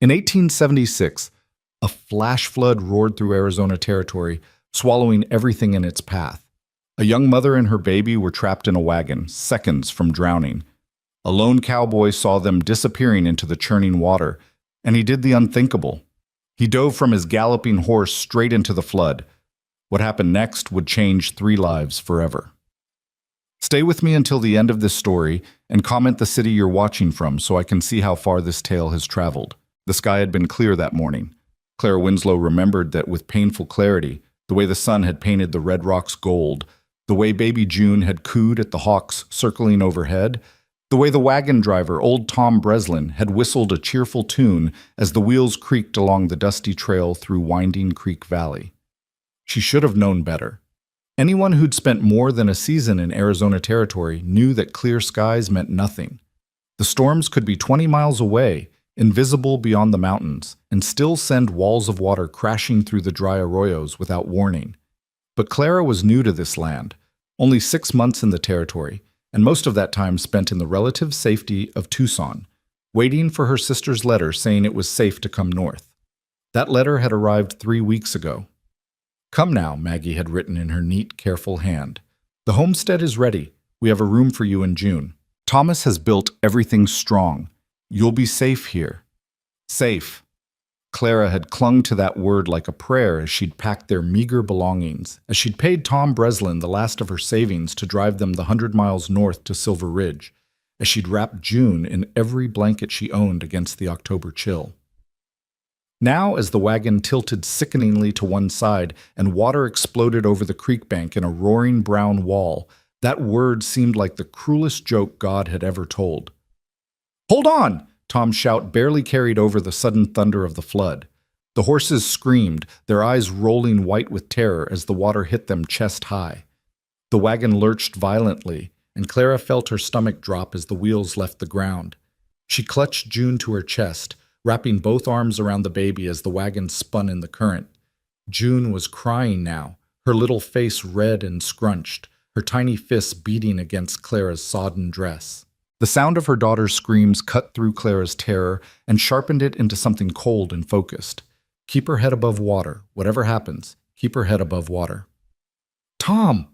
In 1876, a flash flood roared through Arizona territory, swallowing everything in its path. A young mother and her baby were trapped in a wagon, seconds from drowning. A lone cowboy saw them disappearing into the churning water, and he did the unthinkable. He dove from his galloping horse straight into the flood. What happened next would change 3 lives forever. Stay with me until the end of this story and comment the city you're watching from so I can see how far this tale has traveled. The sky had been clear that morning. Clara Winslow remembered that with painful clarity, the way the sun had painted the red rocks gold, the way baby June had cooed at the hawks circling overhead, the way the wagon driver, old Tom Breslin, had whistled a cheerful tune as the wheels creaked along the dusty trail through Winding Creek Valley. She should have known better. Anyone who'd spent more than a season in Arizona territory knew that clear skies meant nothing. The storms could be 20 miles away, invisible beyond the mountains, and still send walls of water crashing through the dry arroyos without warning. But Clara was new to this land, only 6 months in the territory, and most of that time spent in the relative safety of Tucson, waiting for her sister's letter saying it was safe to come north. That letter had arrived 3 weeks ago. "Come now," Maggie had written in her neat, careful hand. "The homestead is ready. We have a room for you in June. Thomas has built everything strong. You'll be safe here." Safe. Clara had clung to that word like a prayer as she'd packed their meager belongings, as she'd paid Tom Breslin the last of her savings to drive them the 100 miles north to Silver Ridge, as she'd wrapped June in every blanket she owned against the October chill. Now, as the wagon tilted sickeningly to one side and water exploded over the creek bank in a roaring brown wall, that word seemed like the cruelest joke God had ever told. "Hold on!" Tom's shout barely carried over the sudden thunder of the flood. The horses screamed, their eyes rolling white with terror as the water hit them chest high. The wagon lurched violently, and Clara felt her stomach drop as the wheels left the ground. She clutched June to her chest, wrapping both arms around the baby as the wagon spun in the current. June was crying now, her little face red and scrunched, her tiny fists beating against Clara's sodden dress. The sound of her daughter's screams cut through Clara's terror and sharpened it into something cold and focused. Keep her head above water. Whatever happens, keep her head above water. "Tom!"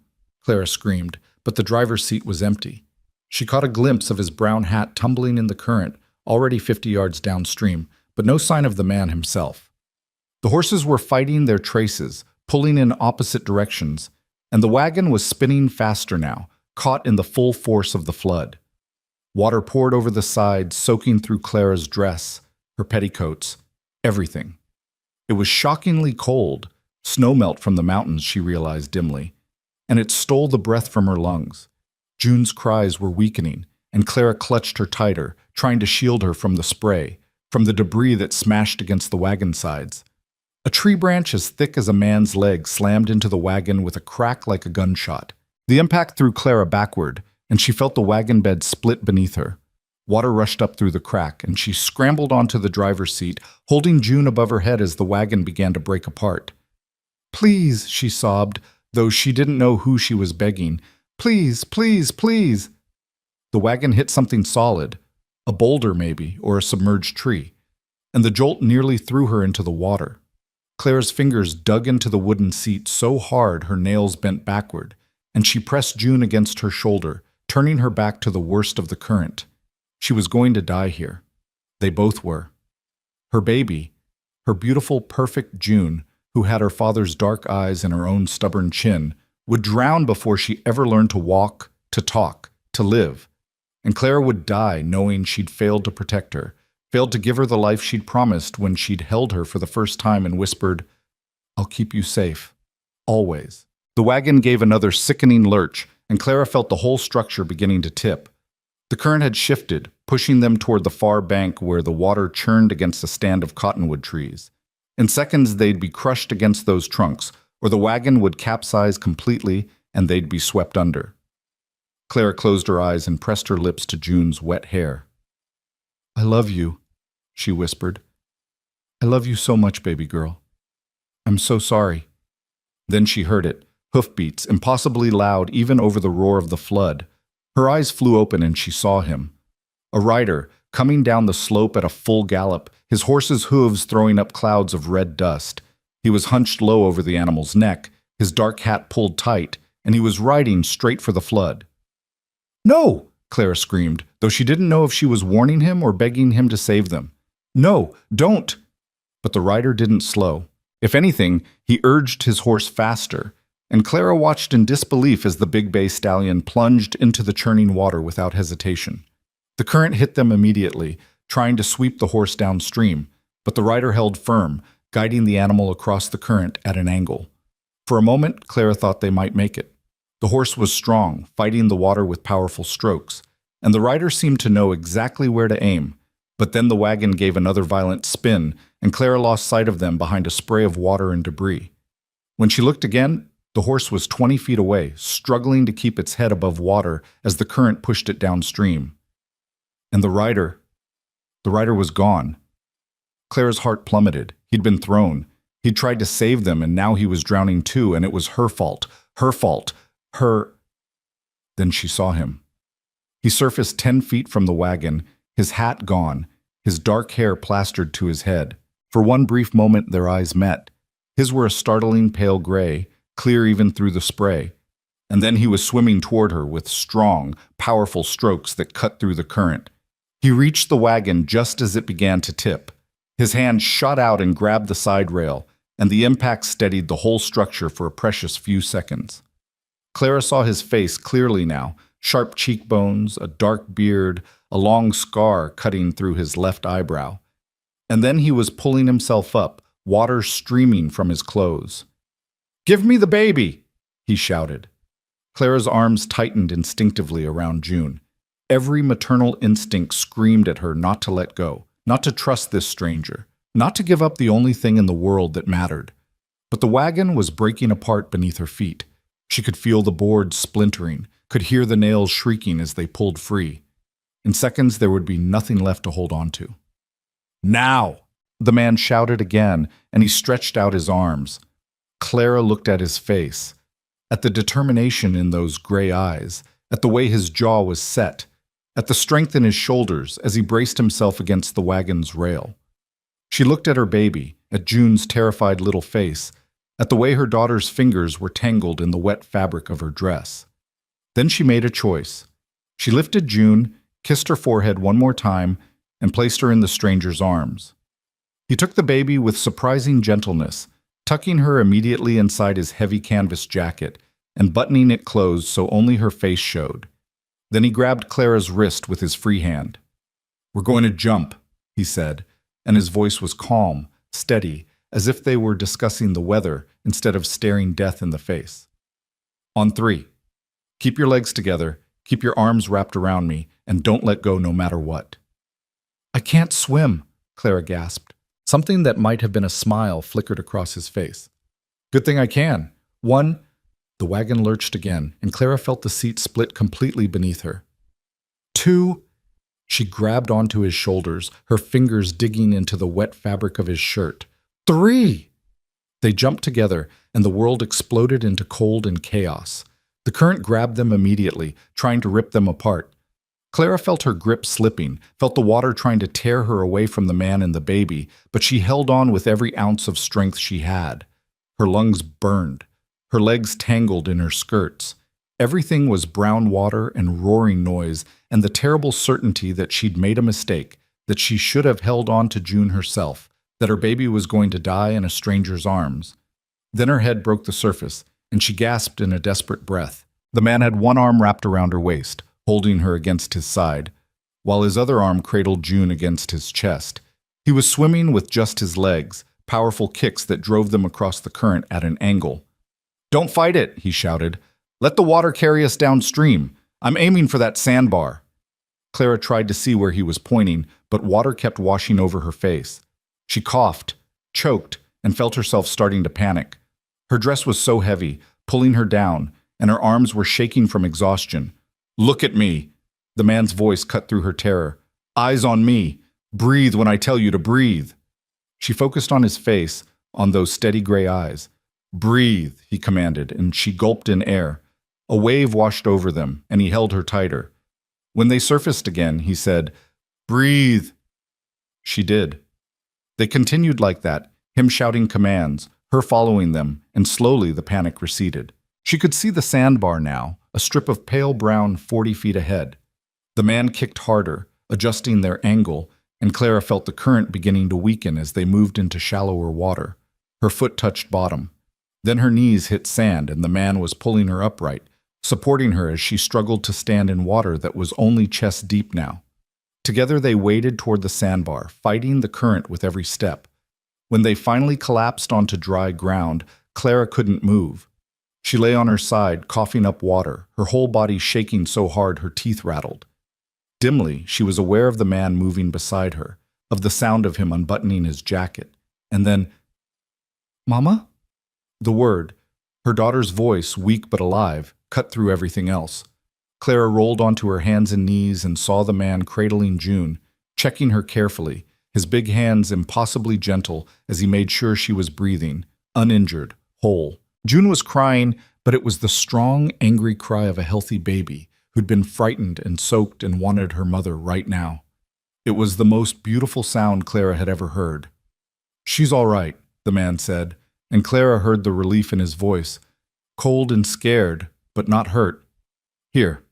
Clara screamed, but the driver's seat was empty. She caught a glimpse of his brown hat tumbling in the current, already 50 yards downstream, but no sign of the man himself. The horses were fighting their traces, pulling in opposite directions, and the wagon was spinning faster now, caught in the full force of the flood. Water poured over the side, soaking through Clara's dress, her petticoats, everything. It was shockingly cold, snowmelt from the mountains, she realized dimly, and it stole the breath from her lungs. June's cries were weakening, and Clara clutched her tighter, trying to shield her from the spray, from the debris that smashed against the wagon sides. A tree branch as thick as a man's leg slammed into the wagon with a crack like a gunshot. The impact threw Clara backward, and she felt the wagon bed split beneath her. Water rushed up through the crack, and she scrambled onto the driver's seat, holding June above her head as the wagon began to break apart. "Please," she sobbed, though she didn't know who she was begging. "Please, please, please." The wagon hit something solid, a boulder maybe, or a submerged tree, and the jolt nearly threw her into the water. Clara's fingers dug into the wooden seat so hard her nails bent backward, and she pressed June against her shoulder, turning her back to the worst of the current. She was going to die here. They both were. Her baby, her beautiful, perfect June, who had her father's dark eyes and her own stubborn chin, would drown before she ever learned to walk, to talk, to live. And Clara would die knowing she'd failed to protect her, failed to give her the life she'd promised when she'd held her for the first time and whispered, "I'll keep you safe. Always." The wagon gave another sickening lurch, and Clara felt the whole structure beginning to tip. The current had shifted, pushing them toward the far bank where the water churned against a stand of cottonwood trees. In seconds, they'd be crushed against those trunks, or the wagon would capsize completely and they'd be swept under. Clara closed her eyes and pressed her lips to June's wet hair. "I love you," she whispered. "I love you so much, baby girl. I'm so sorry." Then she heard it. Hoofbeats, impossibly loud even over the roar of the flood. Her eyes flew open and she saw him. A rider, coming down the slope at a full gallop, his horse's hooves throwing up clouds of red dust. He was hunched low over the animal's neck, his dark hat pulled tight, and he was riding straight for the flood. "No!" Clara screamed, though she didn't know if she was warning him or begging him to save them. "No, don't!" But the rider didn't slow. If anything, he urged his horse faster, and Clara watched in disbelief as the big bay stallion plunged into the churning water without hesitation. The current hit them immediately, trying to sweep the horse downstream, but the rider held firm, guiding the animal across the current at an angle. For a moment, Clara thought they might make it. The horse was strong, fighting the water with powerful strokes, and the rider seemed to know exactly where to aim. But then the wagon gave another violent spin, and Clara lost sight of them behind a spray of water and debris. When she looked again, the horse was 20 feet away, struggling to keep its head above water as the current pushed it downstream. And the rider was gone. Clara's heart plummeted. He'd been thrown. He'd tried to save them, and now he was drowning too, and it was her fault. Her fault. Then she saw him. He surfaced 10 feet from the wagon, his hat gone, his dark hair plastered to his head. For one brief moment their eyes met. His were a startling pale gray, clear even through the spray. And then he was swimming toward her with strong, powerful strokes that cut through the current. He reached the wagon just as it began to tip. His hand shot out and grabbed the side rail, and the impact steadied the whole structure for a precious few seconds. Clara saw his face clearly now, sharp cheekbones, a dark beard, a long scar cutting through his left eyebrow. And then he was pulling himself up, water streaming from his clothes. "Give me the baby!" he shouted. Clara's arms tightened instinctively around June. Every maternal instinct screamed at her not to let go, not to trust this stranger, not to give up the only thing in the world that mattered. But the wagon was breaking apart beneath her feet. She could feel the boards splintering, could hear the nails shrieking as they pulled free. In seconds, there would be nothing left to hold on to. "Now!" the man shouted again, and he stretched out his arms. Clara looked at his face, at the determination in those gray eyes, at the way his jaw was set, at the strength in his shoulders as he braced himself against the wagon's rail. She looked at her baby, at June's terrified little face, at the way her daughter's fingers were tangled in the wet fabric of her dress. Then she made a choice. She lifted June, kissed her forehead one more time, and placed her in the stranger's arms. He took the baby with surprising gentleness, tucking her immediately inside his heavy canvas jacket and buttoning it closed so only her face showed. Then he grabbed Clara's wrist with his free hand. "We're going to jump," he said, and his voice was calm, steady, as if they were discussing the weather instead of staring death in the face. "On 3. Keep your legs together, keep your arms wrapped around me, and don't let go no matter what." "I can't swim," Clara gasped. Something that might have been a smile flickered across his face. "Good thing I can. 1. The wagon lurched again, and Clara felt the seat split completely beneath her. 2. She grabbed onto his shoulders, her fingers digging into the wet fabric of his shirt. 3. They jumped together, and the world exploded into cold and chaos. The current grabbed them immediately, trying to rip them apart. Clara felt her grip slipping, felt the water trying to tear her away from the man and the baby, but she held on with every ounce of strength she had. Her lungs burned. Her legs tangled in her skirts. Everything was brown water and roaring noise, and the terrible certainty that she'd made a mistake, that she should have held on to June herself, that her baby was going to die in a stranger's arms. Then her head broke the surface, and she gasped in a desperate breath. The man had one arm wrapped around her waist, holding her against his side, while his other arm cradled June against his chest. He was swimming with just his legs, powerful kicks that drove them across the current at an angle. "Don't fight it," he shouted. "Let the water carry us downstream. I'm aiming for that sandbar." Clara tried to see where he was pointing, but water kept washing over her face. She coughed, choked, and felt herself starting to panic. Her dress was so heavy, pulling her down, and her arms were shaking from exhaustion. "Look at me." The man's voice cut through her terror. "Eyes on me. Breathe when I tell you to breathe." She focused on his face, on those steady gray eyes. "Breathe," he commanded, and she gulped in air. A wave washed over them, and he held her tighter. When they surfaced again, he said, Breathe. She did. They continued like that, him shouting commands, her following them, and slowly the panic receded. She could see the sandbar now, a strip of pale brown 40 feet ahead. The man kicked harder, adjusting their angle, and Clara felt the current beginning to weaken as they moved into shallower water. Her foot touched bottom. Then her knees hit sand and the man was pulling her upright, supporting her as she struggled to stand in water that was only chest deep now. Together they waded toward the sandbar, fighting the current with every step. When they finally collapsed onto dry ground, Clara couldn't move. She lay on her side, coughing up water, her whole body shaking so hard her teeth rattled. Dimly, she was aware of the man moving beside her, of the sound of him unbuttoning his jacket. And then, "Mama?" The word, her daughter's voice, weak but alive, cut through everything else. Clara rolled onto her hands and knees and saw the man cradling June, checking her carefully, his big hands impossibly gentle as he made sure she was breathing, uninjured, whole. June was crying, but it was the strong, angry cry of a healthy baby who'd been frightened and soaked and wanted her mother right now. It was the most beautiful sound Clara had ever heard. "She's all right," the man said, and Clara heard the relief in his voice. Cold and scared, but not hurt. "Here."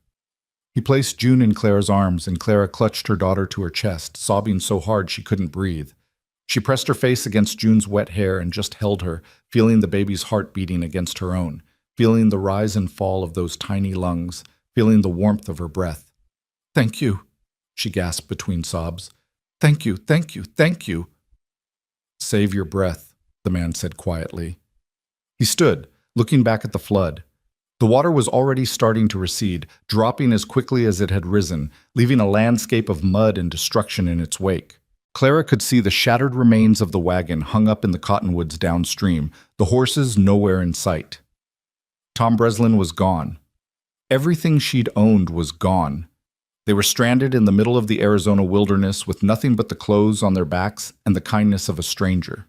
He placed June in Clara's arms, and Clara clutched her daughter to her chest, sobbing so hard she couldn't breathe. She pressed her face against June's wet hair and just held her, feeling the baby's heart beating against her own, feeling the rise and fall of those tiny lungs, feeling the warmth of her breath. "Thank you," she gasped between sobs. "Thank you, thank you, thank you." "Save your breath," the man said quietly. He stood, looking back at the flood. The water was already starting to recede, dropping as quickly as it had risen, leaving a landscape of mud and destruction in its wake. Clara could see the shattered remains of the wagon hung up in the cottonwoods downstream, the horses nowhere in sight. Tom Breslin was gone. Everything she'd owned was gone. They were stranded in the middle of the Arizona wilderness with nothing but the clothes on their backs and the kindness of a stranger.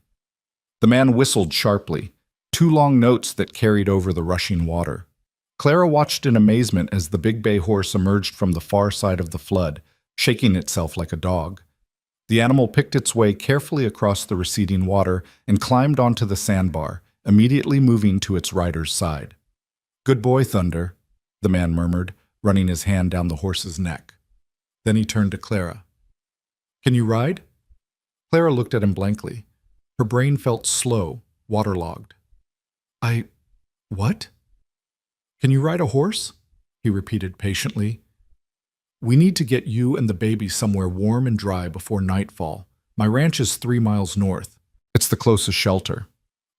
The man whistled sharply, 2 long notes that carried over the rushing water. Clara watched in amazement as the big bay horse emerged from the far side of the flood, shaking itself like a dog. The animal picked its way carefully across the receding water and climbed onto the sandbar, immediately moving to its rider's side. "Good boy, Thunder," the man murmured, running his hand down the horse's neck. Then he turned to Clara. "Can you ride?" Clara looked at him blankly. Her brain felt slow, waterlogged. What? "Can you ride a horse?" he repeated patiently. "We need to get you and the baby somewhere warm and dry before nightfall. My ranch is 3 miles north. It's the closest shelter."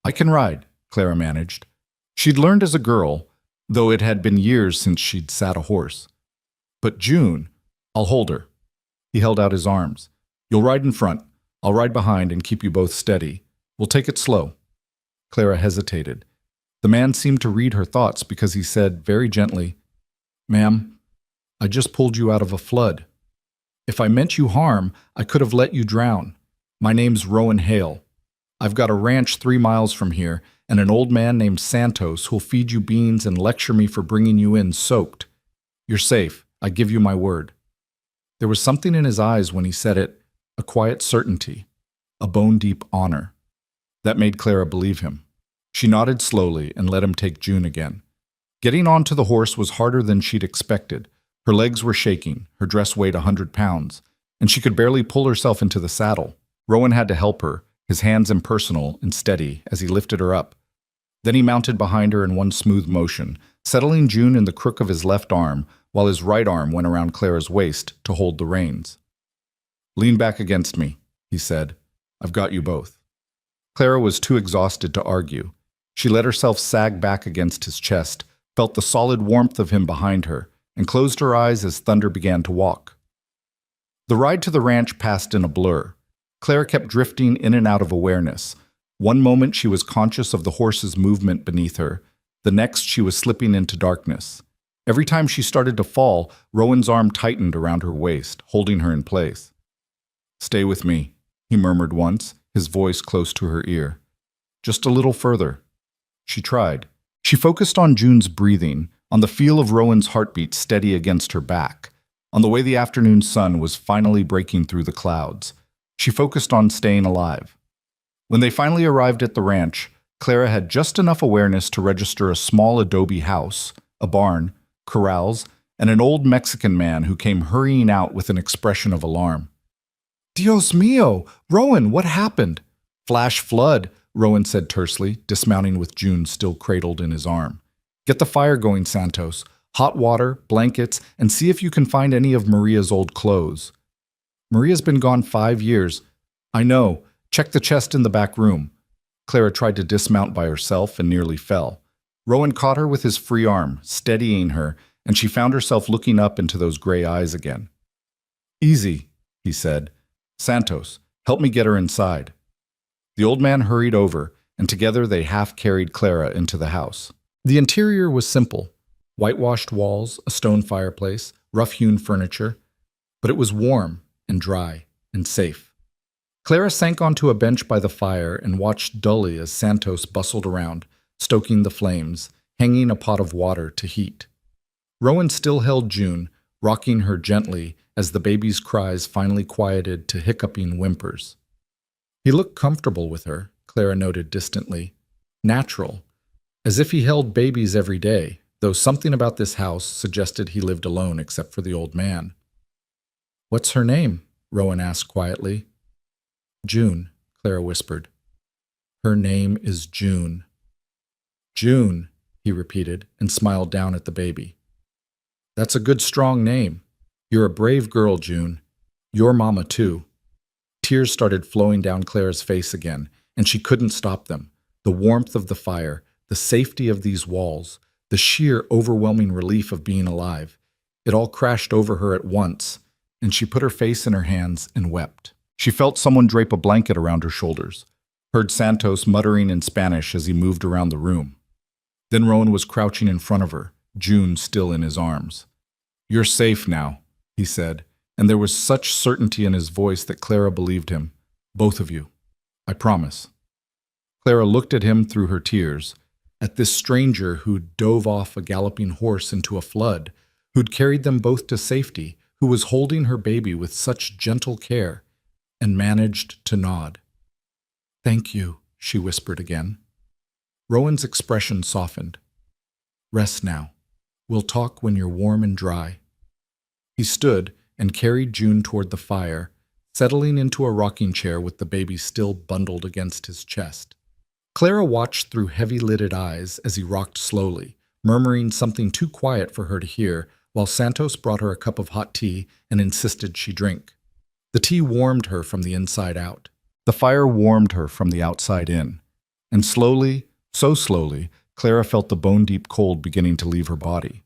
"I can ride," Clara managed. She'd learned as a girl, though it had been years since she'd sat a horse. "But June, I'll hold her." He held out his arms. "You'll ride in front. I'll ride behind and keep you both steady. We'll take it slow." Clara hesitated. The man seemed to read her thoughts because he said very gently, "Ma'am, I just pulled you out of a flood. If I meant you harm, I could have let you drown. My name's Rowan Hale. I've got a ranch 3 miles from here and an old man named Santos who'll feed you beans and lecture me for bringing you in soaked. You're safe. I give you my word." There was something in his eyes when he said it, a quiet certainty, a bone-deep honor. That made Clara believe him. She nodded slowly and let him take June again. Getting onto the horse was harder than she'd expected. Her legs were shaking, her dress weighed 100 pounds, and she could barely pull herself into the saddle. Rowan had to help her, his hands impersonal and steady as he lifted her up. Then he mounted behind her in one smooth motion, settling June in the crook of his left arm while his right arm went around Clara's waist to hold the reins. "Lean back against me," he said. "I've got you both." Clara was too exhausted to argue. She let herself sag back against his chest, felt the solid warmth of him behind her, and closed her eyes as Thunder began to walk. The ride to the ranch passed in a blur. Clara kept drifting in and out of awareness. One moment she was conscious of the horse's movement beneath her. The next she was slipping into darkness. Every time she started to fall, Rowan's arm tightened around her waist, holding her in place. "Stay with me," he murmured once, his voice close to her ear. "Just a little further." She tried. She focused on June's breathing, on the feel of Rowan's heartbeat steady against her back. On the way, the afternoon sun was finally breaking through the clouds. She focused on staying alive. When they finally arrived at the ranch, Clara had just enough awareness to register a small adobe house, a barn, corrals, and an old Mexican man who came hurrying out with an expression of alarm. Dios mío! Rowan, what happened? Flash flood, Rowan said tersely, dismounting with June still cradled in his arm. Get the fire going, Santos. Hot water, blankets, and see if you can find any of Maria's old clothes. Maria's been gone 5 years. I know. Check the chest in the back room. Clara tried to dismount by herself and nearly fell. Rowan caught her with his free arm, steadying her, and she found herself looking up into those gray eyes again. Easy, he said. Santos, help me get her inside. The old man hurried over, and together they half-carried Clara into the house. The interior was simple. Whitewashed walls, a stone fireplace, rough-hewn furniture, but it was warm and dry and safe. Clara sank onto a bench by the fire and watched dully as Santos bustled around, stoking the flames, hanging a pot of water to heat. Rowan still held June, rocking her gently as the baby's cries finally quieted to hiccuping whimpers. He looked comfortable with her, Clara noted distantly. Natural, as if he held babies every day, though something about this house suggested he lived alone except for the old man. What's her name? Rowan asked quietly. June, Clara whispered. Her name is June. June, he repeated and smiled down at the baby. That's a good strong name. You're a brave girl, June. Your mama, too. Tears started flowing down Clara's face again, and she couldn't stop them. The warmth of the fire, the safety of these walls, the sheer overwhelming relief of being alive. It all crashed over her at once, and she put her face in her hands and wept. She felt someone drape a blanket around her shoulders, heard Santos muttering in Spanish as he moved around the room. Then Rowan was crouching in front of her, June still in his arms. You're safe now, he said, and there was such certainty in his voice that Clara believed him. Both of you. I promise. Clara looked at him through her tears, at this stranger who'd dove off a galloping horse into a flood, who'd carried them both to safety, who was holding her baby with such gentle care, and managed to nod. Thank you, she whispered again. Rowan's expression softened. Rest now. We'll talk when you're warm and dry. He stood and carried June toward the fire, settling into a rocking chair with the baby still bundled against his chest. Clara watched through heavy-lidded eyes as he rocked slowly, murmuring something too quiet for her to hear, while Santos brought her a cup of hot tea and insisted she drink. The tea warmed her from the inside out. The fire warmed her from the outside in. And slowly, so slowly, Clara felt the bone-deep cold beginning to leave her body.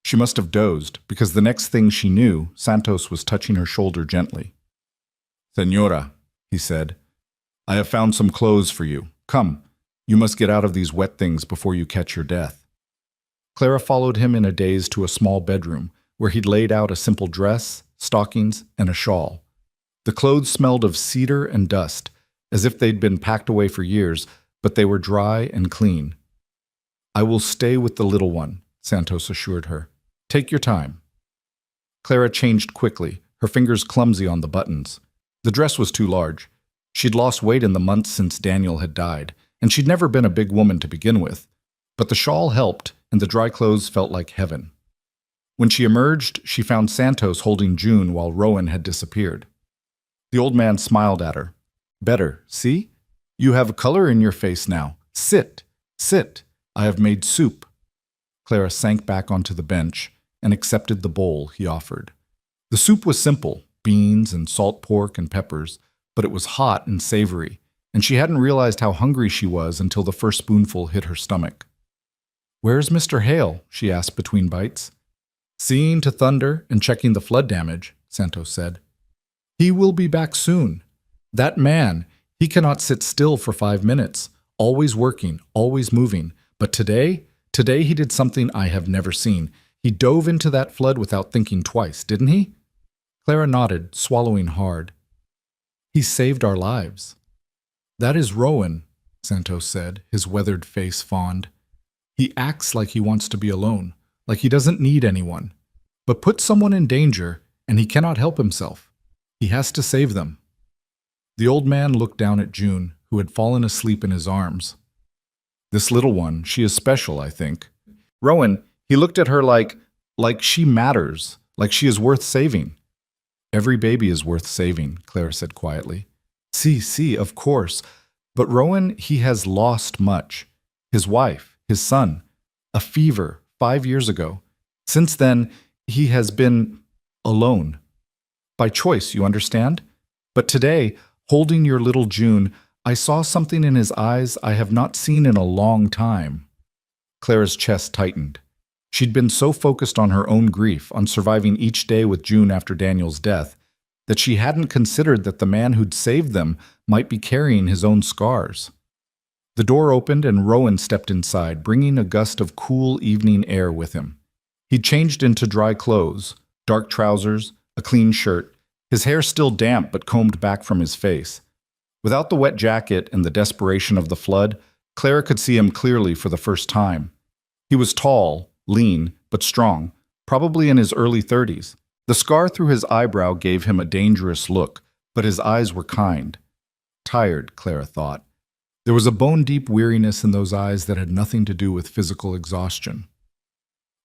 She must have dozed, because the next thing she knew, Santos was touching her shoulder gently. Señora, he said, I have found some clothes for you. Come, you must get out of these wet things before you catch your death. Clara followed him in a daze to a small bedroom, where he'd laid out a simple dress, stockings, and a shawl. The clothes smelled of cedar and dust, as if they'd been packed away for years, but they were dry and clean. I will stay with the little one, Santos assured her. Take your time. Clara changed quickly, her fingers clumsy on the buttons. The dress was too large. She'd lost weight in the months since Daniel had died, and she'd never been a big woman to begin with. But the shawl helped, and the dry clothes felt like heaven. When she emerged, she found Santos holding June while Rowan had disappeared. The old man smiled at her. Better, see? You have color in your face now. Sit, sit. I have made soup. Clara sank back onto the bench and accepted the bowl he offered. The soup was simple, beans and salt pork and peppers, but it was hot and savory, and she hadn't realized how hungry she was until the first spoonful hit her stomach. Where's Mr. Hale? She asked between bites. Seeing to thunder and checking the flood damage, Santos said. He will be back soon. That man, he cannot sit still for 5 minutes, always working, always moving. But today he did something I have never seen. He dove into that flood without thinking twice, didn't he? Clara nodded, swallowing hard. He saved our lives. That is Rowan, Santos said, his weathered face fond. He acts like he wants to be alone, like he doesn't need anyone. but put someone in danger, and he cannot help himself. He has to save them. The old man looked down at June, who had fallen asleep in his arms. This little one, she is special, I think. Rowan, he looked at her like she matters, like she is worth saving. Every baby is worth saving, Clara said quietly. See, of course. But Rowan, he has lost much. His wife, his son, a fever 5 years ago. Since then, he has been alone. By choice, you understand? But today, holding your little June, I saw something in his eyes I have not seen in a long time. Clara's chest tightened. She'd been so focused on her own grief, on surviving each day with June after Daniel's death, that she hadn't considered that the man who'd saved them might be carrying his own scars. The door opened and Rowan stepped inside, bringing a gust of cool evening air with him. He'd changed into dry clothes, dark trousers, a clean shirt, his hair still damp but combed back from his face. Without the wet jacket and the desperation of the flood, Clara could see him clearly for the first time. He was tall, lean, but strong, probably in his early 30s. The scar through his eyebrow gave him a dangerous look, but his eyes were kind. Tired, Clara thought. There was a bone-deep weariness in those eyes that had nothing to do with physical exhaustion.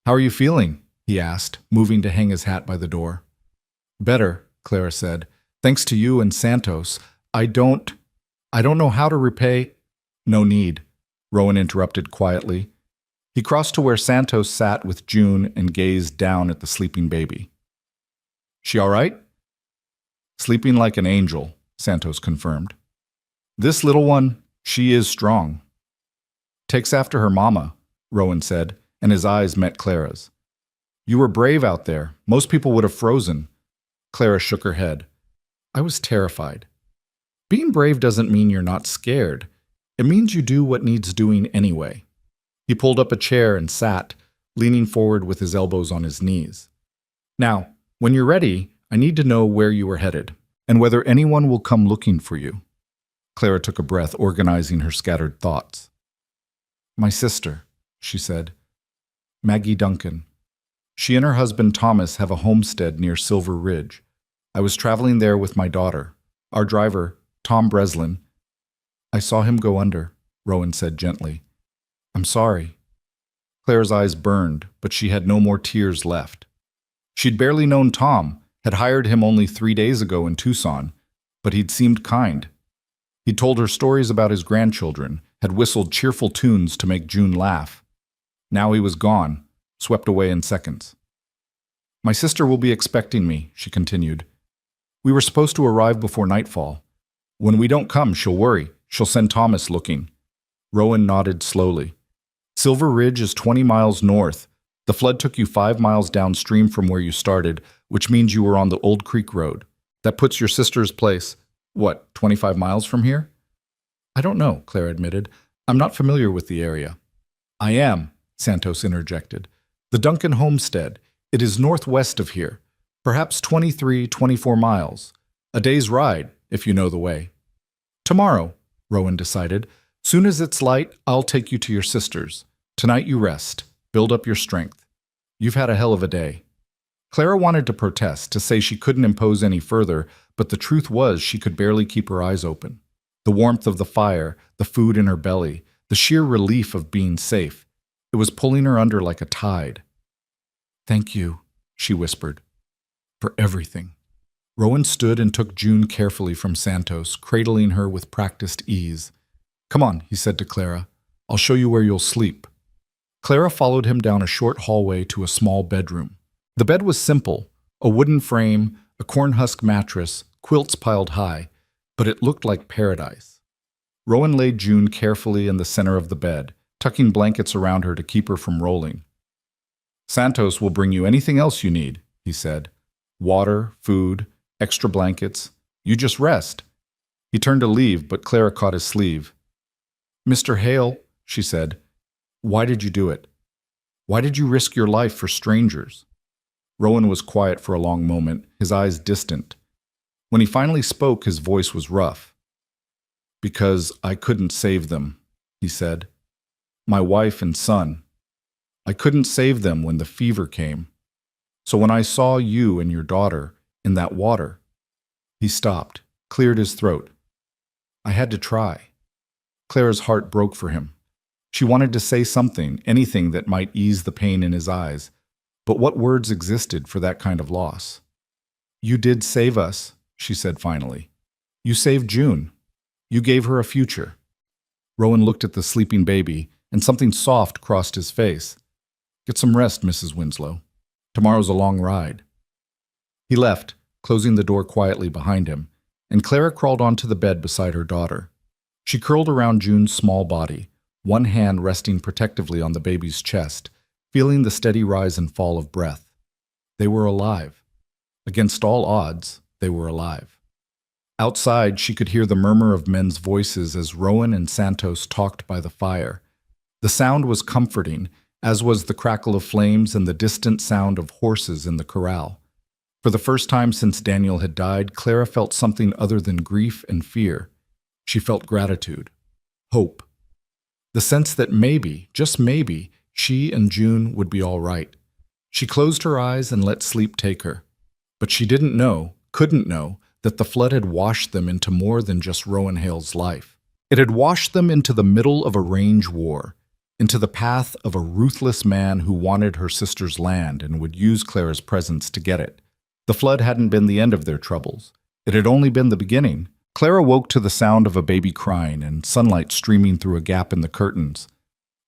"How are you feeling?" he asked, moving to hang his hat by the door. "Better," Clara said. "Thanks to you and Santos. I don't know how to repay—" "No need," Rowan interrupted quietly. He crossed to where Santos sat with June and gazed down at the sleeping baby. "She all right?" "Sleeping like an angel," Santos confirmed. "This little one, she is strong." "Takes after her mama," Rowan said, and his eyes met Clara's. "You were brave out there. Most people would have frozen." Clara shook her head. "I was terrified." "Being brave doesn't mean you're not scared. It means you do what needs doing anyway." He pulled up a chair and sat, leaning forward with his elbows on his knees. "Now, when you're ready, I need to know where you are headed, and whether anyone will come looking for you." Clara took a breath, organizing her scattered thoughts. "My sister," she said. "Maggie Duncan. She and her husband Thomas have a homestead near Silver Ridge. I was traveling there with my daughter. Our driver, Tom Breslin." "I saw him go under," Rowan said gently. "I'm sorry." Clara's eyes burned, but she had no more tears left. She'd barely known Tom, had hired him only 3 days ago in Tucson, but he'd seemed kind. He'd told her stories about his grandchildren, had whistled cheerful tunes to make June laugh. Now he was gone, swept away in seconds. "My sister will be expecting me," she continued. "We were supposed to arrive before nightfall. When we don't come, she'll worry. She'll send Thomas looking." Rowan nodded slowly. "Silver Ridge is 20 miles north. The flood took you 5 miles downstream from where you started, which means you were on the Old Creek Road. That puts your sister's place, 25 miles from here?" "I don't know," Clara admitted. "I'm not familiar with the area." "I am," Santos interjected. "The Duncan homestead. It is northwest of here, perhaps 24 miles. A day's ride, if you know the way." "Tomorrow," Rowan decided. "Soon as it's light, I'll take you to your sister's. Tonight you rest. Build up your strength. You've had a hell of a day." Clara wanted to protest, to say she couldn't impose any further, but the truth was she could barely keep her eyes open. The warmth of the fire, the food in her belly, the sheer relief of being safe. It was pulling her under like a tide. "Thank you," she whispered, "for everything." Rowan stood and took June carefully from Santos, cradling her with practiced ease. "Come on," he said to Clara. "I'll show you where you'll sleep." Clara followed him down a short hallway to a small bedroom. The bed was simple, a wooden frame, a cornhusk mattress, quilts piled high, but it looked like paradise. Rowan laid June carefully in the center of the bed, tucking blankets around her to keep her from rolling. "Santos will bring you anything else you need," he said. "Water, food, extra blankets. You just rest." He turned to leave, but Clara caught his sleeve. "Mr. Hale," she said, "why did you do it? Why did you risk your life for strangers?" Rowan was quiet for a long moment, his eyes distant. When he finally spoke, his voice was rough. "Because I couldn't save them," he said. "My wife and son. I couldn't save them when the fever came." So when I saw you and your daughter in that water, he stopped, cleared his throat. I had to try. Clara's heart broke for him. She wanted to say something, anything that might ease the pain in his eyes. But what words existed for that kind of loss? You did save us, she said finally. You saved June. You gave her a future. Rowan looked at the sleeping baby, and something soft crossed his face. Get some rest, Mrs. Winslow. Tomorrow's a long ride. He left, closing the door quietly behind him, and Clara crawled onto the bed beside her daughter. She curled around June's small body, one hand resting protectively on the baby's chest, feeling the steady rise and fall of breath. They were alive. Against all odds, they were alive. Outside, she could hear the murmur of men's voices as Rowan and Santos talked by the fire. The sound was comforting, as was the crackle of flames and the distant sound of horses in the corral. For the first time since Daniel had died, Clara felt something other than grief and fear. She felt gratitude, hope, the sense that maybe, just maybe, she and June would be all right. She closed her eyes and let sleep take her. But she didn't know, couldn't know, that the flood had washed them into more than just Rowan Hale's life. It had washed them into the middle of a range war, into the path of a ruthless man who wanted her sister's land and would use Clara's presence to get it. The flood hadn't been the end of their troubles. It had only been the beginning. Clara woke to the sound of a baby crying and sunlight streaming through a gap in the curtains.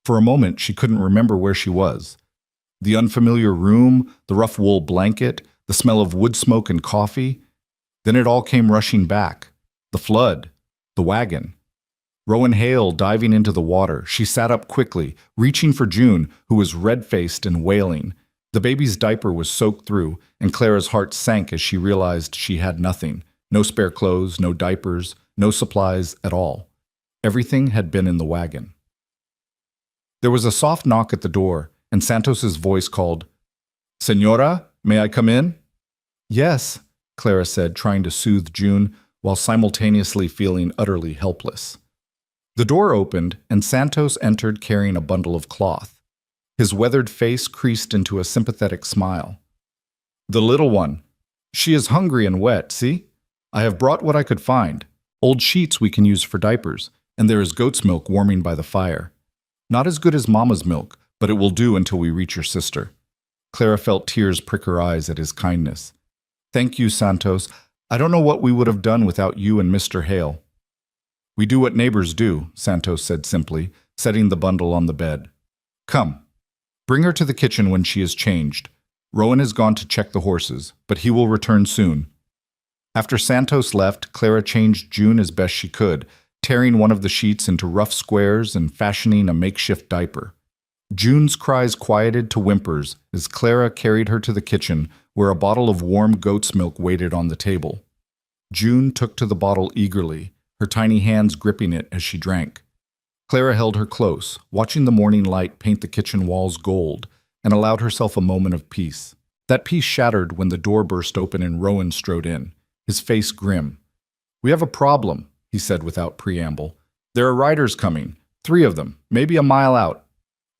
For a moment, she couldn't remember where she was. The unfamiliar room, the rough wool blanket, the smell of wood smoke and coffee. Then it all came rushing back. The flood, the wagon. Rowan Hale diving into the water. She sat up quickly, reaching for June, who was red-faced and wailing. The baby's diaper was soaked through, and Clara's heart sank as she realized she had nothing. No spare clothes, no diapers, no supplies at all. Everything had been in the wagon. There was a soft knock at the door, and Santos's voice called, "Señora, may I come in?" "Yes," Clara said, trying to soothe June while simultaneously feeling utterly helpless. The door opened, and Santos entered carrying a bundle of cloth. His weathered face creased into a sympathetic smile. "The little one. She is hungry and wet, see? I have brought what I could find. Old sheets we can use for diapers, and there is goat's milk warming by the fire. Not as good as Mama's milk, but it will do until we reach your sister." Clara felt tears prick her eyes at his kindness. "Thank you, Santos. I don't know what we would have done without you and Mr. Hale." "We do what neighbors do," Santos said simply, setting the bundle on the bed. "Come. Bring her to the kitchen when she is changed. Rowan has gone to check the horses, but he will return soon." After Santos left, Clara changed June as best she could, tearing one of the sheets into rough squares and fashioning a makeshift diaper. June's cries quieted to whimpers as Clara carried her to the kitchen, where a bottle of warm goat's milk waited on the table. June took to the bottle eagerly, her tiny hands gripping it as she drank. Clara held her close, watching the morning light paint the kitchen walls gold, and allowed herself a moment of peace. That peace shattered when the door burst open and Rowan strode in, his face grim. "We have a problem," he said without preamble. "There are riders coming, 3 of them, maybe a mile out."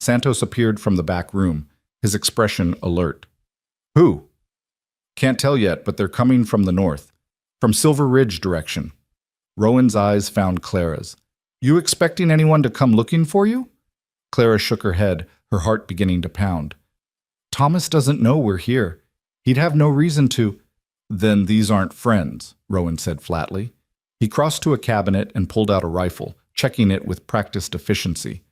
Santos appeared from the back room, his expression alert. "Who?" "Can't tell yet, but they're coming from the north, from Silver Ridge direction." Rowan's eyes found Clara's. "You expecting anyone to come looking for you?" Clara shook her head, her heart beginning to pound. "Thomas doesn't know we're here. He'd have no reason to—" "Then these aren't friends," Rowan said flatly. He crossed to a cabinet and pulled out a rifle, checking it with practiced efficiency.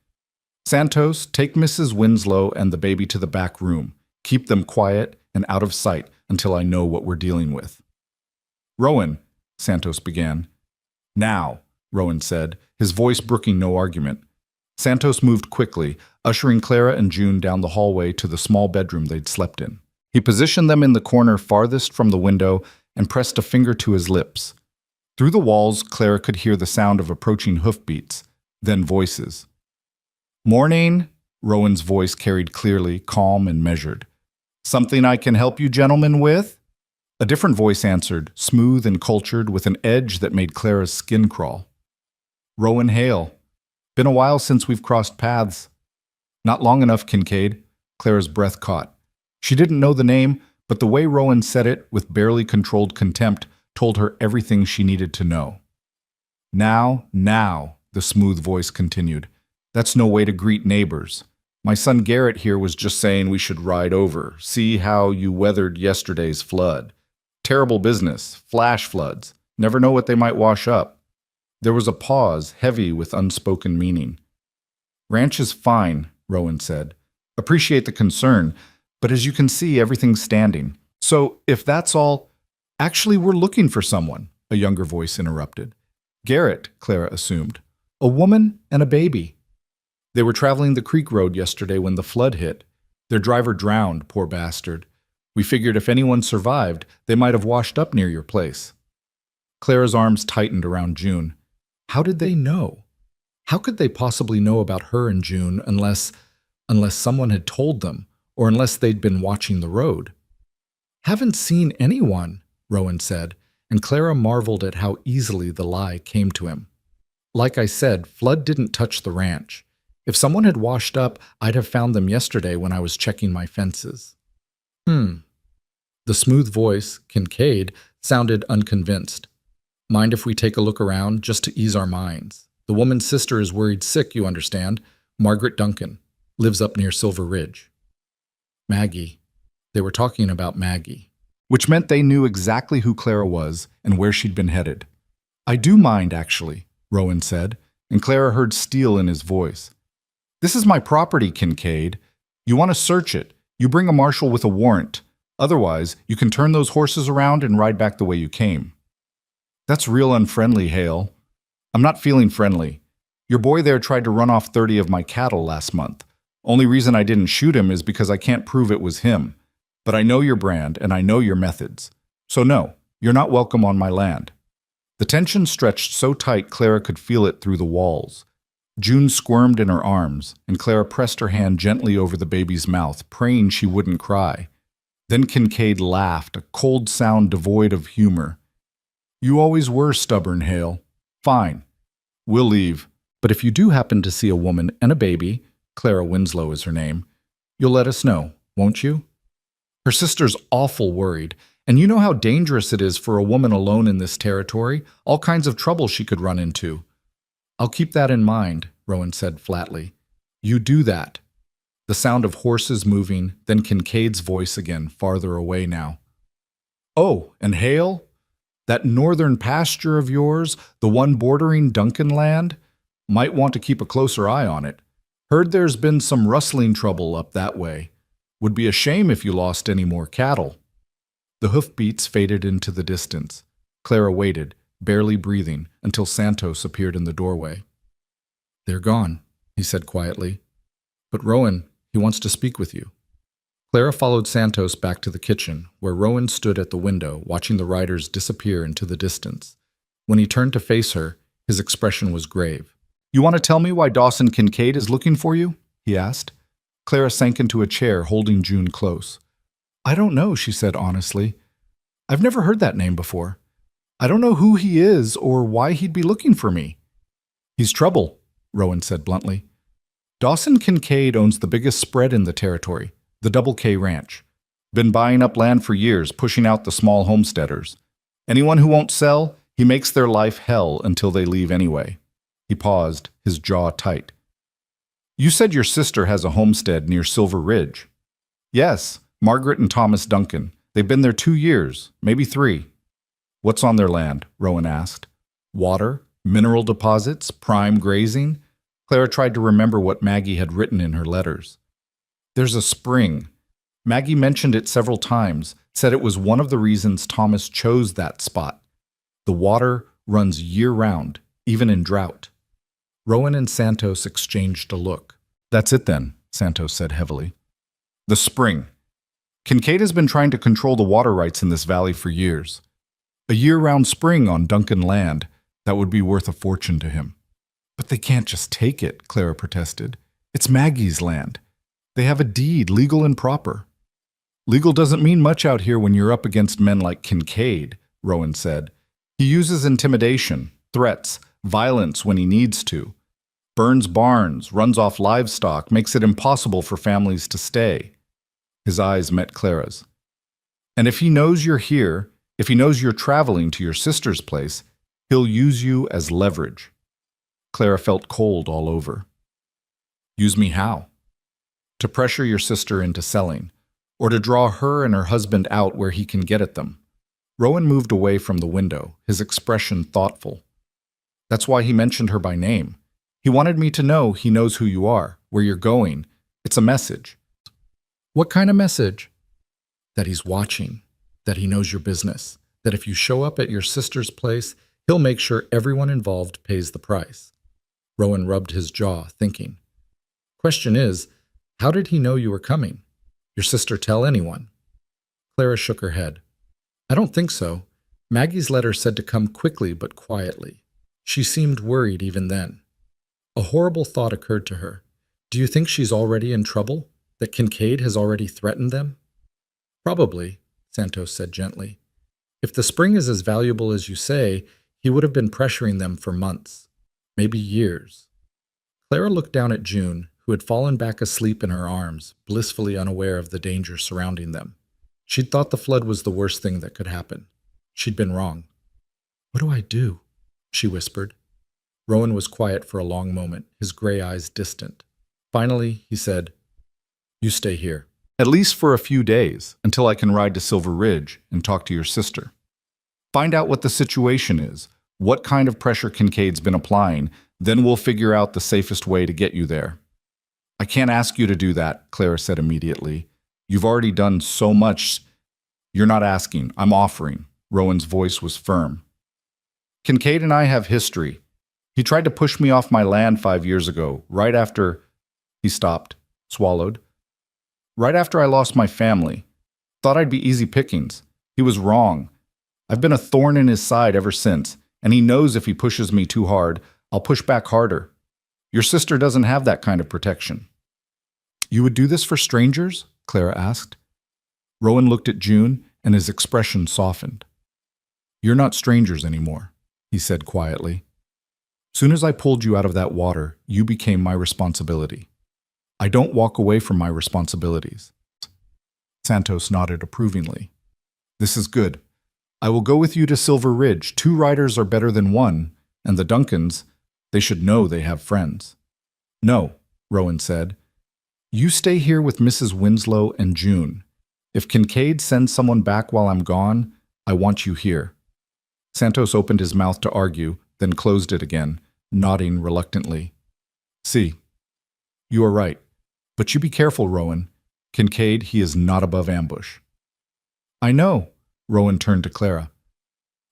"Santos, take Mrs. Winslow and the baby to the back room. Keep them quiet and out of sight until I know what we're dealing with." "Rowan," Santos began. "Now," Rowan said, his voice brooking no argument. Santos moved quickly, ushering Clara and June down the hallway to the small bedroom they'd slept in. He positioned them in the corner farthest from the window and pressed a finger to his lips. Through the walls, Clara could hear the sound of approaching hoofbeats, then voices. "Morning," Rowan's voice carried clearly, calm and measured. "Something I can help you gentlemen with?" A different voice answered, smooth and cultured, with an edge that made Clara's skin crawl. "Rowan Hale. Been a while since we've crossed paths." "Not long enough, Kincaid." Clara's breath caught. She didn't know the name, but the way Rowan said it with barely controlled contempt told her everything she needed to know. Now, the smooth voice continued. That's no way to greet neighbors. My son Garrett here was just saying we should ride over, see how you weathered yesterday's flood. Terrible business, flash floods. Never know what they might wash up. There was a pause, heavy with unspoken meaning. Ranch is fine, Rowan said. Appreciate the concern, but as you can see, everything's standing. So, if that's all… Actually, we're looking for someone, a younger voice interrupted. Garrett, Clara assumed. A woman and a baby. They were traveling the creek road yesterday when the flood hit. Their driver drowned, poor bastard. We figured if anyone survived, they might have washed up near your place. Clara's arms tightened around June. How did they know? How could they possibly know about her and June unless someone had told them, or unless they'd been watching the road? Haven't seen anyone, Rowan said, and Clara marveled at how easily the lie came to him. Like I said, flood didn't touch the ranch. If someone had washed up, I'd have found them yesterday when I was checking my fences. The smooth voice, Kincaid, sounded unconvinced. Mind if we take a look around, just to ease our minds? The woman's sister is worried sick, you understand. Margaret Duncan. Lives up near Silver Ridge. Maggie. They were talking about Maggie. Which meant they knew exactly who Clara was and where she'd been headed. I do mind, actually, Rowan said, and Clara heard steel in his voice. This is my property, Kincaid. You want to search it. You bring a marshal with a warrant. Otherwise, you can turn those horses around and ride back the way you came. That's real unfriendly, Hale. I'm not feeling friendly. Your boy there tried to run off 30 of my cattle last month. Only reason I didn't shoot him is because I can't prove it was him. But I know your brand and I know your methods. So no, you're not welcome on my land. The tension stretched so tight Clara could feel it through the walls. June squirmed in her arms, and Clara pressed her hand gently over the baby's mouth, praying she wouldn't cry. Then Kincaid laughed, a cold sound devoid of humor. You always were stubborn, Hale. Fine. We'll leave. But if you do happen to see a woman and a baby, Clara Winslow is her name, you'll let us know, won't you? Her sister's awful worried, and you know how dangerous it is for a woman alone in this territory, all kinds of trouble she could run into. I'll keep that in mind, Rowan said flatly. You do that. The sound of horses moving, then Kincaid's voice again, farther away now. Oh, and Hale? That northern pasture of yours, the one bordering Duncan land? Might want to keep a closer eye on it. Heard there's been some rustling trouble up that way. Would be a shame if you lost any more cattle. The hoofbeats faded into the distance. Clara waited, barely breathing, until Santos appeared in the doorway. They're gone, he said quietly. But Rowan, he wants to speak with you. Clara followed Santos back to the kitchen, where Rowan stood at the window, watching the riders disappear into the distance. When he turned to face her, his expression was grave. You want to tell me why Dawson Kincaid is looking for you? He asked. Clara sank into a chair, holding June close. I don't know, she said honestly. I've never heard that name before. I don't know who he is or why he'd be looking for me. He's trouble, Rowan said bluntly. Dawson Kincaid owns the biggest spread in the territory, the Double K Ranch. Been buying up land for years, pushing out the small homesteaders. Anyone who won't sell, he makes their life hell until they leave anyway. He paused, his jaw tight. You said your sister has a homestead near Silver Ridge. Yes, Margaret and Thomas Duncan. They've been there 2 years, maybe 3. What's on their land? Rowan asked. Water? Mineral deposits? Prime grazing? Clara tried to remember what Maggie had written in her letters. There's a spring. Maggie mentioned it several times, said it was one of the reasons Thomas chose that spot. The water runs year-round, even in drought. Rowan and Santos exchanged a look. That's it then, Santos said heavily. The spring. Kincaid has been trying to control the water rights in this valley for years. A year-round spring on Duncan land, that would be worth a fortune to him. But they can't just take it, Clara protested. It's Maggie's land. They have a deed, legal and proper. Legal doesn't mean much out here when you're up against men like Kincaid, Rowan said. He uses intimidation, threats, violence when he needs to. Burns barns, runs off livestock, makes it impossible for families to stay. His eyes met Clara's. And if he knows you're here, if he knows you're traveling to your sister's place, he'll use you as leverage. Clara felt cold all over. Use me how? To pressure your sister into selling, or to draw her and her husband out where he can get at them. Rowan moved away from the window, his expression thoughtful. That's why he mentioned her by name. He wanted me to know he knows who you are, where you're going. It's a message. What kind of message? That he's watching, that he knows your business, that if you show up at your sister's place, he'll make sure everyone involved pays the price. Rowan rubbed his jaw, thinking. Question is, how did he know you were coming? Your sister tell anyone? Clara shook her head. I don't think so. Maggie's letter said to come quickly but quietly. She seemed worried even then. A horrible thought occurred to her. Do you think she's already in trouble? That Kincaid has already threatened them? Probably, Santos said gently. If the spring is as valuable as you say, he would have been pressuring them for months, maybe years. Clara looked down at June, who had fallen back asleep in her arms, blissfully unaware of the danger surrounding them. She'd thought the flood was the worst thing that could happen. She'd been wrong. What do I do? She whispered. Rowan was quiet for a long moment, his gray eyes distant. Finally, he said, You stay here. At least for a few days, until I can ride to Silver Ridge and talk to your sister. Find out what the situation is, what kind of pressure Kincaid's been applying, then we'll figure out the safest way to get you there. I can't ask you to do that, Clara said immediately. You've already done so much. You're not asking, I'm offering. Rowan's voice was firm. Kincaid and I have history. He tried to push me off my land 5 years ago, right after... He stopped, swallowed. Right after I lost my family. Thought I'd be easy pickings. He was wrong. I've been a thorn in his side ever since, and he knows if he pushes me too hard, I'll push back harder. Your sister doesn't have that kind of protection. You would do this for strangers? Clara asked. Rowan looked at June, and his expression softened. You're not strangers anymore, he said quietly. Soon as I pulled you out of that water, you became my responsibility. I don't walk away from my responsibilities. Santos nodded approvingly. This is good. I will go with you to Silver Ridge. 2 riders are better than 1, and the Duncans, they should know they have friends. No, Rowan said. You stay here with Mrs. Winslow and June. If Kincaid sends someone back while I'm gone, I want you here. Santos opened his mouth to argue, then closed it again, nodding reluctantly. See, you are right. But you be careful, Rowan. Kincaid, he is not above ambush. I know, Rowan turned to Clara.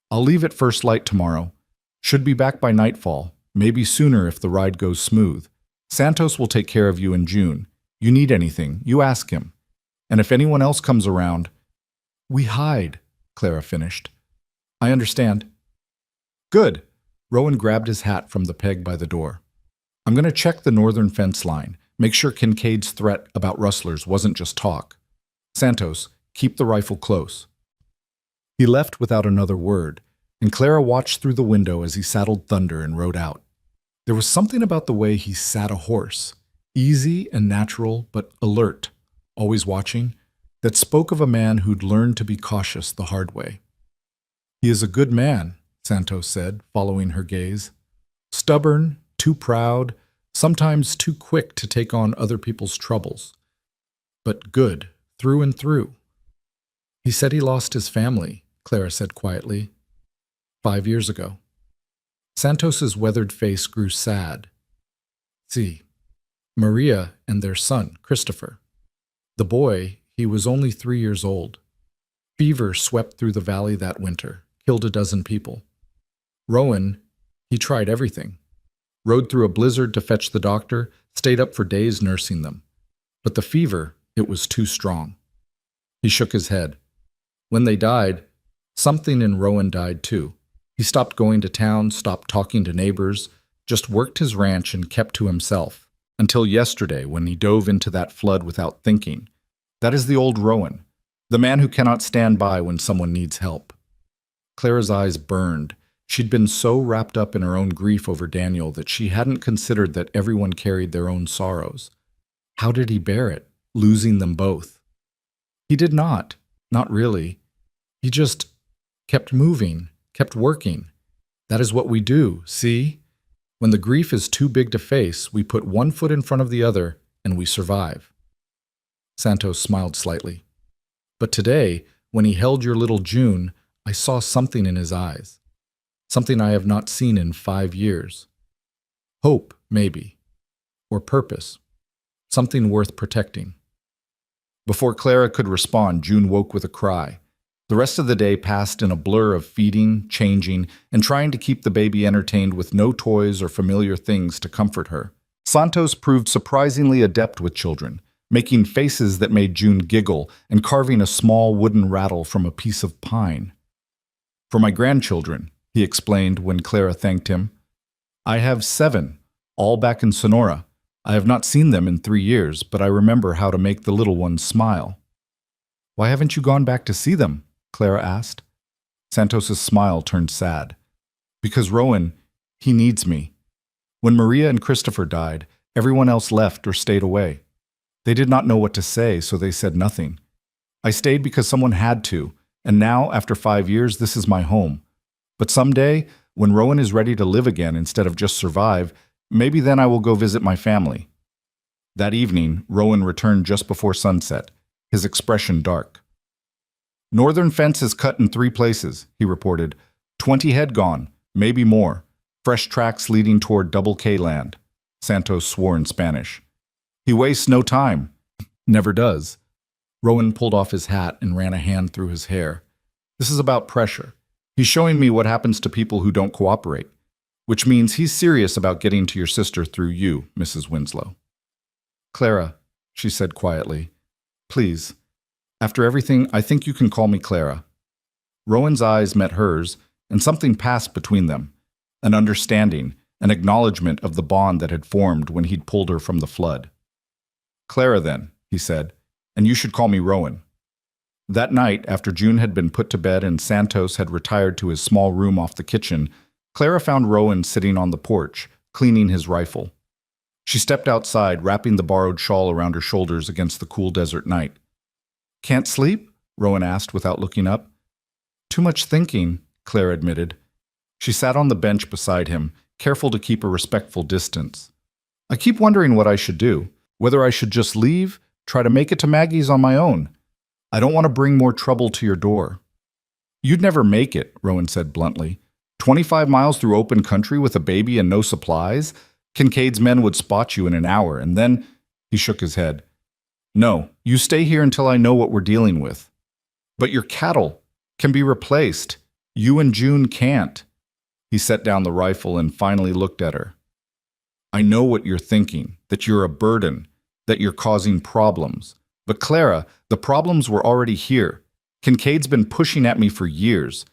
I'll leave at first light tomorrow. Should be back by nightfall, maybe sooner if the ride goes smooth. Santos will take care of you in June. You need anything, you ask him. And if anyone else comes around... We hide, Clara finished. I understand. Good. Rowan grabbed his hat from the peg by the door. I'm going to check the northern fence line. Make sure Kincaid's threat about rustlers wasn't just talk. Santos, keep the rifle close. He left without another word, and Clara watched through the window as he saddled Thunder and rode out. There was something about the way he sat a horse, easy and natural, but alert, always watching, that spoke of a man who'd learned to be cautious the hard way. He is a good man, Santos said, following her gaze. Stubborn, too proud, sometimes too quick to take on other people's troubles. But good, through and through. He said he lost his family, Clara said quietly. 5 years ago. Santos's weathered face grew sad. See, Maria and their son, Christopher. The boy, he was only 3 years old. Fever swept through the valley that winter, killed a dozen people. Rowan, he tried everything. Rode through a blizzard to fetch the doctor, stayed up for days nursing them. But the fever, it was too strong. He shook his head. When they died, something in Rowan died too. He stopped going to town, stopped talking to neighbors, just worked his ranch and kept to himself. Until yesterday, when he dove into that flood without thinking. That is the old Rowan, the man who cannot stand by when someone needs help. Clara's eyes burned. She'd been so wrapped up in her own grief over Daniel that she hadn't considered that everyone carried their own sorrows. How did he bear it, losing them both? He did not. Not really. He just kept moving, kept working. That is what we do, see? When the grief is too big to face, we put one foot in front of the other and we survive. Santos smiled slightly. But today, when he held your little June, I saw something in his eyes. Something I have not seen in 5 years. Hope, maybe. Or purpose. Something worth protecting. Before Clara could respond, June woke with a cry. The rest of the day passed in a blur of feeding, changing, and trying to keep the baby entertained with no toys or familiar things to comfort her. Santos proved surprisingly adept with children, making faces that made June giggle and carving a small wooden rattle from a piece of pine. For my grandchildren, he explained when Clara thanked him. I have 7, all back in Sonora. I have not seen them in 3 years, but I remember how to make the little ones smile. Why haven't you gone back to see them? Clara asked. Santos's smile turned sad. Because Rowan, he needs me. When Maria and Christopher died, everyone else left or stayed away. They did not know what to say, so they said nothing. I stayed because someone had to, and now, after 5 years, this is my home. But someday, when Rowan is ready to live again instead of just survive, maybe then I will go visit my family. That evening, Rowan returned just before sunset, his expression dark. Northern fence is cut in 3 places, he reported. 20 head gone, maybe more. Fresh tracks leading toward Double K land. Santos swore in Spanish. He wastes no time. Never does. Rowan pulled off his hat and ran a hand through his hair. This is about pressure. He's showing me what happens to people who don't cooperate, which means he's serious about getting to your sister through you, Mrs. Winslow. Clara, she said quietly, please. After everything, I think you can call me Clara. Rowan's eyes met hers, and something passed between them. An understanding, an acknowledgement of the bond that had formed when he'd pulled her from the flood. Clara, then, he said, and you should call me Rowan. That night, after June had been put to bed and Santos had retired to his small room off the kitchen, Clara found Rowan sitting on the porch, cleaning his rifle. She stepped outside, wrapping the borrowed shawl around her shoulders against the cool desert night. Can't sleep? Rowan asked without looking up. Too much thinking, Clara admitted. She sat on the bench beside him, careful to keep a respectful distance. I keep wondering what I should do, whether I should just leave, try to make it to Maggie's on my own. I don't want to bring more trouble to your door. You'd never make it, Rowan said bluntly. 25 miles through open country with a baby and no supplies? Kincaid's men would spot you in an hour, and then… He shook his head. No, you stay here until I know what we're dealing with. But your cattle can be replaced. You and June can't. He set down the rifle and finally looked at her. I know what you're thinking, that you're a burden, that you're causing problems. But Clara, the problems were already here. Kincaid's been pushing at me for years.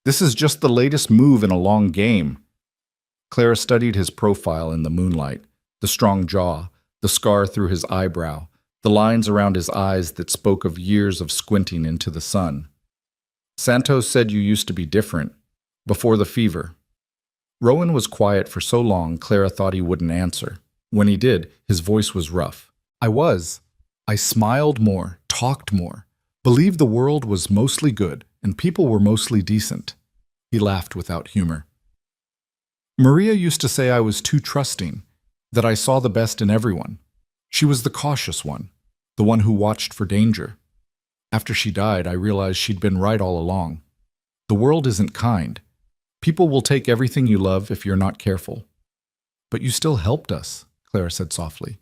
This is just the latest move in a long game. Clara studied his profile in the moonlight, the strong jaw, the scar through his eyebrow, the lines around his eyes that spoke of years of squinting into the sun. Santos said you used to be different, before the fever. Rowan was quiet for so long Clara thought he wouldn't answer. When he did, his voice was rough. I was. I smiled more, talked more, believed the world was mostly good and people were mostly decent. He laughed without humor. Maria used to say I was too trusting, that I saw the best in everyone. She was the cautious one, the one who watched for danger. After she died, I realized she'd been right all along. The world isn't kind. People will take everything you love if you're not careful. But you still helped us, Clara said softly.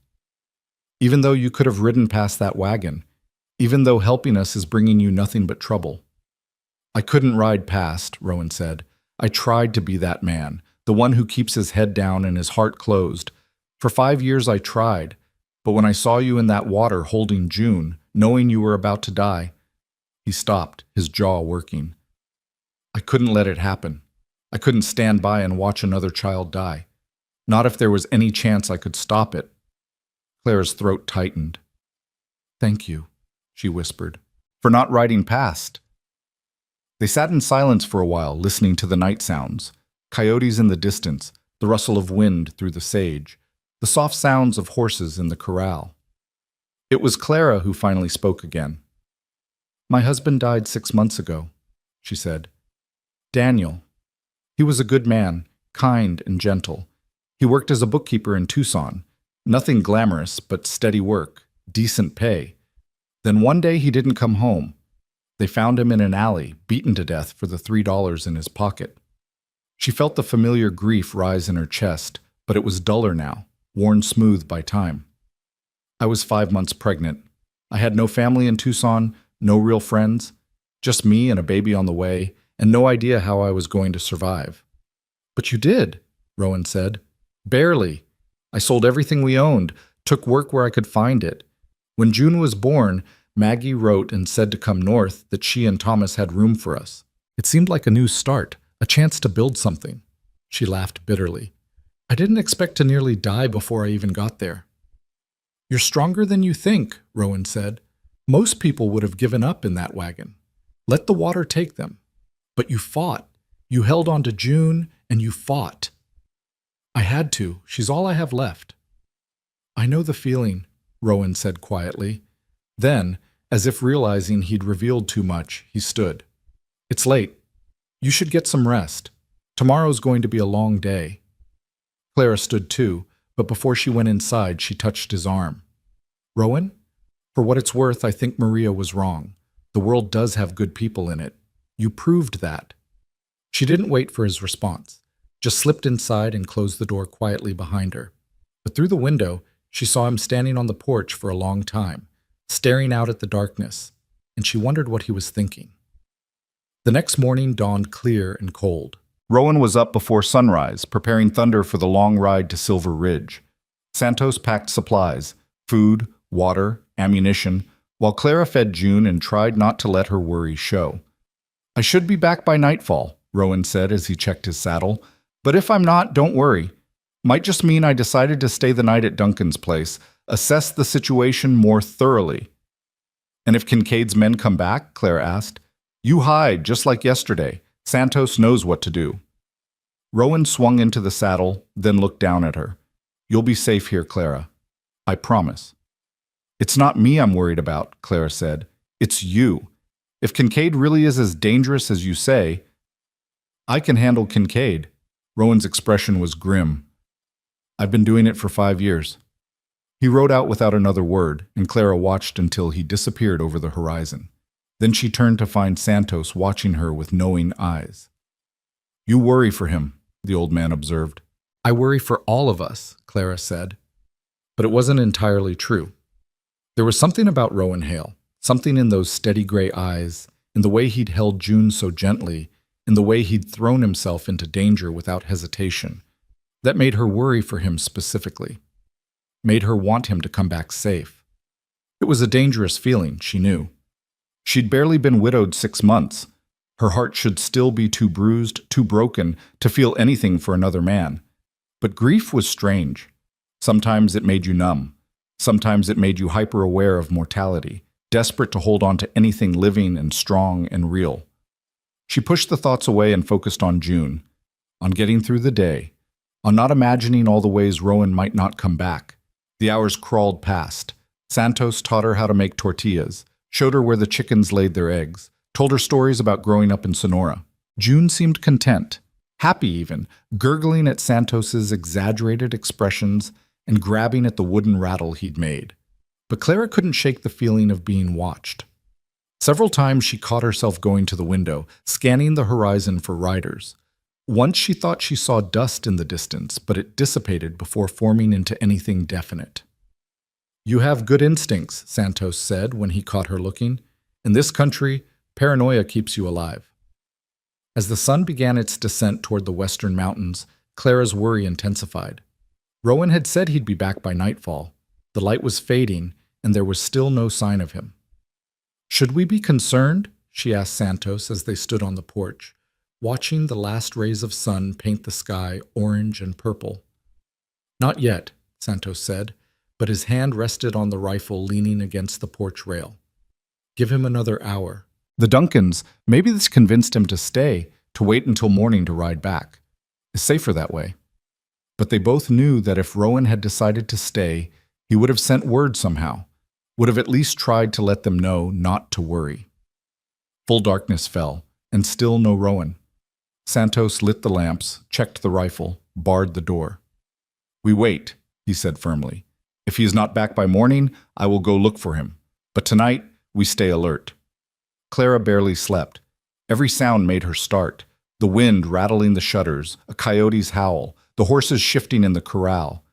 Even though you could have ridden past that wagon, even though helping us is bringing you nothing but trouble. I couldn't ride past, Rowan said. I tried to be that man, the one who keeps his head down and his heart closed. For 5 years I tried, but when I saw you in that water holding June, knowing you were about to die, he stopped, his jaw working. I couldn't let it happen. I couldn't stand by and watch another child die. Not if there was any chance I could stop it. Clara's throat tightened. Thank you, she whispered, for not riding past. They sat in silence for a while, listening to the night sounds. Coyotes in the distance, the rustle of wind through the sage, the soft sounds of horses in the corral. It was Clara who finally spoke again. My husband died 6 months ago, she said. Daniel. He was a good man, kind and gentle. He worked as a bookkeeper in Tucson. Nothing glamorous, but steady work, decent pay. Then one day he didn't come home. They found him in an alley, beaten to death for the $3 in his pocket. She felt the familiar grief rise in her chest, but it was duller now, worn smooth by time. I was 5 months pregnant. I had no family in Tucson, no real friends, just me and a baby on the way, and no idea how I was going to survive. But you did, Rowan said. Barely. I sold everything we owned, took work where I could find it. When June was born, Maggie wrote and said to come north that she and Thomas had room for us. It seemed like a new start, a chance to build something. She laughed bitterly. I didn't expect to nearly die before I even got there. You're stronger than you think, Rowan said. Most people would have given up in that wagon. Let the water take them. But you fought. You held on to June, and you fought. I had to. She's all I have left. I know the feeling, Rowan said quietly. Then, as if realizing he'd revealed too much, he stood. It's late. You should get some rest. Tomorrow's going to be a long day. Clara stood too, but before she went inside, she touched his arm. Rowan? For what it's worth, I think Maria was wrong. The world does have good people in it. You proved that. She didn't wait for his response, just slipped inside and closed the door quietly behind her. But through the window, she saw him standing on the porch for a long time, staring out at the darkness, and she wondered what he was thinking. The next morning dawned clear and cold. Rowan was up before sunrise, preparing Thunder for the long ride to Silver Ridge. Santos packed supplies, food, water, ammunition, while Clara fed June and tried not to let her worry show. I should be back by nightfall, Rowan said as he checked his saddle. But if I'm not, don't worry. Might just mean I decided to stay the night at Duncan's place, assess the situation more thoroughly. And if Kincaid's men come back, Clara asked, you hide, just like yesterday. Santos knows what to do. Rowan swung into the saddle, then looked down at her. You'll be safe here, Clara. I promise. It's not me I'm worried about, Clara said. It's you. If Kincaid really is as dangerous as you say, I can handle Kincaid. Rowan's expression was grim. I've been doing it for 5 years. He rode out without another word, and Clara watched until he disappeared over the horizon. Then she turned to find Santos watching her with knowing eyes. You worry for him, the old man observed. I worry for all of us, Clara said. But it wasn't entirely true. There was something about Rowan Hale, something in those steady gray eyes, in the way he'd held June so gently, in the way he'd thrown himself into danger without hesitation, that made her worry for him specifically, made her want him to come back safe. It was a dangerous feeling, she knew. She'd barely been widowed 6 months. Her heart should still be too bruised, too broken, to feel anything for another man. But grief was strange. Sometimes it made you numb. Sometimes it made you hyper-aware of mortality, desperate to hold on to anything living and strong and real. She pushed the thoughts away and focused on June, on getting through the day, on not imagining all the ways Rowan might not come back. The hours crawled past. Santos taught her how to make tortillas, showed her where the chickens laid their eggs, told her stories about growing up in Sonora. June seemed content, happy even, gurgling at Santos's exaggerated expressions and grabbing at the wooden rattle he'd made. But Clara couldn't shake the feeling of being watched. Several times she caught herself going to the window, scanning the horizon for riders. Once she thought she saw dust in the distance, but it dissipated before forming into anything definite. You have good instincts, Santos said when he caught her looking. In this country, paranoia keeps you alive. As the sun began its descent toward the western mountains, Clara's worry intensified. Rowan had said he'd be back by nightfall. The light was fading, and there was still no sign of him. Should we be concerned? She asked Santos as they stood on the porch, watching the last rays of sun paint the sky orange and purple. Not yet, Santos said, but his hand rested on the rifle leaning against the porch rail. Give him another hour. The Duncans, maybe this convinced him to stay, to wait until morning to ride back. It's safer that way. But they both knew that if Rowan had decided to stay, he would have sent word somehow, would have at least tried to let them know not to worry. Full darkness fell, and still no Rowan. Santos lit the lamps, checked the rifle, barred the door. "We wait," he said firmly. "If he is not back by morning, I will go look for him. But tonight, we stay alert." Clara barely slept. Every sound made her start. The wind rattling the shutters, a coyote's howl, the horses shifting in the corral.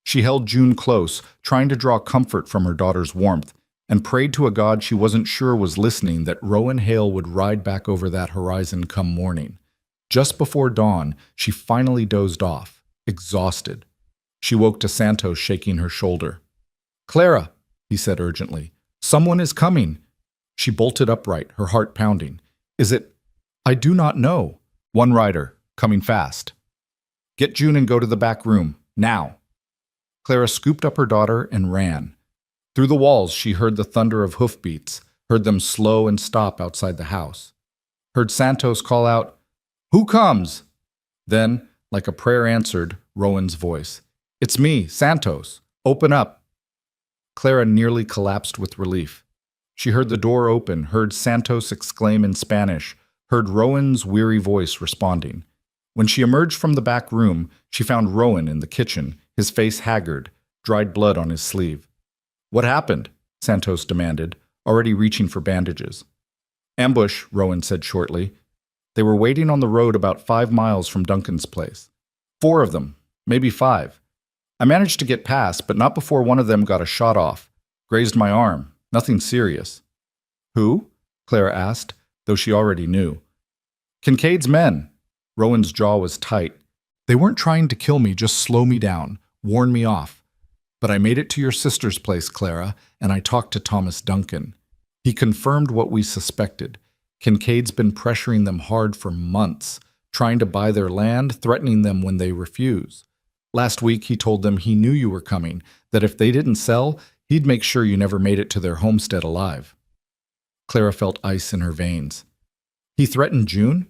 She held June close, trying to draw comfort from her daughter's warmth, and prayed to a God she wasn't sure was listening that Rowan Hale would ride back over that horizon come morning. Just before dawn, she finally dozed off, exhausted. She woke to Santos shaking her shoulder. "Clara," he said urgently, "someone is coming." She bolted upright, her heart pounding. "Is it—" "I do not know." "One rider, coming fast." "Get June and go to the back room, now." Clara scooped up her daughter and ran. Through the walls she heard the thunder of hoofbeats, heard them slow and stop outside the house. Heard Santos call out, "Who comes?" Then, like a prayer answered, Rowan's voice. "It's me, Santos. Open up." Clara nearly collapsed with relief. She heard the door open, heard Santos exclaim in Spanish, heard Rowan's weary voice responding. When she emerged from the back room, she found Rowan in the kitchen, his face haggard, dried blood on his sleeve. "What happened?" Santos demanded, already reaching for bandages. "Ambush," Rowan said shortly. "They were waiting on the road about 5 miles from Duncan's place. 4 of them, maybe 5. I managed to get past, but not before one of them got a shot off. Grazed my arm. Nothing serious." "Who?" Clara asked, though she already knew. "Kincaid's men." Rowan's jaw was tight. "They weren't trying to kill me, just slow me down, warn me off. But I made it to your sister's place, Clara, and I talked to Thomas Duncan. He confirmed what we suspected. Kincaid's been pressuring them hard for months, trying to buy their land, threatening them when they refuse. Last week he told them he knew you were coming, that if they didn't sell, he'd make sure you never made it to their homestead alive." Clara felt ice in her veins. "He threatened June?"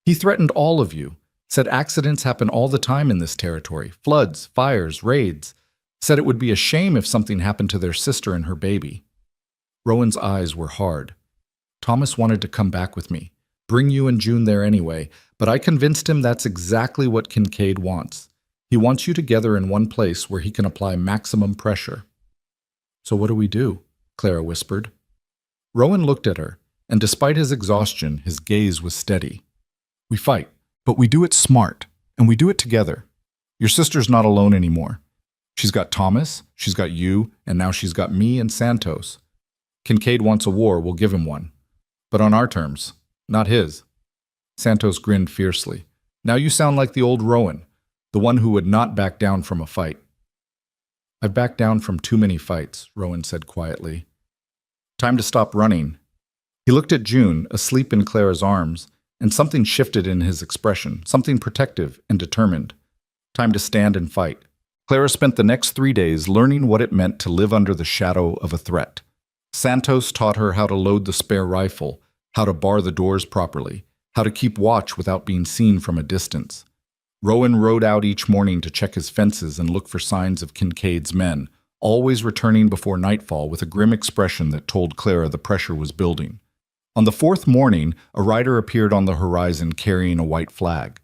"He threatened all of you. Said accidents happen all the time in this territory. Floods, fires, raids. Said it would be a shame if something happened to their sister and her baby." Rowan's eyes were hard. "Thomas wanted to come back with me, bring you and June there anyway, but I convinced him that's exactly what Kincaid wants. He wants you together in one place where he can apply maximum pressure." "So what do we do?" Clara whispered. Rowan looked at her, and despite his exhaustion, his gaze was steady. "We fight, but we do it smart, and we do it together. Your sister's not alone anymore. She's got Thomas, she's got you, and now she's got me and Santos. Kincaid wants a war, we'll give him one. But on our terms, not his." Santos grinned fiercely. "Now you sound like the old Rowan, the one who would not back down from a fight." "I've backed down from too many fights," Rowan said quietly. "Time to stop running." He looked at June, asleep in Clara's arms, and something shifted in his expression, something protective and determined. Time to stand and fight. Clara spent the next 3 days learning what it meant to live under the shadow of a threat. Santos taught her how to load the spare rifle, how to bar the doors properly, how to keep watch without being seen from a distance. Rowan rode out each morning to check his fences and look for signs of Kincaid's men, always returning before nightfall with a grim expression that told Clara the pressure was building. On the 4th morning, a rider appeared on the horizon carrying a white flag.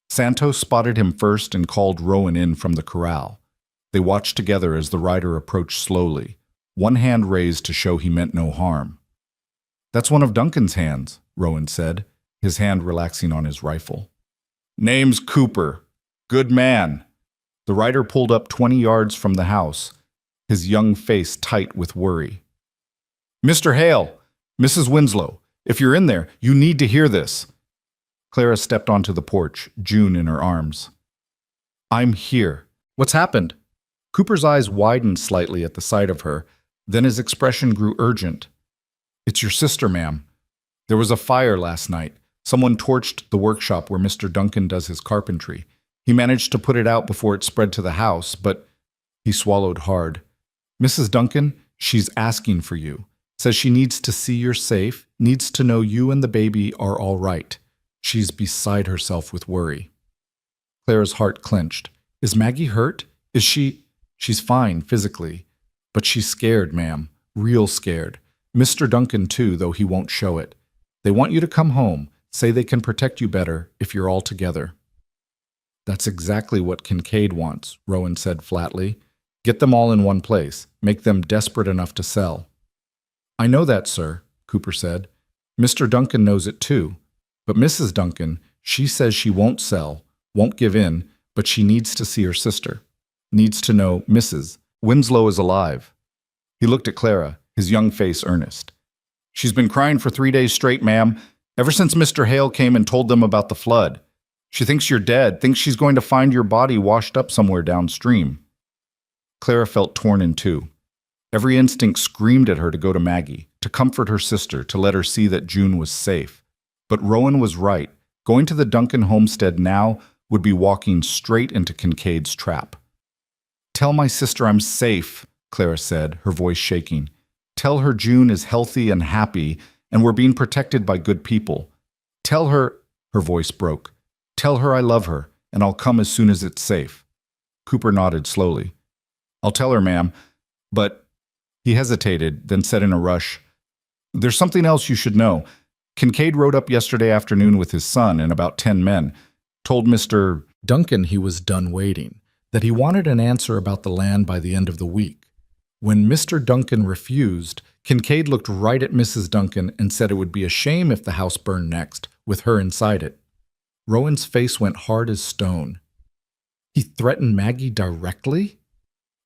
Santos spotted him first and called Rowan in from the corral. They watched together as the rider approached slowly, one hand raised to show he meant no harm. "That's one of Duncan's hands," Rowan said, his hand relaxing on his rifle. "Name's Cooper. Good man." The rider pulled up 20 yards from the house, his young face tight with worry. "Mr. Hale, Mrs. Winslow, if you're in there, you need to hear this." Clara stepped onto the porch, June in her arms. "I'm here. What's happened?" Cooper's eyes widened slightly at the sight of her, then his expression grew urgent. "It's your sister, ma'am. There was a fire last night. Someone torched the workshop where Mr. Duncan does his carpentry. He managed to put it out before it spread to the house, but—" He swallowed hard. "Mrs. Duncan, she's asking for you. Says she needs to see you're safe, needs to know you and the baby are all right. She's beside herself with worry." Clara's heart clenched. "Is Maggie hurt? Is she—" "She's fine, physically. But she's scared, ma'am. Real scared. Mr. Duncan, too, though he won't show it. They want you to come home, say they can protect you better if you're all together." "That's exactly what Kincaid wants," Rowan said flatly. "Get them all in one place, make them desperate enough to sell." "I know that, sir," Cooper said. "Mr. Duncan knows it too. But Mrs. Duncan, she says she won't sell, won't give in, but she needs to see her sister. Needs to know Mrs. Winslow is alive." He looked at Clara, his young face earnest. "She's been crying for 3 days straight, ma'am, ever since Mr. Hale came and told them about the flood. She thinks you're dead, thinks she's going to find your body washed up somewhere downstream." Clara felt torn in two. Every instinct screamed at her to go to Maggie, to comfort her sister, to let her see that June was safe. But Rowan was right. Going to the Duncan homestead now would be walking straight into Kincaid's trap. "Tell my sister I'm safe," Clara said, her voice shaking. "Tell her June is healthy and happy, and we're being protected by good people. Tell her," her voice broke, "tell her I love her, and I'll come as soon as it's safe." Cooper nodded slowly. "I'll tell her, ma'am, but—" He hesitated, then said in a rush, "There's something else you should know. Kincaid rode up yesterday afternoon with his son and about 10 men, told Mr. Duncan he was done waiting, that he wanted an answer about the land by the end of the week. When Mr. Duncan refused, Kincaid looked right at Mrs. Duncan and said it would be a shame if the house burned next, with her inside it." Rowan's face went hard as stone. "He threatened Maggie directly?"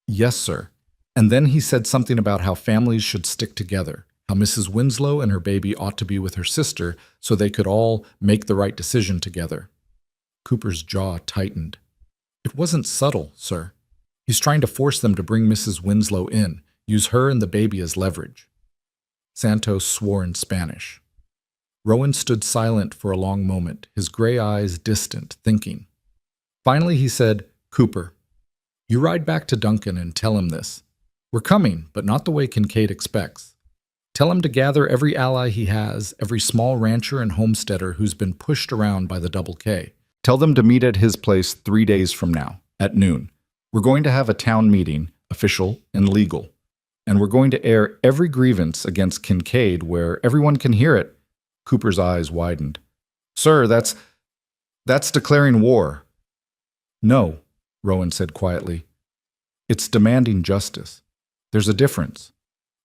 "Yes, sir. And then he said something about how families should stick together, how Mrs. Winslow and her baby ought to be with her sister so they could all make the right decision together." Cooper's jaw tightened. "It wasn't subtle, sir. He's trying to force them to bring Mrs. Winslow in, use her and the baby as leverage." Santos swore in Spanish. Rowan stood silent for a long moment, his gray eyes distant, thinking. Finally he said, "Cooper, you ride back to Duncan and tell him this. We're coming, but not the way Kincaid expects. Tell him to gather every ally he has, every small rancher and homesteader who's been pushed around by the Double K. Tell them to meet at his place 3 days from now, at noon. We're going to have a town meeting, official and legal. And we're going to air every grievance against Kincaid where everyone can hear it." Cooper's eyes widened. "Sir, that's declaring war." "No," Rowan said quietly. "It's demanding justice. There's a difference.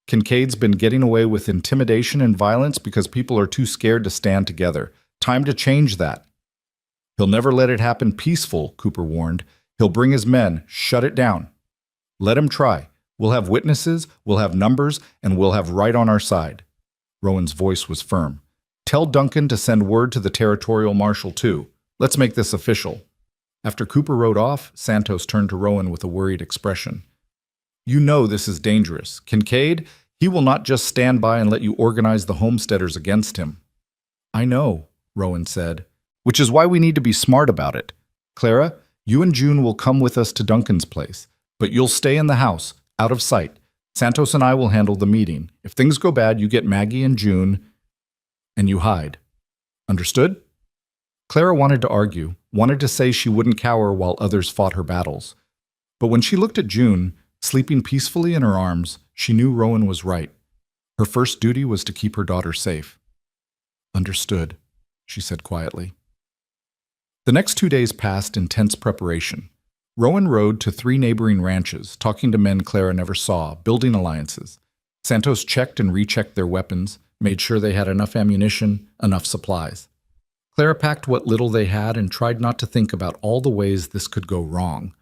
Kincaid's been getting away with intimidation and violence because people are too scared to stand together. Time to change that." "He'll never let it happen peaceful," Cooper warned. "He'll bring his men, shut it down. Let him try. We'll have witnesses, we'll have numbers, and we'll have right on our side." Rowan's voice was firm. "Tell Duncan to send word to the territorial marshal too. Let's make this official." After Cooper rode off, Santos turned to Rowan with a worried expression. "You know this is dangerous. Kincaid, he will not just stand by and let you organize the homesteaders against him." "I know," Rowan said, "which is why we need to be smart about it. Clara, you and June will come with us to Duncan's place, but you'll stay in the house, out of sight. Santos and I will handle the meeting. If things go bad, you get Maggie and June, and you hide. Understood?" Clara wanted to argue, wanted to say she wouldn't cower while others fought her battles. But when she looked at June, sleeping peacefully in her arms, she knew Rowan was right. Her first duty was to keep her daughter safe. "Understood," she said quietly. The next 2 days passed in tense preparation. Rowan rode to 3 neighboring ranches, talking to men Clara never saw, building alliances. Santos checked and rechecked their weapons, made sure they had enough ammunition, enough supplies. Clara packed what little they had and tried not to think about all the ways this could go wrong.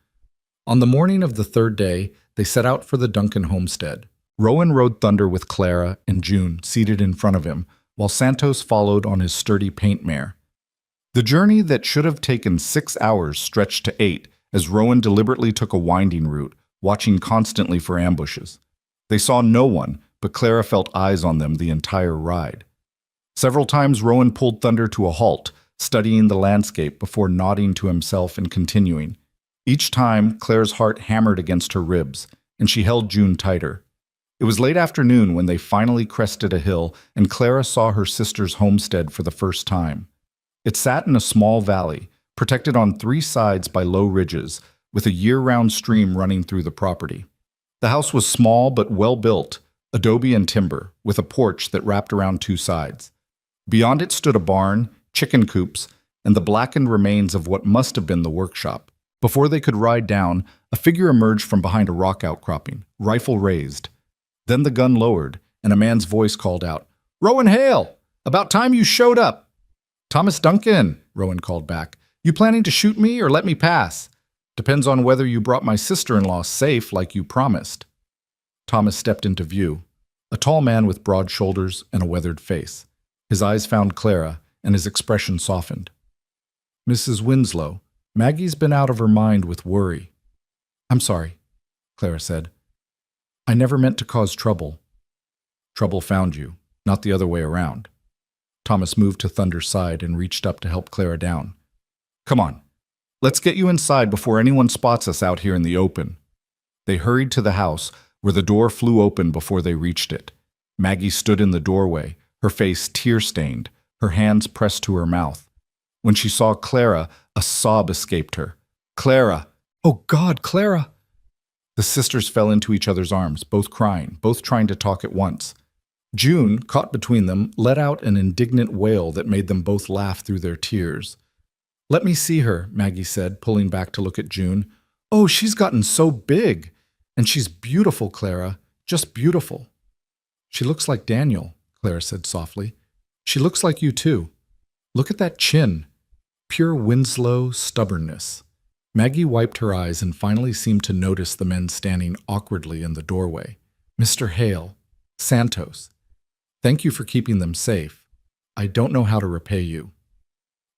On the morning of the 3rd day, they set out for the Duncan homestead. Rowan rode Thunder with Clara and June seated in front of him, while Santos followed on his sturdy paint mare. The journey that should have taken 6 hours stretched to 8 as Rowan deliberately took a winding route, watching constantly for ambushes. They saw no one, but Clara felt eyes on them the entire ride. Several times Rowan pulled Thunder to a halt, studying the landscape before nodding to himself and continuing. Each time, Clara's heart hammered against her ribs, and she held June tighter. It was late afternoon when they finally crested a hill, and Clara saw her sister's homestead for the first time. It sat in a small valley, protected on 3 sides by low ridges, with a year-round stream running through the property. The house was small but well-built, adobe and timber, with a porch that wrapped around 2 sides. Beyond it stood a barn, chicken coops, and the blackened remains of what must have been the workshop. Before they could ride down, a figure emerged from behind a rock outcropping, rifle raised. Then the gun lowered, and a man's voice called out, "Rowan Hale! About time you showed up!" "Thomas Duncan," Rowan called back. "You planning to shoot me or let me pass? Depends on whether you brought my sister-in-law safe like you promised." Thomas stepped into view, a tall man with broad shoulders and a weathered face. His eyes found Clara, and his expression softened. "Mrs. Winslow, Maggie's been out of her mind with worry." "I'm sorry," Clara said. "I never meant to cause trouble." "Trouble found you, not the other way around." Thomas moved to Thunder's side and reached up to help Clara down. "Come on, let's get you inside before anyone spots us out here in the open." They hurried to the house, where the door flew open before they reached it. Maggie stood in the doorway, her face tear-stained, her hands pressed to her mouth. When she saw Clara, a sob escaped her. "Clara! Oh God, Clara!" The sisters fell into each other's arms, both crying, both trying to talk at once. June, caught between them, let out an indignant wail that made them both laugh through their tears. "Let me see her," Maggie said, pulling back to look at June. "Oh, she's gotten so big. And she's beautiful, Clara, just beautiful." "She looks like Daniel," Clara said softly. "She looks like you too. Look at that chin. Pure Winslow stubbornness." Maggie wiped her eyes and finally seemed to notice the men standing awkwardly in the doorway. "Mr. Hale, Santos, thank you for keeping them safe. I don't know how to repay you."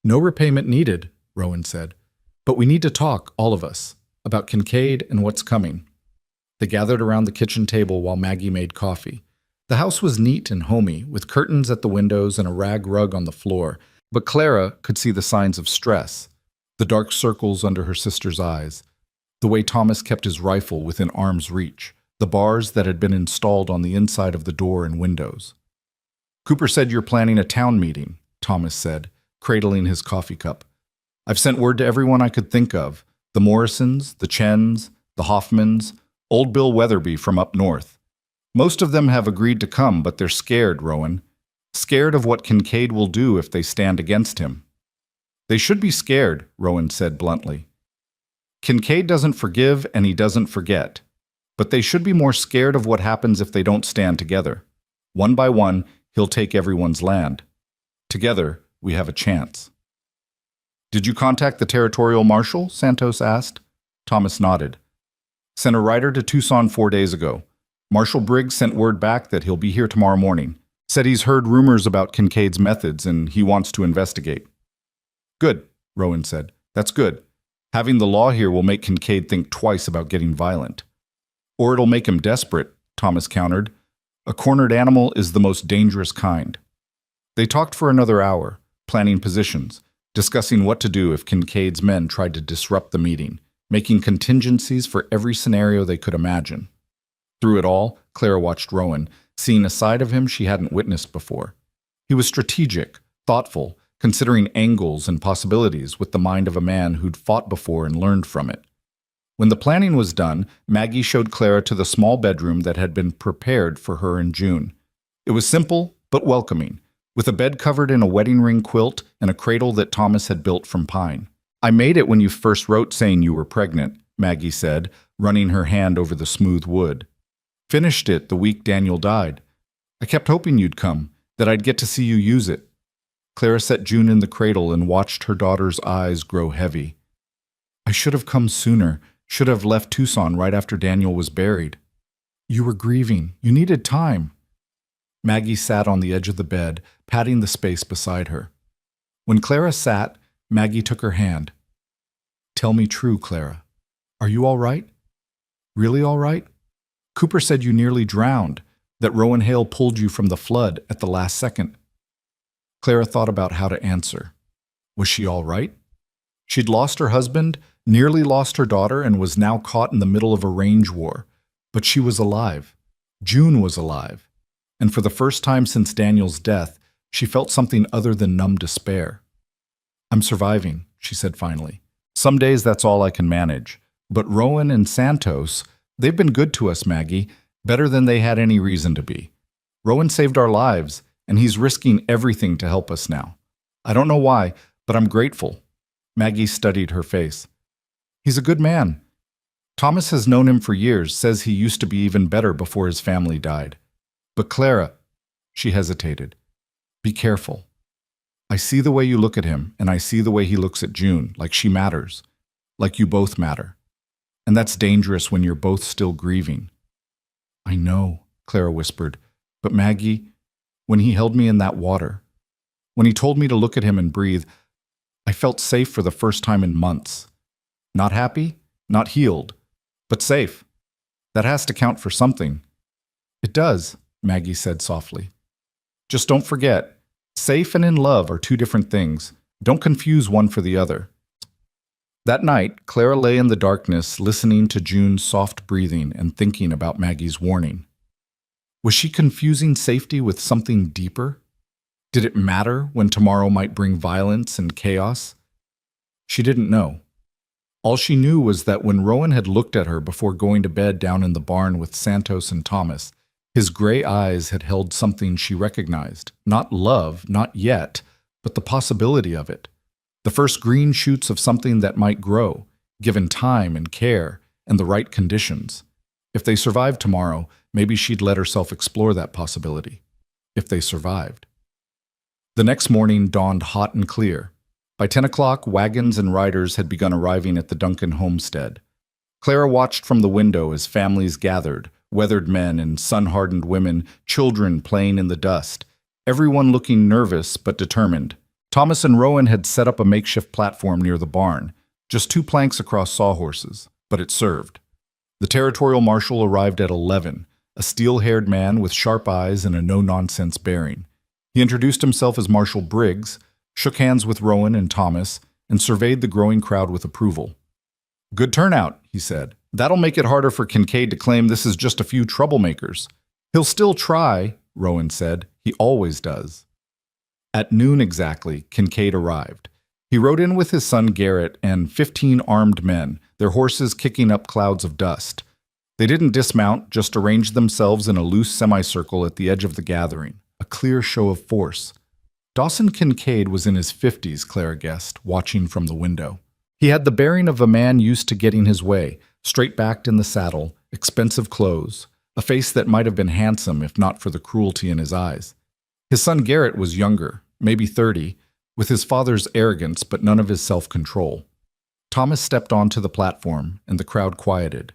"No repayment needed," Rowan said. "But we need to talk, all of us, about Kincaid and what's coming." They gathered around the kitchen table while Maggie made coffee. The house was neat and homey, with curtains at the windows and a rag rug on the floor, but Clara could see the signs of stress, the dark circles under her sister's eyes, the way Thomas kept his rifle within arm's reach, the bars that had been installed on the inside of the door and windows. "Cooper said you're planning a town meeting," Thomas said, cradling his coffee cup. "I've sent word to everyone I could think of, the Morrisons, the Chens, the Hoffmans, old Bill Weatherby from up north. Most of them have agreed to come, but they're scared, Rowan. Scared of what Kincaid will do if they stand against him." "They should be scared," Rowan said bluntly. "Kincaid doesn't forgive and he doesn't forget. But they should be more scared of what happens if they don't stand together. One by one, he'll take everyone's land. Together, we have a chance." "Did you contact the territorial marshal?" Santos asked. Thomas nodded. "Sent a rider to Tucson 4 days ago. Marshal Briggs sent word back that he'll be here tomorrow morning. Said he's heard rumors about Kincaid's methods and he wants to investigate." "Good," Rowan said. "That's good. Having the law here will make Kincaid think twice about getting violent." "Or it'll make him desperate," Thomas countered. "A cornered animal is the most dangerous kind." They talked for another hour, planning positions, discussing what to do if Kincaid's men tried to disrupt the meeting, making contingencies for every scenario they could imagine. Through it all, Clara watched Rowan, seeing a side of him she hadn't witnessed before. He was strategic, thoughtful, considering angles and possibilities with the mind of a man who'd fought before and learned from it. When the planning was done, Maggie showed Clara to the small bedroom that had been prepared for her in June. It was simple but welcoming, with a bed covered in a wedding ring quilt and a cradle that Thomas had built from pine. "I made it when you first wrote saying you were pregnant," Maggie said, running her hand over the smooth wood. "Finished it the week Daniel died. I kept hoping you'd come, that I'd get to see you use it." Clara set June in the cradle and watched her daughter's eyes grow heavy. "I should have come sooner, should have left Tucson right after Daniel was buried." "You were grieving. You needed time." Maggie sat on the edge of the bed, patting the space beside her. When Clara sat, Maggie took her hand. "Tell me true, Clara. Are you all right? Really all right? Cooper said you nearly drowned, that Rowan Hale pulled you from the flood at the last second." Clara thought about how to answer. Was she all right? She'd lost her husband, nearly lost her daughter, and was now caught in the middle of a range war. But she was alive. June was alive. And for the first time since Daniel's death, she felt something other than numb despair. "I'm surviving," she said finally. "Some days that's all I can manage. But Rowan and Santos, they've been good to us, Maggie, better than they had any reason to be. Rowan saved our lives, and he's risking everything to help us now. I don't know why, but I'm grateful." Maggie studied her face. "He's a good man. Thomas has known him for years, says he used to be even better before his family died. But Clara," she hesitated, "be careful. I see the way you look at him, and I see the way he looks at June, like she matters, like you both matter. And that's dangerous when you're both still grieving." "I know," Clara whispered, "but Maggie, when he held me in that water, when he told me to look at him and breathe, I felt safe for the first time in months. Not happy, not healed, but safe. That has to count for something." "It does," Maggie said softly. "Just don't forget, safe and in love are two different things. Don't confuse one for the other." That night, Clara lay in the darkness, listening to June's soft breathing and thinking about Maggie's warning. Was she confusing safety with something deeper? Did it matter when tomorrow might bring violence and chaos? She didn't know. All she knew was that when Rowan had looked at her before going to bed down in the barn with Santos and Thomas, his gray eyes had held something she recognized. Not love, not yet, but the possibility of it. The first green shoots of something that might grow, given time and care and the right conditions. If they survived tomorrow, maybe she'd let herself explore that possibility. If they survived. The next morning dawned hot and clear. By 10 o'clock, wagons and riders had begun arriving at the Duncan homestead. Clara watched from the window as families gathered, weathered men and sun-hardened women, children playing in the dust, everyone looking nervous but determined. Thomas and Rowan had set up a makeshift platform near the barn, just 2 planks across sawhorses, but it served. The territorial marshal arrived at 11, a steel-haired man with sharp eyes and a no-nonsense bearing. He introduced himself as Marshal Briggs, shook hands with Rowan and Thomas, and surveyed the growing crowd with approval. "Good turnout," he said. "That'll make it harder for Kincaid to claim this is just a few troublemakers." "He'll still try," Rowan said. "He always does." At noon exactly, Kincaid arrived. He rode in with his son Garrett and 15 armed men, their horses kicking up clouds of dust. They didn't dismount, just arranged themselves in a loose semicircle at the edge of the gathering, a clear show of force. Dawson Kincaid was in his 50s, Clara guessed, watching from the window. He had the bearing of a man used to getting his way, straight-backed in the saddle, expensive clothes, a face that might have been handsome if not for the cruelty in his eyes. His son Garrett was younger, maybe 30, with his father's arrogance but none of his self-control. Thomas stepped onto the platform, and the crowd quieted.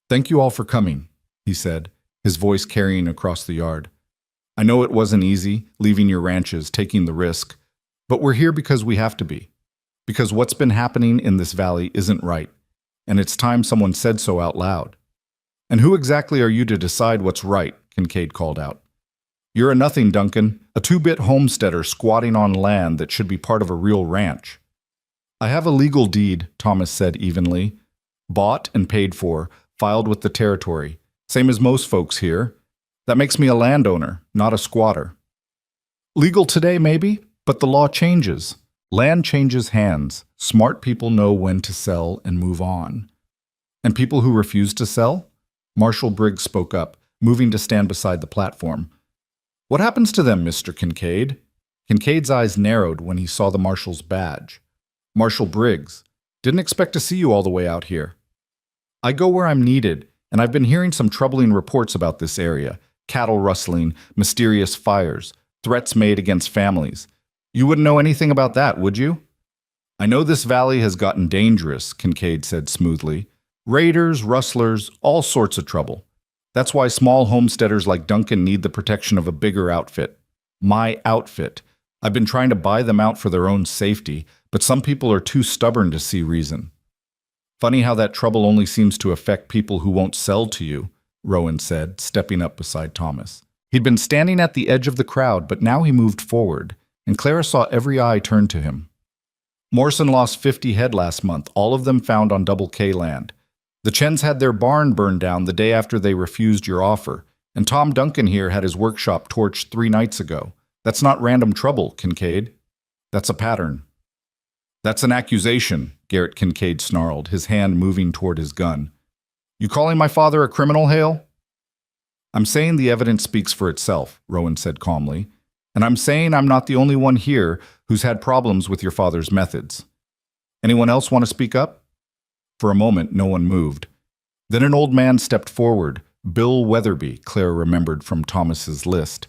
"Thank you all for coming," he said, his voice carrying across the yard. "I know it wasn't easy, leaving your ranches, taking the risk, but we're here because we have to be. Because what's been happening in this valley isn't right, and it's time someone said so out loud." "And who exactly are you to decide what's right?" Kincaid called out. "You're a nothing, Duncan, a 2-bit homesteader squatting on land that should be part of a real ranch." "I have a legal deed," Thomas said evenly. "Bought and paid for, filed with the territory, same as most folks here. That makes me a landowner, not a squatter." "Legal today, maybe, but the law changes. Land changes hands. Smart people know when to sell and move on." "And people who refuse to sell?" Marshal Briggs spoke up, moving to stand beside the platform. "What happens to them, Mr. Kincaid?" Kincaid's eyes narrowed when he saw the marshal's badge. "Marshal Briggs, didn't expect to see you all the way out here." "I go where I'm needed, and I've been hearing some troubling reports about this area. Cattle rustling, mysterious fires, threats made against families. You wouldn't know anything about that, would you?" "I know this valley has gotten dangerous," Kincaid said smoothly. "Raiders, rustlers, all sorts of trouble. That's why small homesteaders like Duncan need the protection of a bigger outfit. My outfit. I've been trying to buy them out for their own safety, but some people are too stubborn to see reason." "Funny how that trouble only seems to affect people who won't sell to you," Rowan said, stepping up beside Thomas. He'd been standing at the edge of the crowd, but now he moved forward, and Clara saw every eye turn to him. "Morrison lost 50 head last month, all of them found on Double K land. The Chens had their barn burned down the day after they refused your offer, and Tom Duncan here had his workshop torched 3 nights ago. That's not random trouble, Kincaid. That's a pattern." "That's an accusation," Garrett Kincaid snarled, his hand moving toward his gun. "You calling my father a criminal, Hale?" "I'm saying the evidence speaks for itself," Rowan said calmly. And I'm saying I'm not the only one here who's had problems with your father's methods. Anyone else want to speak up? For a moment, no one moved. Then an old man stepped forward, Bill Weatherby, Claire remembered from Thomas's list.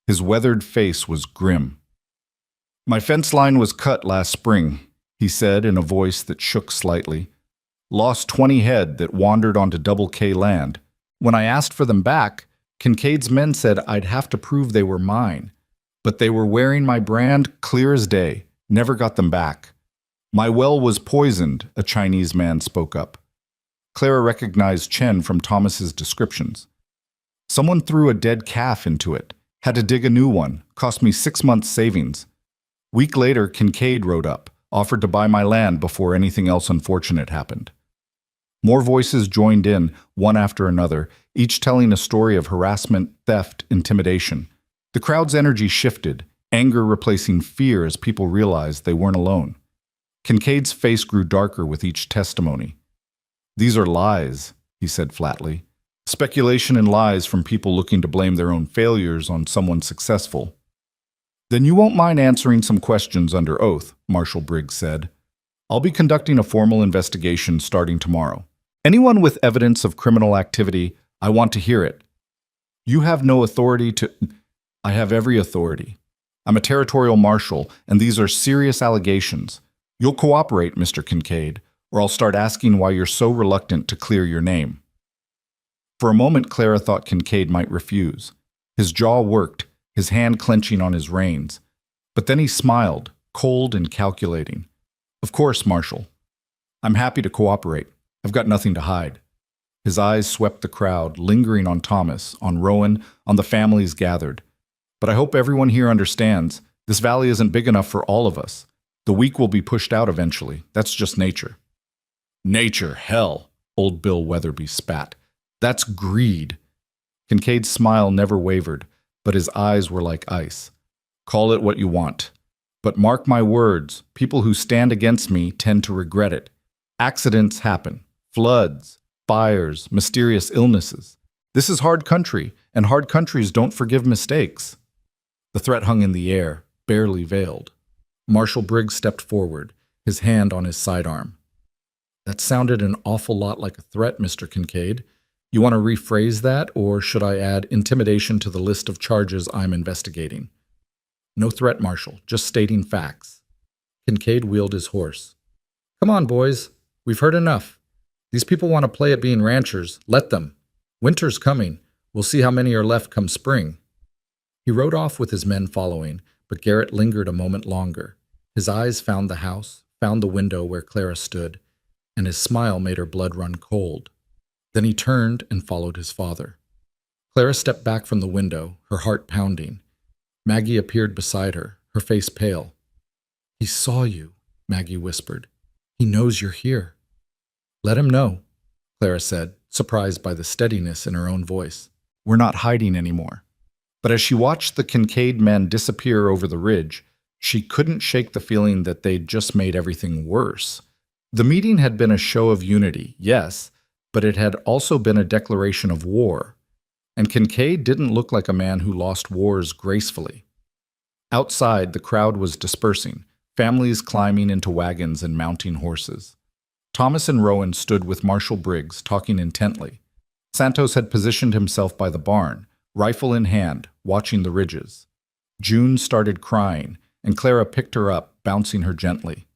His weathered face was grim. My fence line was cut last spring, he said in a voice that shook slightly. Lost 20 head that wandered onto Double K land. When I asked for them back, Kincaid's men said I'd have to prove they were mine. But they were wearing my brand clear as day. Never got them back. My well was poisoned, a Chinese man spoke up. Clara recognized Chen from Thomas's descriptions. Someone threw a dead calf into it. Had to dig a new one. Cost me 6 months' savings. Week later, Kincaid rode up, offered to buy my land before anything else unfortunate happened. More voices joined in, one after another, each telling a story of harassment, theft, intimidation. The crowd's energy shifted, anger replacing fear as people realized they weren't alone. Kincaid's face grew darker with each testimony. These are lies, he said flatly. Speculation and lies from people looking to blame their own failures on someone successful. Then you won't mind answering some questions under oath, Marshal Briggs said. I'll be conducting a formal investigation starting tomorrow. Anyone with evidence of criminal activity, I want to hear it. You have no authority to... I have every authority. I'm a territorial marshal, and these are serious allegations. You'll cooperate, Mr. Kincaid, or I'll start asking why you're so reluctant to clear your name. For a moment, Clara thought Kincaid might refuse. His jaw worked, his hand clenching on his reins. But then he smiled, cold and calculating. Of course, Marshal. I'm happy to cooperate. I've got nothing to hide. His eyes swept the crowd, lingering on Thomas, on Rowan, on the families gathered. But I hope everyone here understands, this valley isn't big enough for all of us. The weak will be pushed out eventually. That's just nature. Nature, hell, old Bill Weatherby spat. That's greed. Kincaid's smile never wavered, but his eyes were like ice. Call it what you want. But mark my words, people who stand against me tend to regret it. Accidents happen. Floods, fires, mysterious illnesses. This is hard country, and hard countries don't forgive mistakes. The threat hung in the air, barely veiled. Marshal Briggs stepped forward, his hand on his sidearm. That sounded an awful lot like a threat, Mr. Kincaid. You want to rephrase that, or should I add intimidation to the list of charges I'm investigating? No threat, Marshal, just stating facts. Kincaid wheeled his horse. Come on, boys. We've heard enough. These people want to play at being ranchers. Let them. Winter's coming. We'll see how many are left come spring. He rode off with his men following, but Garrett lingered a moment longer. His eyes found the house, found the window where Clara stood, and his smile made her blood run cold. Then he turned and followed his father. Clara stepped back from the window, her heart pounding. Maggie appeared beside her, her face pale. He saw you, Maggie whispered. He knows you're here. Let him know, Clara said, surprised by the steadiness in her own voice. We're not hiding anymore. But as she watched the Kincaid men disappear over the ridge, she couldn't shake the feeling that they'd just made everything worse. The meeting had been a show of unity, yes, but it had also been a declaration of war. And Kincaid didn't look like a man who lost wars gracefully. Outside, the crowd was dispersing, families climbing into wagons and mounting horses. Thomas and Rowan stood with Marshal Briggs, talking intently. Santos had positioned himself by the barn, rifle in hand, watching the ridges. June started crying, and Clara picked her up, bouncing her gently.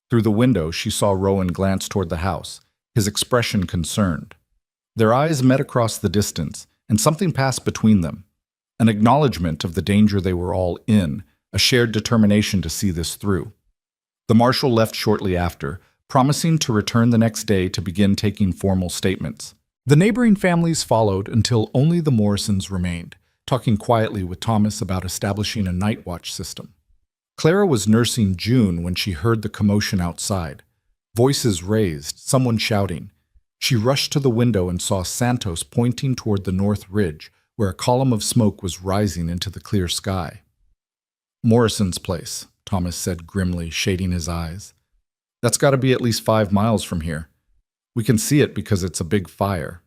Through the window, she saw Rowan glance toward the house, his expression concerned. Their eyes met across the distance, and something passed between them. An acknowledgement of the danger they were all in, a shared determination to see this through. The marshal left shortly after, promising to return the next day to begin taking formal statements. The neighboring families followed until only the Morrisons remained, talking quietly with Thomas about establishing a night watch system. Clara was nursing June when she heard the commotion outside. Voices raised, someone shouting. She rushed to the window and saw Santos pointing toward the north ridge, where a column of smoke was rising into the clear sky. Morrison's place, Thomas said grimly, shading his eyes. That's got to be at least 5 miles from here. We can see it because it's a big fire.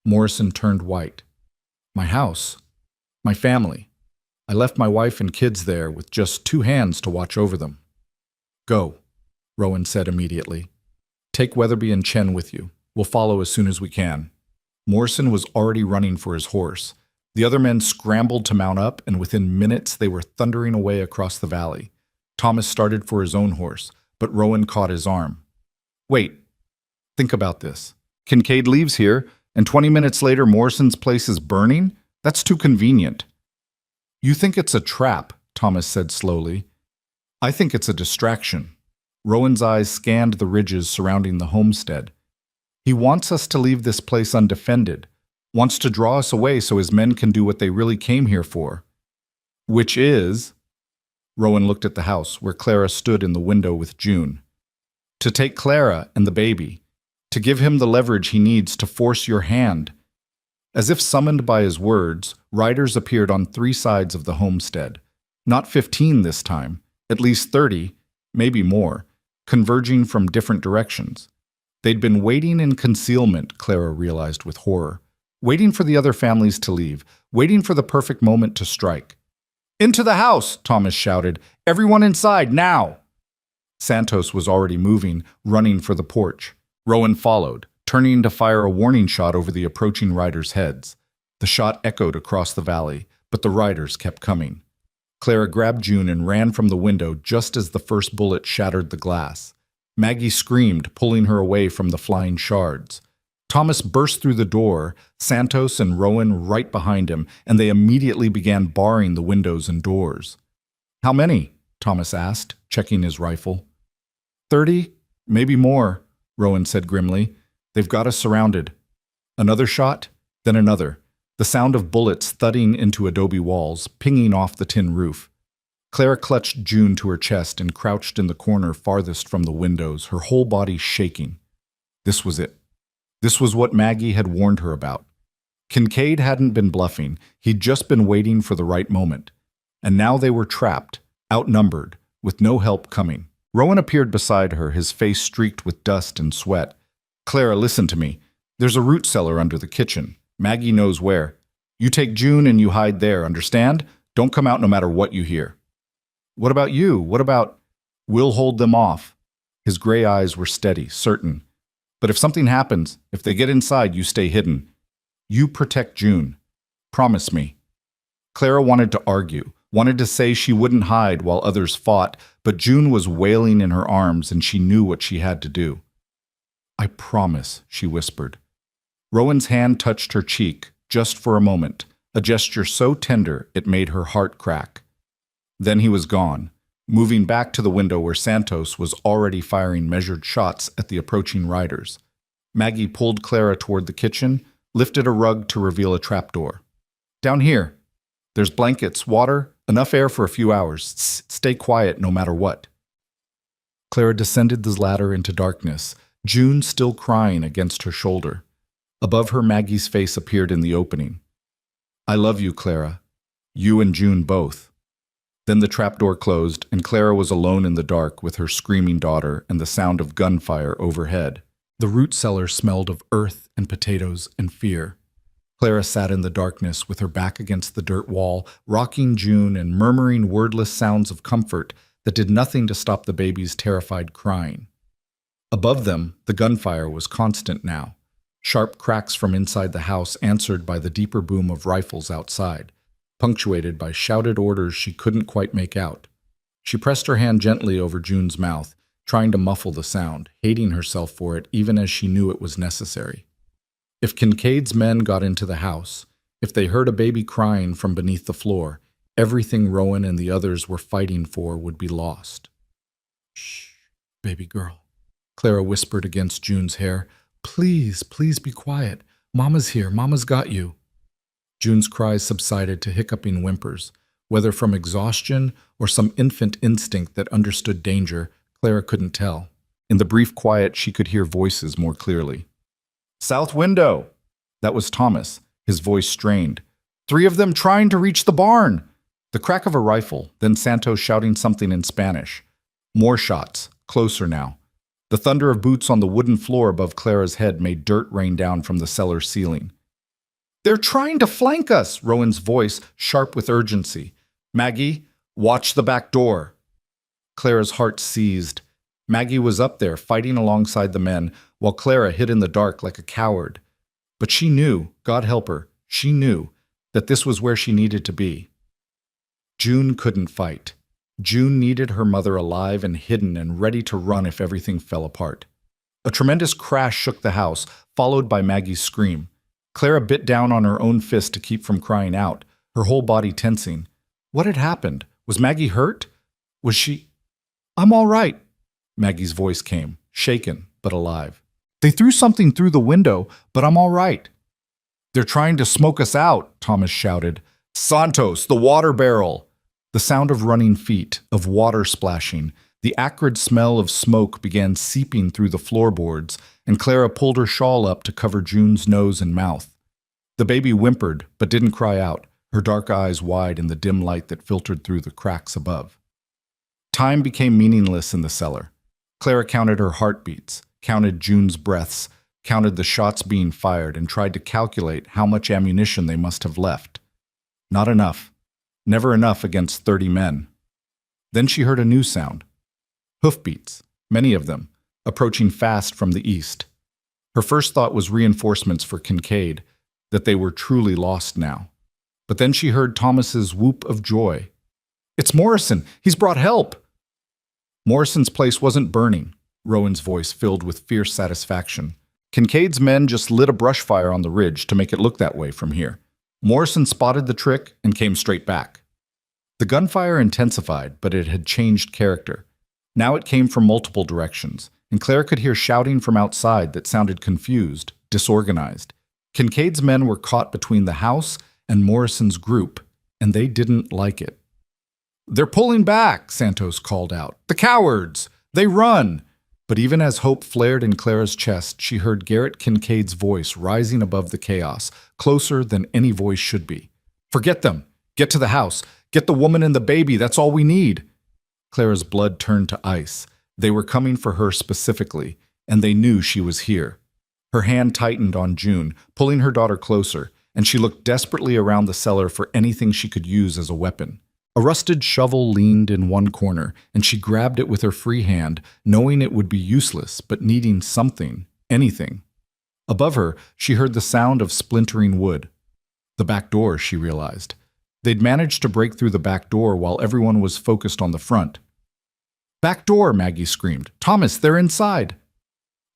Morrison turned white. My house. My family. I left my wife and kids there with just 2 hands to watch over them. Go, Rowan said immediately. Take Weatherby and Chen with you. We'll follow as soon as we can. Morrison was already running for his horse. The other men scrambled to mount up, and within minutes they were thundering away across the valley. Thomas started for his own horse, but Rowan caught his arm. Wait, think about this. Kincaid leaves here, and 20 minutes later Morrison's place is burning? That's too convenient. You think it's a trap, Thomas said slowly. I think it's a distraction. Rowan's eyes scanned the ridges surrounding the homestead. He wants us to leave this place undefended, wants to draw us away so his men can do what they really came here for. Which is... Rowan looked at the house, where Clara stood in the window with June. To take Clara and the baby, to give him the leverage he needs to force your hand. As if summoned by his words, riders appeared on 3 sides of the homestead. Not 15 this time, at least 30, maybe more, converging from different directions. They'd been waiting in concealment, Clara realized with horror, waiting for the other families to leave, waiting for the perfect moment to strike. Into the house, Thomas shouted. Everyone inside, now! Santos was already moving, running for the porch. Rowan followed, turning to fire a warning shot over the approaching riders' heads. The shot echoed across the valley, but the riders kept coming. Clara grabbed June and ran from the window just as the first bullet shattered the glass. Maggie screamed, pulling her away from the flying shards. Thomas burst through the door, Santos and Rowan right behind him, and they immediately began barring the windows and doors. How many? Thomas asked, checking his rifle. 30, maybe more, Rowan said grimly. They've got us surrounded. Another shot, then another, the sound of bullets thudding into adobe walls, pinging off the tin roof. Clara clutched June to her chest and crouched in the corner farthest from the windows, her whole body shaking. This was it. This was what Maggie had warned her about. Kincaid hadn't been bluffing. He'd just been waiting for the right moment. And now they were trapped, outnumbered, with no help coming. Rowan appeared beside her, his face streaked with dust and sweat. Clara, listen to me. There's a root cellar under the kitchen. Maggie knows where. You take June and you hide there, understand? Don't come out no matter what you hear. What about you? What about... We'll hold them off. His gray eyes were steady, certain. But if something happens, if they get inside, you stay hidden. You protect June. Promise me. Clara wanted to argue, wanted to say she wouldn't hide while others fought, but June was wailing in her arms and she knew what she had to do. I promise, she whispered. Rowan's hand touched her cheek, just for a moment, a gesture so tender it made her heart crack. Then he was gone, moving back to the window where Santos was already firing measured shots at the approaching riders. Maggie pulled Clara toward the kitchen, lifted a rug to reveal a trapdoor. Down here. There's blankets, water, enough air for a few hours. Stay quiet no matter what. Clara descended the ladder into darkness, June still crying against her shoulder. Above her, Maggie's face appeared in the opening. I love you, Clara. You and June both. Then the trapdoor closed, and Clara was alone in the dark with her screaming daughter and the sound of gunfire overhead. The root cellar smelled of earth and potatoes and fear. Clara sat in the darkness with her back against the dirt wall, rocking June and murmuring wordless sounds of comfort that did nothing to stop the baby's terrified crying. Above them, the gunfire was constant now. Sharp cracks from inside the house answered by the deeper boom of rifles outside, punctuated by shouted orders she couldn't quite make out. She pressed her hand gently over June's mouth, trying to muffle the sound, hating herself for it even as she knew it was necessary. If Kincaid's men got into the house, if they heard a baby crying from beneath the floor, everything Rowan and the others were fighting for would be lost. Shh, baby girl, Clara whispered against June's hair. Please, please be quiet. Mama's here. Mama's got you. June's cries subsided to hiccuping whimpers. Whether from exhaustion or some infant instinct that understood danger, Clara couldn't tell. In the brief quiet, she could hear voices more clearly. South window! That was Thomas, his voice strained. 3 of them trying to reach the barn! The crack of a rifle, then Santos shouting something in Spanish. More shots, closer now. The thunder of boots on the wooden floor above Clara's head made dirt rain down from the cellar ceiling. They're trying to flank us, Rowan's voice sharp with urgency. Maggie, watch the back door. Clara's heart seized. Maggie was up there, fighting alongside the men, while Clara hid in the dark like a coward. But she knew, God help her, she knew that this was where she needed to be. June couldn't fight. June needed her mother alive and hidden and ready to run if everything fell apart. A tremendous crash shook the house, followed by Maggie's scream. Clara bit down on her own fist to keep from crying out, her whole body tensing. What had happened? Was Maggie hurt? Was she... I'm all right, Maggie's voice came, shaken but alive. They threw something through the window, but I'm all right. They're trying to smoke us out, Thomas shouted. Santos, the water barrel! The sound of running feet, of water splashing, the acrid smell of smoke began seeping through the floorboards, and Clara pulled her shawl up to cover June's nose and mouth. The baby whimpered, but didn't cry out, her dark eyes wide in the dim light that filtered through the cracks above. Time became meaningless in the cellar. Clara counted her heartbeats, counted June's breaths, counted the shots being fired, and tried to calculate how much ammunition they must have left. Not enough. Never enough against 30 men. Then she heard a new sound. Hoofbeats, many of them, approaching fast from the east. Her first thought was reinforcements for Kincaid, that they were truly lost now. But then she heard Thomas's whoop of joy. It's Morrison! He's brought help! Morrison's place wasn't burning, Rowan's voice filled with fierce satisfaction. Kincaid's men just lit a brush fire on the ridge to make it look that way from here. Morrison spotted the trick and came straight back. The gunfire intensified, but it had changed character. Now it came from multiple directions, and Claire could hear shouting from outside that sounded confused, disorganized. Kincaid's men were caught between the house and Morrison's group, and they didn't like it. They're pulling back, Santos called out. The cowards! They run! But even as hope flared in Clara's chest, she heard Garrett Kincaid's voice rising above the chaos, closer than any voice should be. Forget them! Get to the house! Get the woman and the baby! That's all we need! Clara's blood turned to ice. They were coming for her specifically, and they knew she was here. Her hand tightened on June, pulling her daughter closer, and she looked desperately around the cellar for anything she could use as a weapon. A rusted shovel leaned in one corner, and she grabbed it with her free hand, knowing it would be useless, but needing something, anything. Above her, she heard the sound of splintering wood. The back door, she realized. They'd managed to break through the back door while everyone was focused on the front. Back door, Maggie screamed. Thomas, they're inside!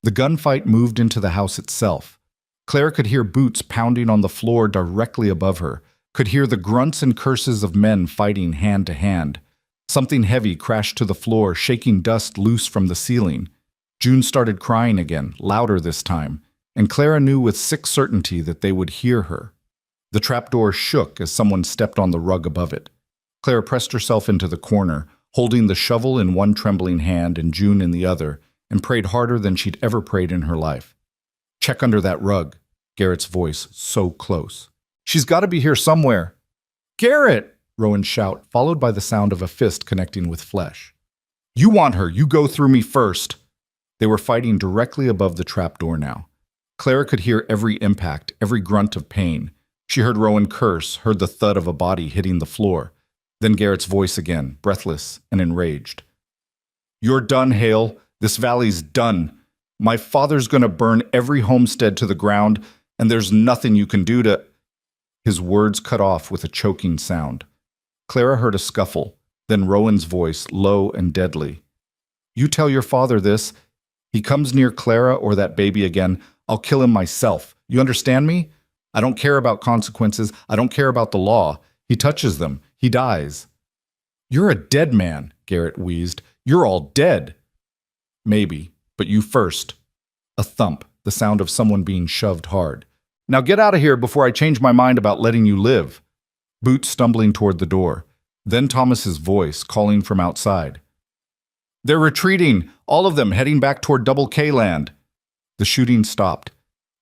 The gunfight moved into the house itself. Claire could hear boots pounding on the floor directly above her, could hear the grunts and curses of men fighting hand to hand. Something heavy crashed to the floor, shaking dust loose from the ceiling. June started crying again, louder this time, and Clara knew with sick certainty that they would hear her. The trapdoor shook as someone stepped on the rug above it. Clara pressed herself into the corner, holding the shovel in one trembling hand and June in the other, and prayed harder than she'd ever prayed in her life. Check under that rug, Garrett's voice so close. She's got to be here somewhere. Garrett! Rowan's shout, followed by the sound of a fist connecting with flesh. You want her, you go through me first. They were fighting directly above the trapdoor now. Clara could hear every impact, every grunt of pain. She heard Rowan curse, heard the thud of a body hitting the floor. Then Garrett's voice again, breathless and enraged. You're done, Hale. This valley's done. My father's gonna burn every homestead to the ground, and there's nothing you can do to... His words cut off with a choking sound. Clara heard a scuffle, then Rowan's voice, low and deadly. You tell your father this. He comes near Clara or that baby again, I'll kill him myself. You understand me? I don't care about consequences. I don't care about the law. He touches them. He dies. You're a dead man, Garrett wheezed. You're all dead. Maybe, but you first. A thump, the sound of someone being shoved hard. Now get out of here before I change my mind about letting you live. Boots stumbling toward the door. Then Thomas's voice calling from outside. They're retreating, all of them heading back toward Double K land. The shooting stopped.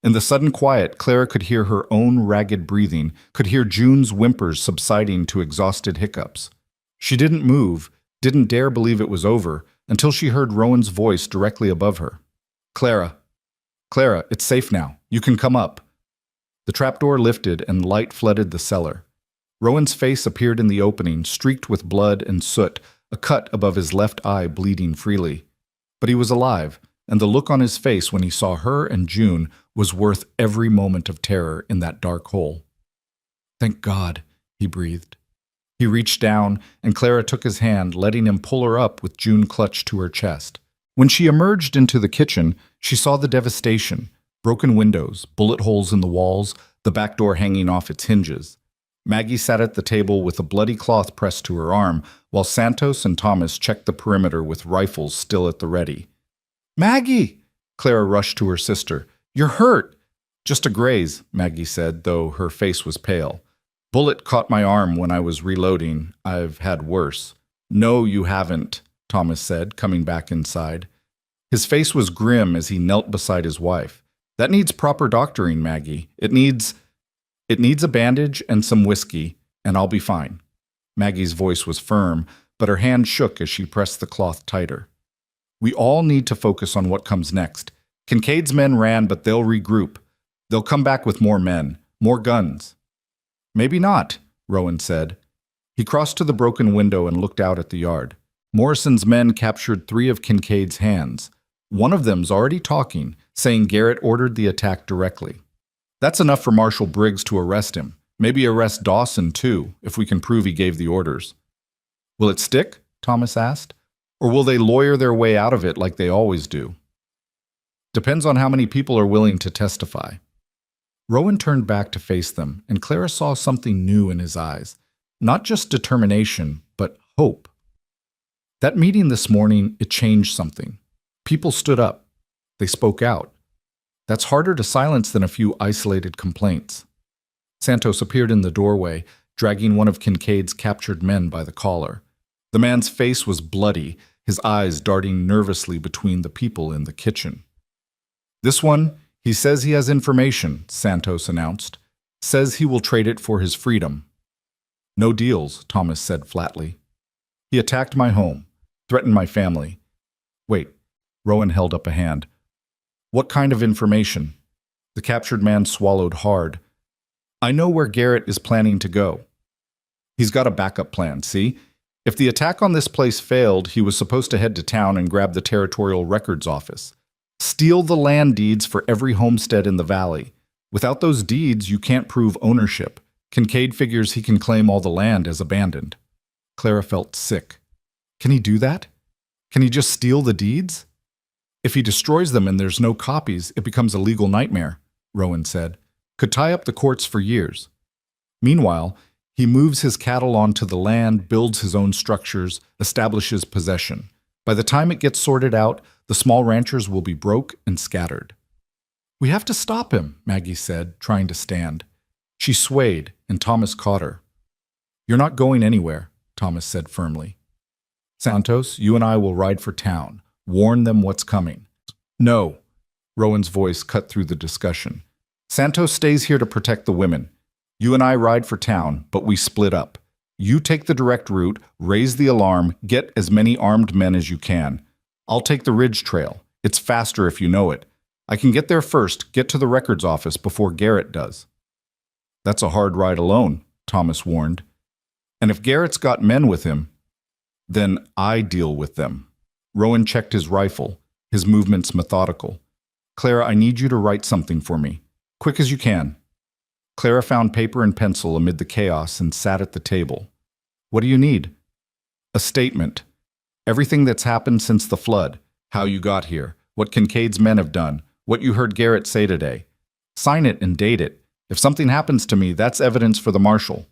In the sudden quiet, Clara could hear her own ragged breathing, could hear June's whimpers subsiding to exhausted hiccups. She didn't move, didn't dare believe it was over, until she heard Rowan's voice directly above her. Clara, it's safe now. You can come up. The trapdoor lifted and light flooded the cellar. Rowan's face appeared in the opening, streaked with blood and soot, a cut above his left eye bleeding freely. But he was alive, and the look on his face when he saw her and June was worth every moment of terror in that dark hole. "Thank God," he breathed. He reached down, and Clara took his hand, letting him pull her up with June clutched to her chest. When she emerged into the kitchen, she saw the devastation: broken windows, bullet holes in the walls, the back door hanging off its hinges. Maggie sat at the table with a bloody cloth pressed to her arm, while Santos and Thomas checked the perimeter with rifles still at the ready. "Maggie!" Clara rushed to her sister. "You're hurt!" "Just a graze," Maggie said, though her face was pale. "Bullet caught my arm when I was reloading. I've had worse." "No, you haven't," Thomas said, coming back inside. His face was grim as he knelt beside his wife. "That needs proper doctoring, Maggie. It needs a bandage and some whiskey, and I'll be fine." Maggie's voice was firm, but her hand shook as she pressed the cloth tighter. "We all need to focus on what comes next. Kincaid's men ran, but they'll regroup. They'll come back with more men, more guns." "Maybe not," Rowan said. He crossed to the broken window and looked out at the yard. Morrison's men captured 3 of Kincaid's hands. One of them's already talking, saying Garrett ordered the attack directly. That's enough for Marshal Briggs to arrest him. Maybe arrest Dawson, too, if we can prove he gave the orders. "Will it stick?" Thomas asked. "Or will they lawyer their way out of it like they always do?" "Depends on how many people are willing to testify." Rowan turned back to face them, and Clara saw something new in his eyes. Not just determination, but hope. That meeting this morning, it changed something. People stood up. They spoke out. That's harder to silence than a few isolated complaints. Santos appeared in the doorway, dragging one of Kincaid's captured men by the collar. The man's face was bloody, his eyes darting nervously between the people in the kitchen. "This one, he says he has information," Santos announced. "Says he will trade it for his freedom." "No deals," Thomas said flatly. "He attacked my home, threatened my family." "Wait," Rowan held up a hand. "What kind of information?" The captured man swallowed hard. "I know where Garrett is planning to go. He's got a backup plan, see? If the attack on this place failed, he was supposed to head to town and grab the Territorial Records Office. Steal the land deeds for every homestead in the valley. Without those deeds, you can't prove ownership. Kincaid figures he can claim all the land as abandoned." Clara felt sick. Can he do that? Can he just steal the deeds? "If he destroys them and there's no copies, it becomes a legal nightmare," Rowan said. "Could tie up the courts for years. Meanwhile, he moves his cattle onto the land, builds his own structures, establishes possession. By the time it gets sorted out, the small ranchers will be broke and scattered." "We have to stop him," Maggie said, trying to stand. She swayed, and Thomas caught her. "You're not going anywhere," Thomas said firmly. "Santos, you and I will ride for town. Warn them what's coming." "No." Rowan's voice cut through the discussion. "Santos stays here to protect the women. You and I ride for town, but we split up. You take the direct route, raise the alarm, get as many armed men as you can. I'll take the ridge trail. It's faster if you know it. I can get there first, get to the records office before Garrett does." "That's a hard ride alone," Thomas warned. "And if Garrett's got men with him, then I deal with them." Rowan checked his rifle, his movements methodical. "Clara, I need you to write something for me. Quick as you can." Clara found paper and pencil amid the chaos and sat at the table. "What do you need?" "A statement. Everything that's happened since the flood. How you got here. What Kincaid's men have done. What you heard Garrett say today. Sign it and date it. If something happens to me, that's evidence for the marshal."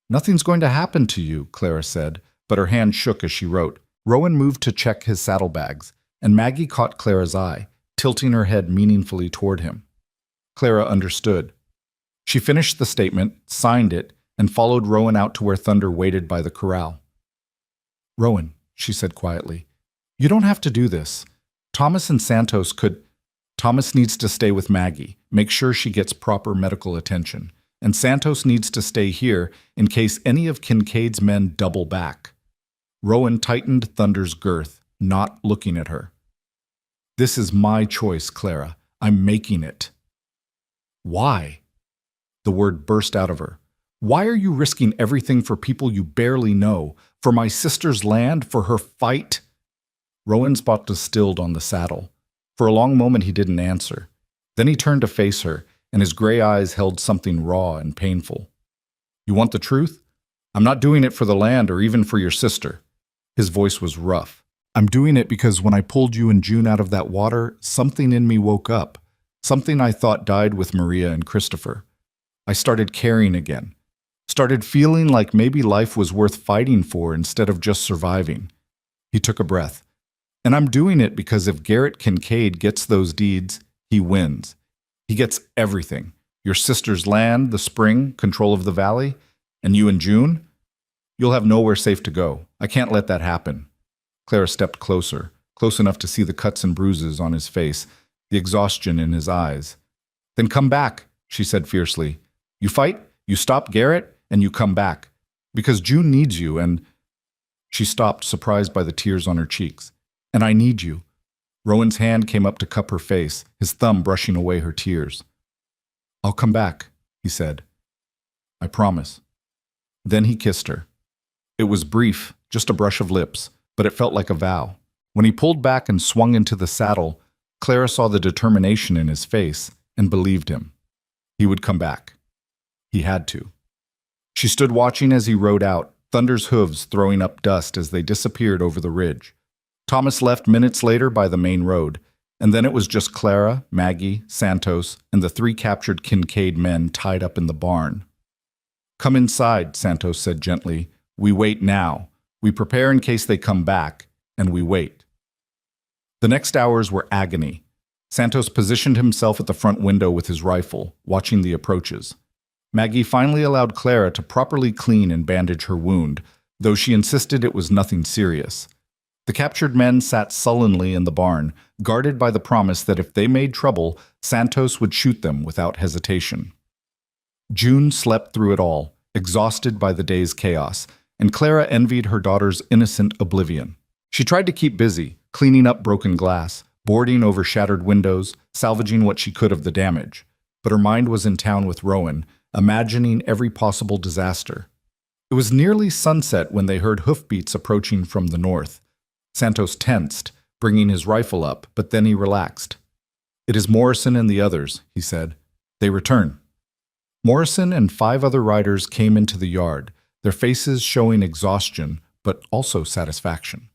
"Nothing's going to happen to you," Clara said, but her hand shook as she wrote. Rowan moved to check his saddlebags, and Maggie caught Clara's eye, tilting her head meaningfully toward him. Clara understood. She finished the statement, signed it, and followed Rowan out to where Thunder waited by the corral. "Rowan," she said quietly, "you don't have to do this. Thomas and Santos could—" "Thomas needs to stay with Maggie, make sure she gets proper medical attention. And Santos needs to stay here in case any of Kincaid's men double back." Rowan tightened Thunder's girth, not looking at her. "This is my choice, Clara. I'm making it." "Why?" The word burst out of her. Why are you risking everything for people you barely know? For my sister's land? For her fight? Rowan's spot distilled on the saddle. For a long moment he didn't answer. Then he turned to face her, and his gray eyes held something raw and painful. You want the truth? I'm not doing it for the land or even for your sister. His voice was rough. I'm doing it because when I pulled you and June out of that water, something in me woke up. Something I thought died with Maria and Christopher. I started caring again. Started feeling like maybe life was worth fighting for instead of just surviving. He took a breath. And I'm doing it because if Garrett Kincaid gets those deeds, he wins. He gets everything. Your sister's land, the spring, control of the valley, and you and June? You'll have nowhere safe to go. I can't let that happen. Clara stepped closer, close enough to see the cuts and bruises on his face, the exhaustion in his eyes. Then come back, she said fiercely. You fight, you stop Garrett, and you come back. Because June needs you, and... She stopped, surprised by the tears on her cheeks. And I need you. Rowan's hand came up to cup her face, his thumb brushing away her tears. I'll come back, he said. I promise. Then he kissed her. It was brief, just a brush of lips, but it felt like a vow. When he pulled back and swung into the saddle, Clara saw the determination in his face and believed him. He would come back. He had to. She stood watching as he rode out, Thunder's hooves throwing up dust as they disappeared over the ridge. Thomas left minutes later by the main road, and then it was just Clara, Maggie, Santos, and the 3 captured Kincaid men tied up in the barn. Come inside, Santos said gently. We wait now. We prepare in case they come back, and we wait. The next hours were agony. Santos positioned himself at the front window with his rifle, watching the approaches. Maggie finally allowed Clara to properly clean and bandage her wound, though she insisted it was nothing serious. The captured men sat sullenly in the barn, guarded by the promise that if they made trouble, Santos would shoot them without hesitation. June slept through it all, exhausted by the day's chaos, and Clara envied her daughter's innocent oblivion. She tried to keep busy, cleaning up broken glass, boarding over shattered windows, salvaging what she could of the damage. But her mind was in town with Rowan, imagining every possible disaster. It was nearly sunset when they heard hoofbeats approaching from the north. Santos tensed, bringing his rifle up, but then he relaxed. It is Morrison and the others, he said. They return. Morrison and 5 other riders came into the yard, their faces showing exhaustion, but also satisfaction.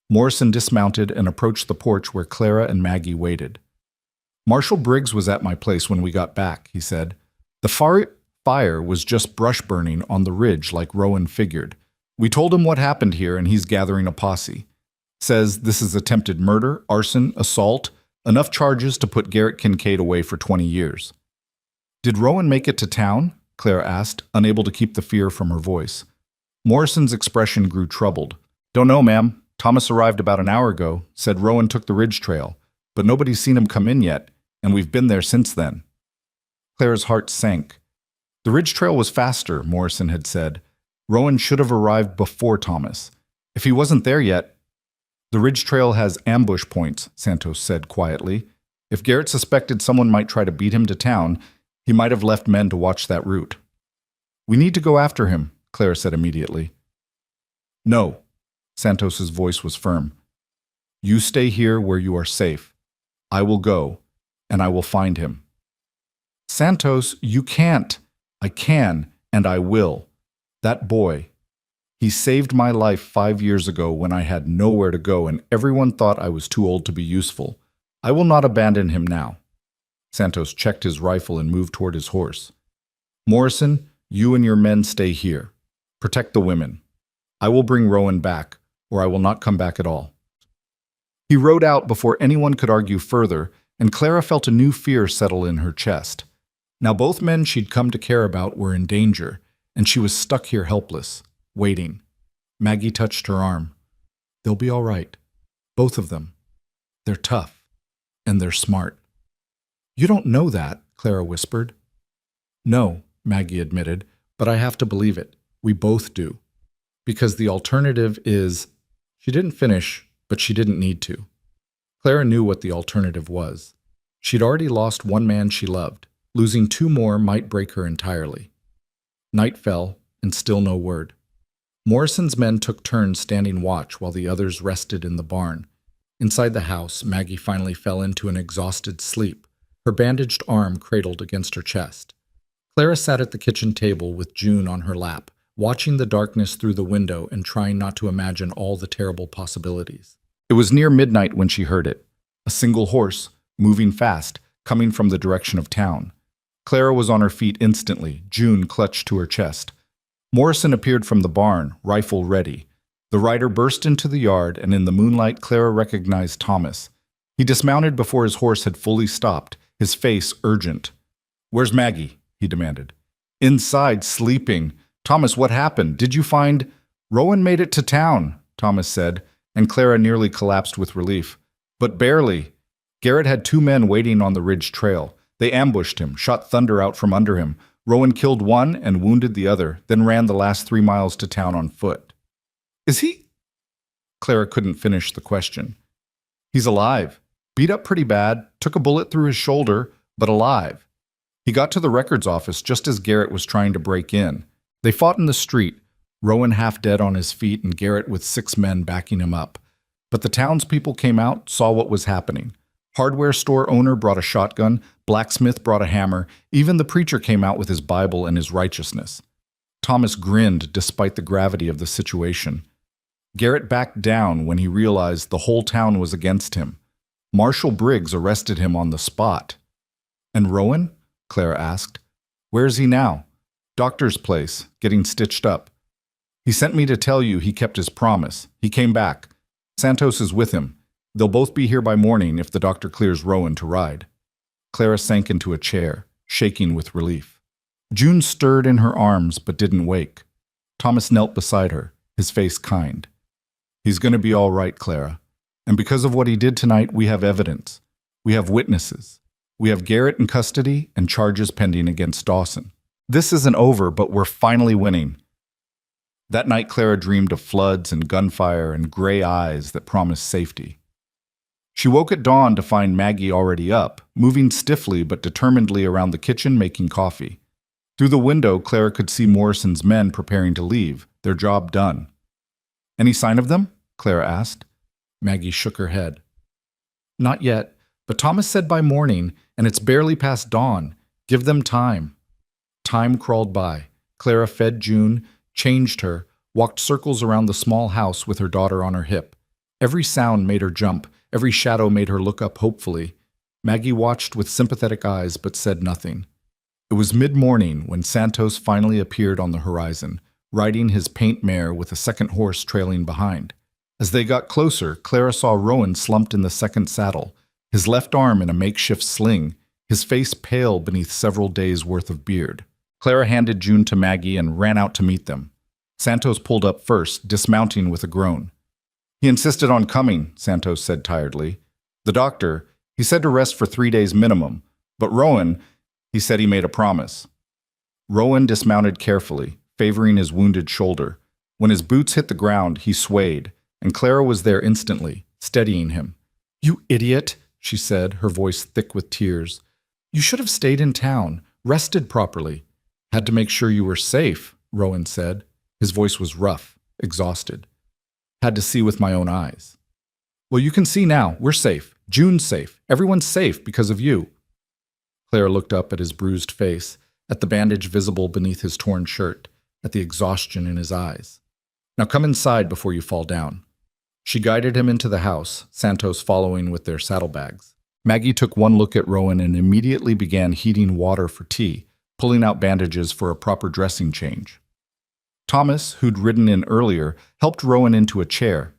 Morrison dismounted and approached the porch where Clara and Maggie waited. Marshal Briggs was at my place when we got back, he said. The fire was just brush burning on the ridge like Rowan figured. We told him what happened here and he's gathering a posse. Says this is attempted murder, arson, assault, enough charges to put Garrett Kincaid away for 20 years. Did Rowan make it to town? Clara asked, unable to keep the fear from her voice. Morrison's expression grew troubled. Don't know, ma'am. Thomas arrived about an hour ago, said Rowan took the ridge trail, but nobody's seen him come in yet, and we've been there since then. Clara's heart sank. The ridge trail was faster, Morrison had said. Rowan should have arrived before Thomas. If he wasn't there yet, the ridge trail has ambush points, Santos said quietly. If Garrett suspected someone might try to beat him to town, he might have left men to watch that route. We need to go after him, Clara said immediately. No, Santos's voice was firm. You stay here where you are safe. I will go, and I will find him. Santos, you can't. I can, and I will. That boy, he saved my life 5 years ago when I had nowhere to go and everyone thought I was too old to be useful. I will not abandon him now. Santos checked his rifle and moved toward his horse. Morrison, you and your men stay here. Protect the women. I will bring Rowan back, or I will not come back at all. He rode out before anyone could argue further, and Clara felt a new fear settle in her chest. Now both men she'd come to care about were in danger, and she was stuck here helpless, waiting. Maggie touched her arm. They'll be all right. Both of them. They're tough, and they're smart. You don't know that, Clara whispered. No, Maggie admitted, but I have to believe it. We both do. Because the alternative is... She didn't finish, but she didn't need to. Clara knew what the alternative was. She'd already lost one man she loved. Losing 2 more might break her entirely. Night fell, and still no word. Morrison's men took turns standing watch while the others rested in the barn. Inside the house, Maggie finally fell into an exhausted sleep, her bandaged arm cradled against her chest. Clara sat at the kitchen table with June on her lap, watching the darkness through the window and trying not to imagine all the terrible possibilities. It was near midnight when she heard it. A single horse, moving fast, coming from the direction of town. Clara was on her feet instantly, June clutched to her chest. Morrison appeared from the barn, rifle ready. The rider burst into the yard, and in the moonlight Clara recognized Thomas. He dismounted before his horse had fully stopped, his face urgent. "Where's Maggie?" he demanded. "Inside, sleeping. Thomas, what happened? Did you find—" "Rowan made it to town," Thomas said, and Clara nearly collapsed with relief. "But barely. Garrett had 2 men waiting on the ridge trail. They ambushed him, shot thunder out from under him. Rowan killed one and wounded the other, then ran the last 3 miles to town on foot." "Is he—" Clara couldn't finish the question. "He's alive. Beat up pretty bad, took a bullet through his shoulder, but alive. He got to the records office just as Garrett was trying to break in. They fought in the street, Rowan half dead on his feet and Garrett with 6 men backing him up. But the townspeople came out, saw what was happening. Hardware store owner brought a shotgun, blacksmith brought a hammer, even the preacher came out with his Bible and his righteousness." Thomas grinned despite the gravity of the situation. Garrett backed down when he realized the whole town was against him. Marshal Briggs arrested him on the spot. "And Rowan?" Clara asked. "Where is he now?" "Doctor's place, getting stitched up. He sent me to tell you he kept his promise. He came back. Santos is with him. They'll both be here by morning if the doctor clears Rowan to ride." Clara sank into a chair, shaking with relief. June stirred in her arms but didn't wake. Thomas knelt beside her, his face kind. "He's going to be all right, Clara. And because of what he did tonight, we have evidence. We have witnesses. We have Garrett in custody and charges pending against Dawson. This isn't over, but we're finally winning." That night, Clara dreamed of floods and gunfire and gray eyes that promised safety. She woke at dawn to find Maggie already up, moving stiffly but determinedly around the kitchen making coffee. Through the window, Clara could see Morrison's men preparing to leave, their job done. "Any sign of them?" Clara asked. Maggie shook her head. "Not yet, but Thomas said by morning, and it's barely past dawn. Give them time." Time crawled by. Clara fed June, changed her, walked circles around the small house with her daughter on her hip. Every sound made her jump, every shadow made her look up hopefully. Maggie watched with sympathetic eyes but said nothing. It was mid-morning when Santos finally appeared on the horizon, riding his paint mare with a second horse trailing behind. As they got closer, Clara saw Rowan slumped in the second saddle, his left arm in a makeshift sling, his face pale beneath several days' worth of beard. Clara handed June to Maggie and ran out to meet them. Santos pulled up first, dismounting with a groan. "He insisted on coming," Santos said tiredly. "The doctor, he said to rest for 3 days minimum. But Rowan, he said he made a promise." Rowan dismounted carefully, favoring his wounded shoulder. When his boots hit the ground, he swayed, and Clara was there instantly, steadying him. "You idiot," she said, her voice thick with tears. "You should have stayed in town, rested properly." "Had to make sure you were safe," Rowan said. His voice was rough, exhausted. "Had to see with my own eyes." "Well, you can see now. We're safe. June's safe. Everyone's safe because of you." Clara looked up at his bruised face, at the bandage visible beneath his torn shirt, at the exhaustion in his eyes. "Now come inside before you fall down." She guided him into the house, Santos following with their saddlebags. Maggie took one look at Rowan and immediately began heating water for tea, pulling out bandages for a proper dressing change. Thomas, who'd ridden in earlier, helped Rowan into a chair.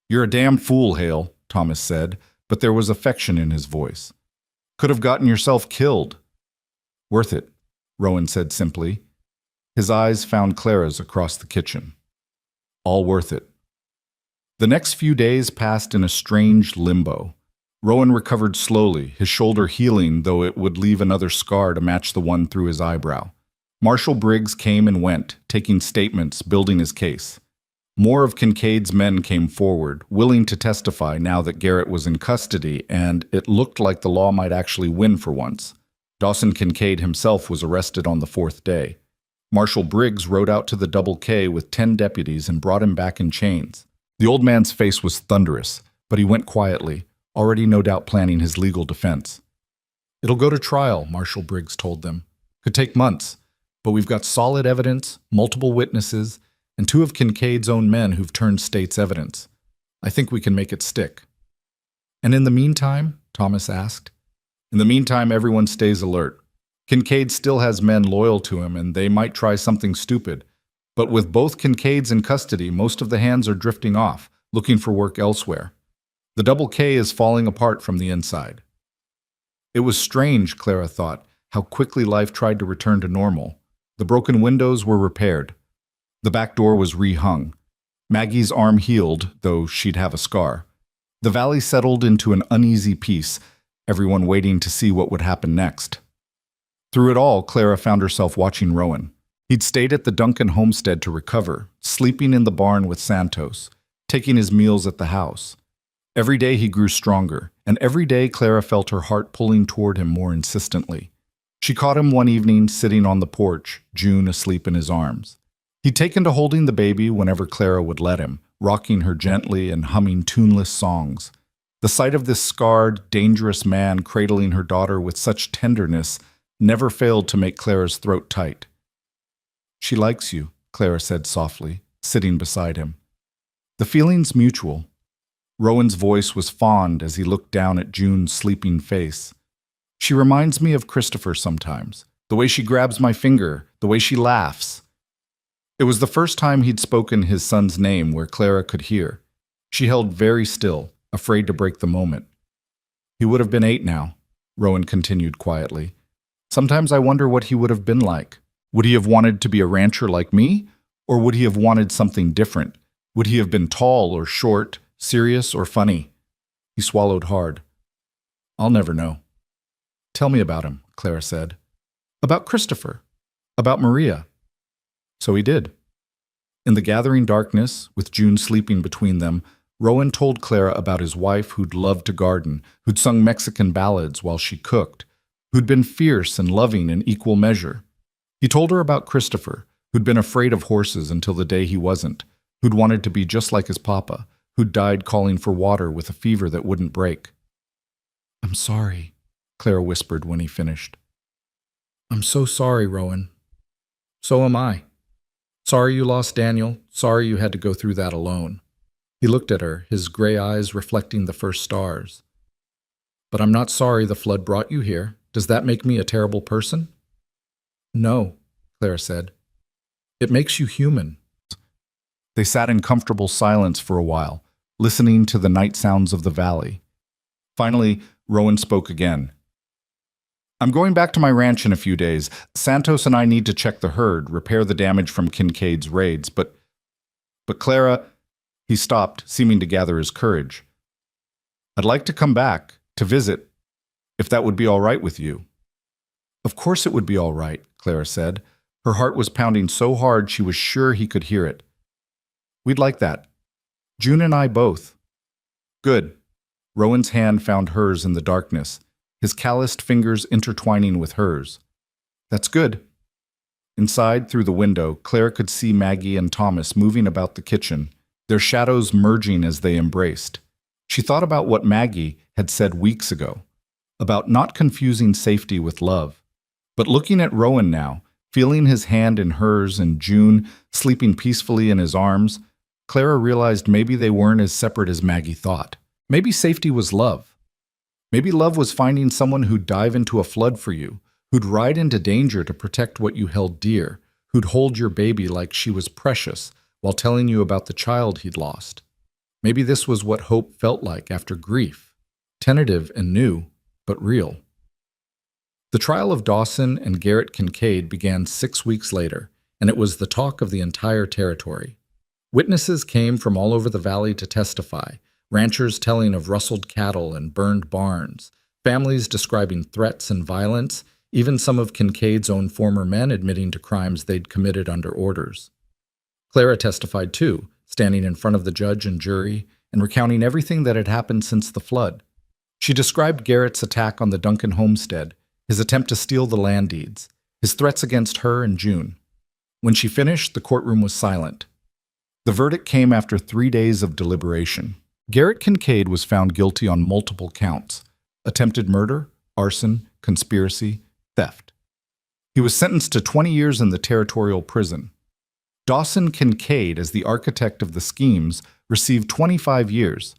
"You're a damn fool, Hale," Thomas said, but there was affection in his voice. "Could have gotten yourself killed." "Worth it," Rowan said simply. His eyes found Clara's across the kitchen. "All worth it." The next few days passed in a strange limbo. Rowan recovered slowly, his shoulder healing, though it would leave another scar to match the one through his eyebrow. Marshal Briggs came and went, taking statements, building his case. More of Kincaid's men came forward, willing to testify now that Garrett was in custody, and it looked like the law might actually win for once. Dawson Kincaid himself was arrested on the 4th day. Marshal Briggs rode out to the Double K with 10 deputies and brought him back in chains. The old man's face was thunderous, but he went quietly, already no doubt planning his legal defense. "It'll go to trial," Marshal Briggs told them. "Could take months, but we've got solid evidence, multiple witnesses, and 2 of Kincaid's own men who've turned state's evidence. I think we can make it stick." "And in the meantime?" Thomas asked. "In the meantime, everyone stays alert. Kincaid still has men loyal to him, and they might try something stupid. But with both Kincaids in custody, most of the hands are drifting off, looking for work elsewhere. The Double K is falling apart from the inside." It was strange, Clara thought, how quickly life tried to return to normal. The broken windows were repaired. The back door was rehung. Maggie's arm healed, though she'd have a scar. The valley settled into an uneasy peace, everyone waiting to see what would happen next. Through it all, Clara found herself watching Rowan. He'd stayed at the Duncan homestead to recover, sleeping in the barn with Santos, taking his meals at the house. Every day he grew stronger, and every day Clara felt her heart pulling toward him more insistently. She caught him one evening sitting on the porch, June asleep in his arms. He'd taken to holding the baby whenever Clara would let him, rocking her gently and humming tuneless songs. The sight of this scarred, dangerous man cradling her daughter with such tenderness never failed to make Clara's throat tight. "She likes you," Clara said softly, sitting beside him. "The feeling's mutual." Rowan's voice was fond as he looked down at June's sleeping face. "She reminds me of Christopher sometimes, the way she grabs my finger, the way she laughs." It was the first time he'd spoken his son's name where Clara could hear. She held very still, afraid to break the moment. "He would have been 8 now," Rowan continued quietly. "Sometimes I wonder what he would have been like. Would he have wanted to be a rancher like me? Or would he have wanted something different? Would he have been tall or short, serious or funny?" He swallowed hard. "I'll never know." "Tell me about him," Clara said. "About Christopher. About Maria." So he did. In the gathering darkness, with June sleeping between them, Rowan told Clara about his wife who'd loved to garden, who'd sung Mexican ballads while she cooked, who'd been fierce and loving in equal measure. He told her about Christopher, who'd been afraid of horses until the day he wasn't, who'd wanted to be just like his papa, who'd died calling for water with a fever that wouldn't break. "I'm sorry," Clara whispered when he finished. "I'm so sorry, Rowan. So am I. Sorry you lost Daniel. Sorry you had to go through that alone." He looked at her, his gray eyes reflecting the first stars. "But I'm not sorry the flood brought you here. Does that make me a terrible person?" "No," Clara said. "It makes you human." They sat in comfortable silence for a while, listening to the night sounds of the valley. Finally, Rowan spoke again. "I'm going back to my ranch in a few days. Santos and I need to check the herd, repair the damage from Kincaid's raids, but Clara..." He stopped, seeming to gather his courage. "I'd like to come back, to visit, if that would be all right with you." "Of course it would be all right," Clara said. Her heart was pounding so hard she was sure he could hear it. "We'd like that. June and I both." "Good." Rowan's hand found hers in the darkness, his calloused fingers intertwining with hers. "That's good." Inside, through the window, Clara could see Maggie and Thomas moving about the kitchen, their shadows merging as they embraced. She thought about what Maggie had said weeks ago, about not confusing safety with love. But looking at Rowan now, feeling his hand in hers and June sleeping peacefully in his arms, Clara realized maybe they weren't as separate as Maggie thought. Maybe safety was love. Maybe love was finding someone who'd dive into a flood for you, who'd ride into danger to protect what you held dear, who'd hold your baby like she was precious while telling you about the child he'd lost. Maybe this was what hope felt like after grief, tentative and new, but real. The trial of Dawson and Garrett Kincaid began 6 weeks later, and it was the talk of the entire territory. Witnesses came from all over the valley to testify, ranchers telling of rustled cattle and burned barns, families describing threats and violence, even some of Kincaid's own former men admitting to crimes they'd committed under orders. Clara testified too, standing in front of the judge and jury and recounting everything that had happened since the flood. She described Garrett's attack on the Duncan homestead, his attempt to steal the land deeds, his threats against her and June. When she finished, the courtroom was silent. The verdict came after 3 days of deliberation. Garrett Kincaid was found guilty on multiple counts: attempted murder, arson, conspiracy, theft. He was sentenced to 20 years in the territorial prison. Dawson Kincaid, as the architect of the schemes, received 25 years.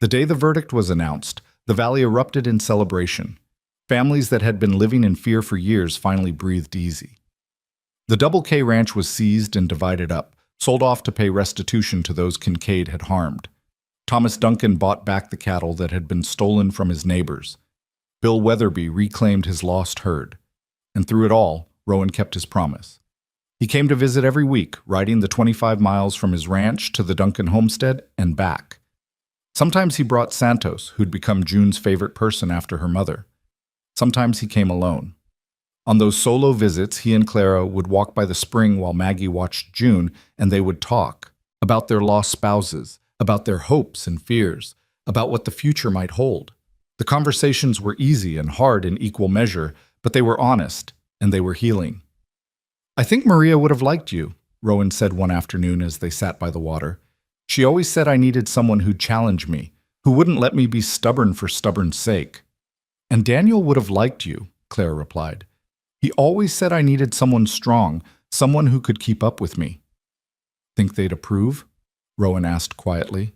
The day the verdict was announced, the valley erupted in celebration. Families that had been living in fear for years finally breathed easy. The Double K Ranch was seized and divided up, sold off to pay restitution to those Kincaid had harmed. Thomas Duncan bought back the cattle that had been stolen from his neighbors. Bill Weatherby reclaimed his lost herd. And through it all, Rowan kept his promise. He came to visit every week, riding the 25 miles from his ranch to the Duncan homestead and back. Sometimes he brought Santos, who'd become June's favorite person after her mother. Sometimes he came alone. On those solo visits, he and Clara would walk by the spring while Maggie watched June, and they would talk about their lost spouses, about their hopes and fears, about what the future might hold. The conversations were easy and hard in equal measure, but they were honest, and they were healing. "I think Maria would have liked you," Rowan said one afternoon as they sat by the water. "She always said I needed someone who'd challenge me, who wouldn't let me be stubborn for stubborn's sake." "And Daniel would have liked you," Clara replied. "He always said I needed someone strong, someone who could keep up with me." "Think they'd approve?" Rowan asked quietly.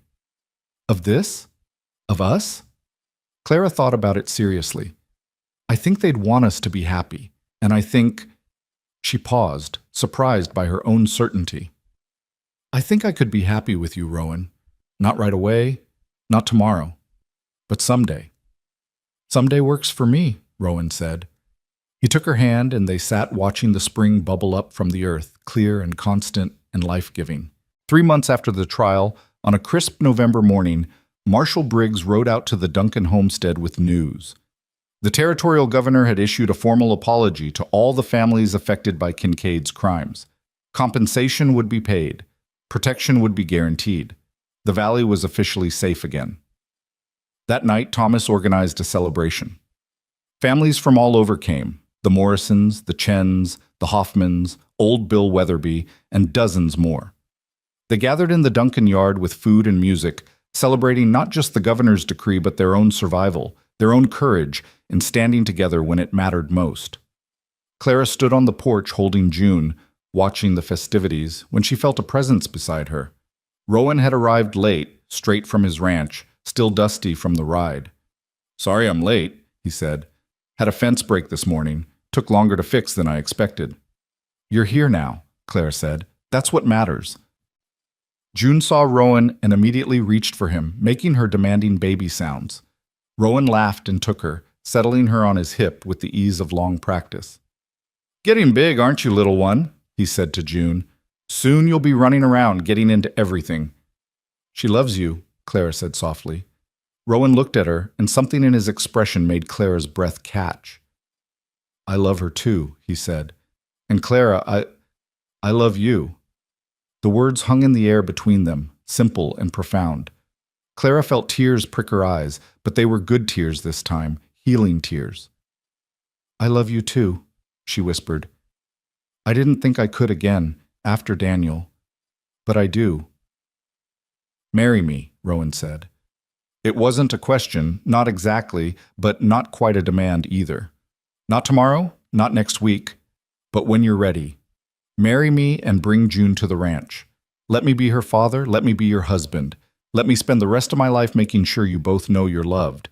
"Of this? Of us?" Clara thought about it seriously. "I think they'd want us to be happy, and I think—" She paused, surprised by her own certainty. "I think I could be happy with you, Rowan. Not right away, not tomorrow, but someday." "Someday works for me," Rowan said. He took her hand and they sat watching the spring bubble up from the earth, clear and constant and life-giving. 3 months after the trial, on a crisp November morning, Marshal Briggs rode out to the Duncan homestead with news. The territorial governor had issued a formal apology to all the families affected by Kincaid's crimes. Compensation would be paid. Protection would be guaranteed. The valley was officially safe again. That night, Thomas organized a celebration. Families from all over came: the Morrisons, the Chens, the Hoffmans, old Bill Weatherby, and dozens more. They gathered in the Duncan yard with food and music, celebrating not just the governor's decree but their own survival, their own courage, in standing together when it mattered most. Clara stood on the porch holding June, watching the festivities, when she felt a presence beside her. Rowan had arrived late, straight from his ranch, still dusty from the ride. "Sorry I'm late," he said. "Had a fence break this morning. Took longer to fix than I expected." "You're here now," Clara said. "That's what matters." June saw Rowan and immediately reached for him, making her demanding baby sounds. Rowan laughed and took her, settling her on his hip with the ease of long practice. "Getting big, aren't you, little one?" he said to June. "Soon you'll be running around, getting into everything." "She loves you," Clara said softly. Rowan looked at her, and something in his expression made Clara's breath catch. "I love her too," he said. "And Clara, I love you." The words hung in the air between them, simple and profound. Clara felt tears prick her eyes, but they were good tears this time, healing tears. "I love you too," she whispered. "I didn't think I could again, after Daniel. But I do." "Marry me," Rowan said. It wasn't a question, not exactly, but not quite a demand either. "Not tomorrow, not next week, but when you're ready. Marry me and bring June to the ranch. Let me be her father, let me be your husband. Let me spend the rest of my life making sure you both know you're loved."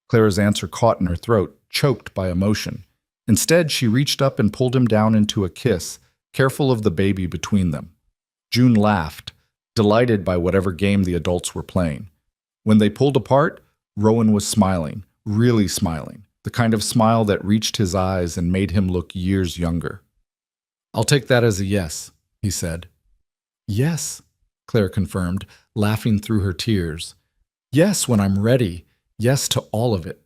Clara's answer caught in her throat, choked by emotion. Instead, she reached up and pulled him down into a kiss, careful of the baby between them. June laughed, delighted by whatever game the adults were playing. When they pulled apart, Rowan was smiling, really smiling, the kind of smile that reached his eyes and made him look years younger. "I'll take that as a yes," he said. "Yes," Clara confirmed, laughing through her tears. "Yes, when I'm ready. Yes to all of it."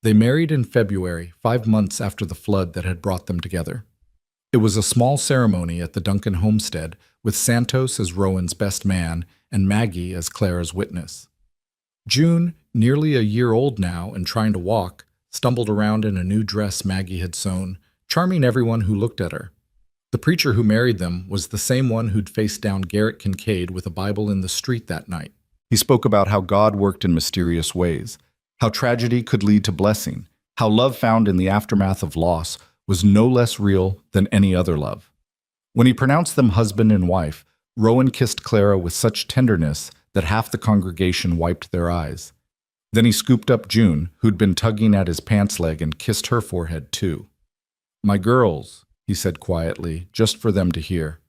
They married in February, 5 months after the flood that had brought them together. It was a small ceremony at the Duncan homestead, with Santos as Rowan's best man and Maggie as Clara's witness. June, nearly a year old now and trying to walk, stumbled around in a new dress Maggie had sewn, charming everyone who looked at her. The preacher who married them was the same one who'd faced down Garrett Kincaid with a Bible in the street that night. He spoke about how God worked in mysterious ways, how tragedy could lead to blessing, how love found in the aftermath of loss was no less real than any other love. When he pronounced them husband and wife, Rowan kissed Clara with such tenderness that half the congregation wiped their eyes. Then he scooped up June, who'd been tugging at his pants leg, and kissed her forehead too. "My girls," he said quietly, just for them to hear.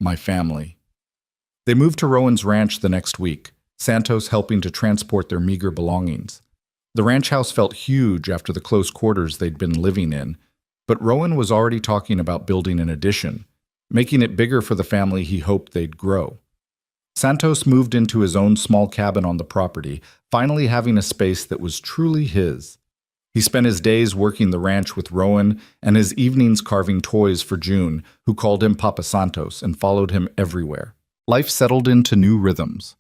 "My family." They moved to Rowan's ranch the next week, Santos helping to transport their meager belongings. The ranch house felt huge after the close quarters they'd been living in, but Rowan was already talking about building an addition, making it bigger for the family he hoped they'd grow. Santos moved into his own small cabin on the property, finally having a space that was truly his. He spent his days working the ranch with Rowan and his evenings carving toys for June, who called him Papa Santos and followed him everywhere. Life settled into new rhythms.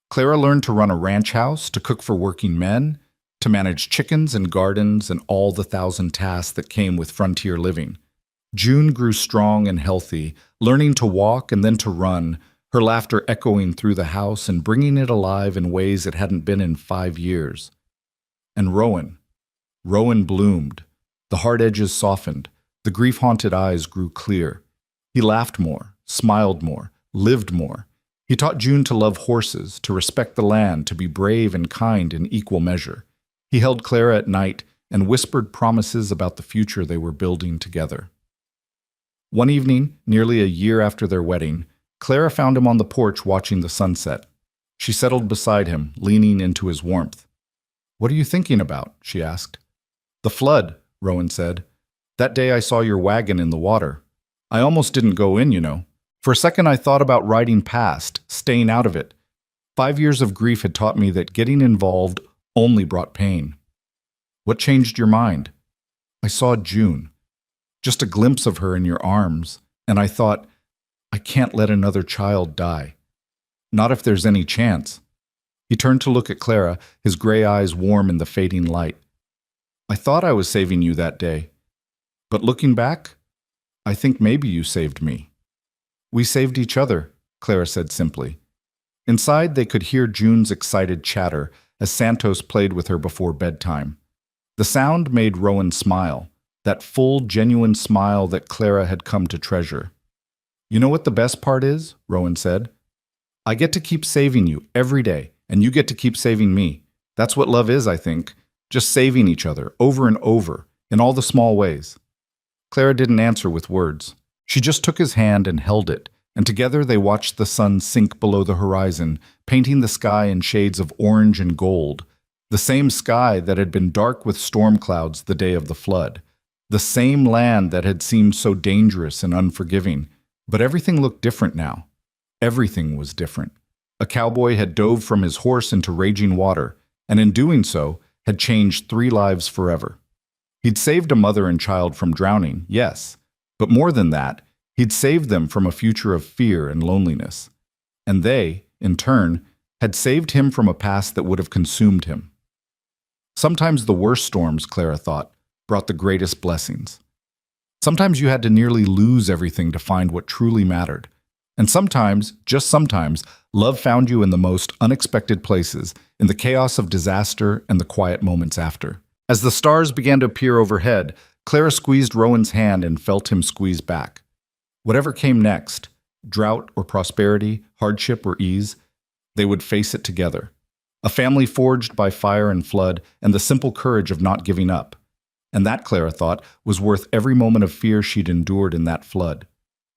Clara learned to run a ranch house, to cook for working men, to manage chickens and gardens and all the 1,000 tasks that came with frontier living. June grew strong and healthy, learning to walk and then to run, her laughter echoing through the house and bringing it alive in ways it hadn't been in 5 years. And Rowan bloomed. The hard edges softened. The grief-haunted eyes grew clear. He laughed more, smiled more, lived more. He taught June to love horses, to respect the land, to be brave and kind in equal measure. He held Clara at night and whispered promises about the future they were building together. One evening, nearly a year after their wedding, Clara found him on the porch watching the sunset. She settled beside him, leaning into his warmth. "What are you thinking about?" she asked. "The flood," Rowan said. "That day I saw your wagon in the water. I almost didn't go in, you know. For a second I thought about riding past, staying out of it. 5 years of grief had taught me that getting involved only brought pain." "What changed your mind?" "I saw June. Just a glimpse of her in your arms, and I thought, I can't let another child die. Not if there's any chance." He turned to look at Clara, his gray eyes warm in the fading light. "I thought I was saving you that day. But looking back, I think maybe you saved me." "We saved each other," Clara said simply. Inside, they could hear June's excited chatter as Santos played with her before bedtime. The sound made Rowan smile, that full, genuine smile that Clara had come to treasure. "You know what the best part is?" Rowan said. "I get to keep saving you every day, and you get to keep saving me. That's what love is, I think. Just saving each other, over and over, in all the small ways." Clara didn't answer with words. She just took his hand and held it, and together they watched the sun sink below the horizon, painting the sky in shades of orange and gold, the same sky that had been dark with storm clouds the day of the flood, the same land that had seemed so dangerous and unforgiving. But everything looked different now. Everything was different. A cowboy had dove from his horse into raging water, and in doing so, had changed 3 lives forever. He'd saved a mother and child from drowning, yes, but more than that, he'd saved them from a future of fear and loneliness. And they, in turn, had saved him from a past that would have consumed him. Sometimes the worst storms, Clara thought, brought the greatest blessings. Sometimes you had to nearly lose everything to find what truly mattered. And sometimes, just sometimes, love found you in the most unexpected places, in the chaos of disaster and the quiet moments after. As the stars began to appear overhead, Clara squeezed Rowan's hand and felt him squeeze back. Whatever came next, drought or prosperity, hardship or ease, they would face it together. A family forged by fire and flood, and the simple courage of not giving up. And that, Clara thought, was worth every moment of fear she'd endured in that flood.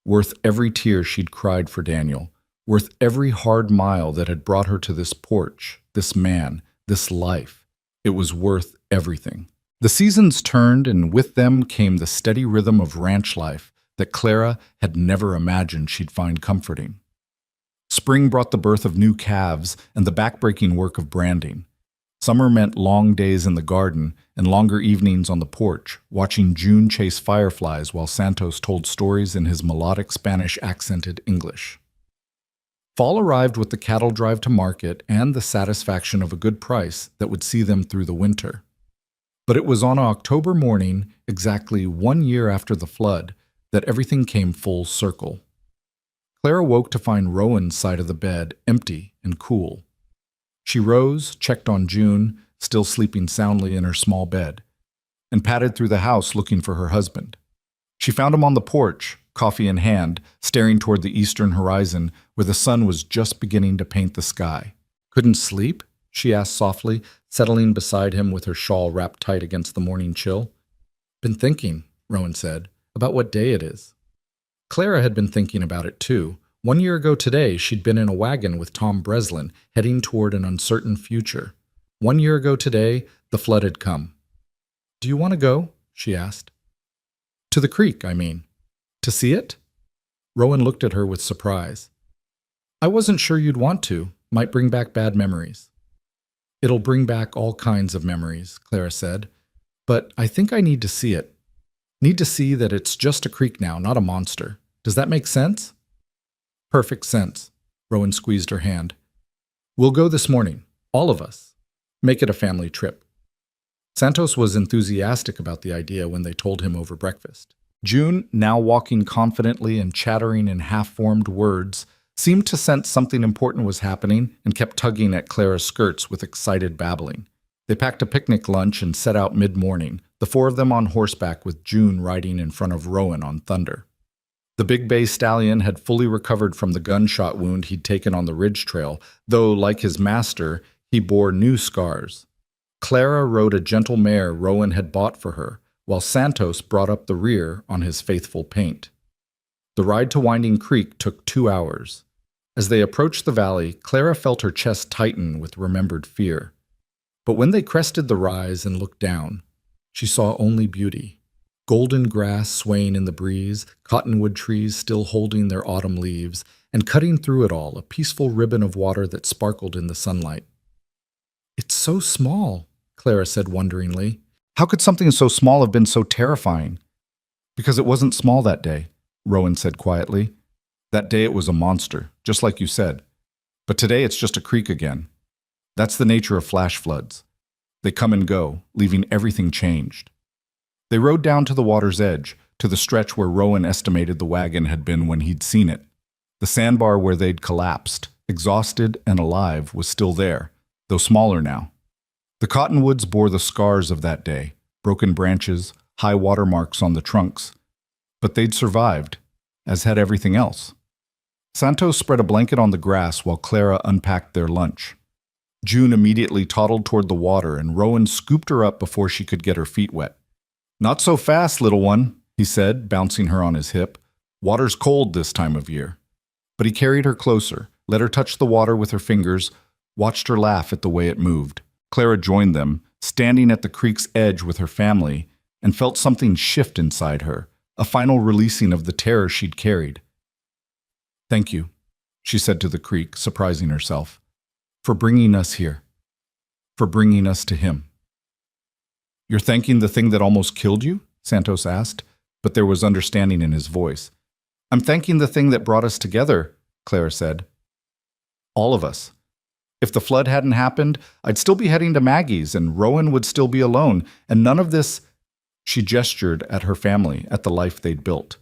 Worth every tear she'd cried for Daniel. Worth every hard mile that had brought her to this porch, this man, this life. It was worth everything. The seasons turned, and with them came the steady rhythm of ranch life that Clara had never imagined she'd find comforting. Spring brought the birth of new calves and the backbreaking work of branding. Summer meant long days in the garden and longer evenings on the porch, watching June chase fireflies while Santos told stories in his melodic Spanish-accented English. Fall arrived with the cattle drive to market and the satisfaction of a good price that would see them through the winter. But it was on an October morning, exactly 1 year after the flood, that everything came full circle. Clara woke to find Rowan's side of the bed empty and cool. She rose, checked on June, still sleeping soundly in her small bed, and padded through the house looking for her husband. She found him on the porch, coffee in hand, staring toward the eastern horizon where the sun was just beginning to paint the sky. "Couldn't sleep?" she asked softly, settling beside him with her shawl wrapped tight against the morning chill. "Been thinking," Rowan said, "about what day it is." Clara had been thinking about it too. 1 year ago today, she'd been in a wagon with Tom Breslin, heading toward an uncertain future. 1 year ago today, the flood had come. "Do you want to go?" she asked. "To the creek, I mean. To see it?" Rowan looked at her with surprise. "I wasn't sure you'd want to. Might bring back bad memories." "It'll bring back all kinds of memories," Clara said. "But I think I need to see it. Need to see that it's just a creek now, not a monster. Does that make sense?" "Perfect sense." Rowan squeezed her hand. "We'll go this morning. All of us. Make it a family trip." Santos was enthusiastic about the idea when they told him over breakfast. June, now walking confidently and chattering in half-formed words, seemed to sense something important was happening and kept tugging at Clara's skirts with excited babbling. They packed a picnic lunch and set out mid-morning, the four of them on horseback with June riding in front of Rowan on Thunder. The big bay stallion had fully recovered from the gunshot wound he'd taken on the ridge trail, though, like his master, he bore new scars. Clara rode a gentle mare Rowan had bought for her, while Santos brought up the rear on his faithful Paint. The ride to Winding Creek took 2 hours. As they approached the valley, Clara felt her chest tighten with remembered fear. But when they crested the rise and looked down, she saw only beauty. Golden grass swaying in the breeze, cottonwood trees still holding their autumn leaves, and cutting through it all, a peaceful ribbon of water that sparkled in the sunlight. "It's so small," Clara said wonderingly. "How could something so small have been so terrifying?" "Because it wasn't small that day," Rowan said quietly. "That day it was a monster, just like you said. But today it's just a creek again. That's the nature of flash floods. They come and go, leaving everything changed." They rode down to the water's edge, to the stretch where Rowan estimated the wagon had been when he'd seen it. The sandbar where they'd collapsed, exhausted and alive, was still there, though smaller now. The cottonwoods bore the scars of that day, broken branches, high water marks on the trunks. But they'd survived, as had everything else. Santos spread a blanket on the grass while Clara unpacked their lunch. June immediately toddled toward the water, and Rowan scooped her up before she could get her feet wet. "Not so fast, little one," he said, bouncing her on his hip. "Water's cold this time of year." But he carried her closer, let her touch the water with her fingers, watched her laugh at the way it moved. Clara joined them, standing at the creek's edge with her family, and felt something shift inside her, a final releasing of the terror she'd carried. "Thank you," she said to the creek, surprising herself, "for bringing us here, for bringing us to him." "You're thanking the thing that almost killed you?" Santos asked, but there was understanding in his voice. "I'm thanking the thing that brought us together," Clara said. "All of us. If the flood hadn't happened, I'd still be heading to Maggie's, and Rowan would still be alone, and none of this—" She gestured at her family, at the life they'd built.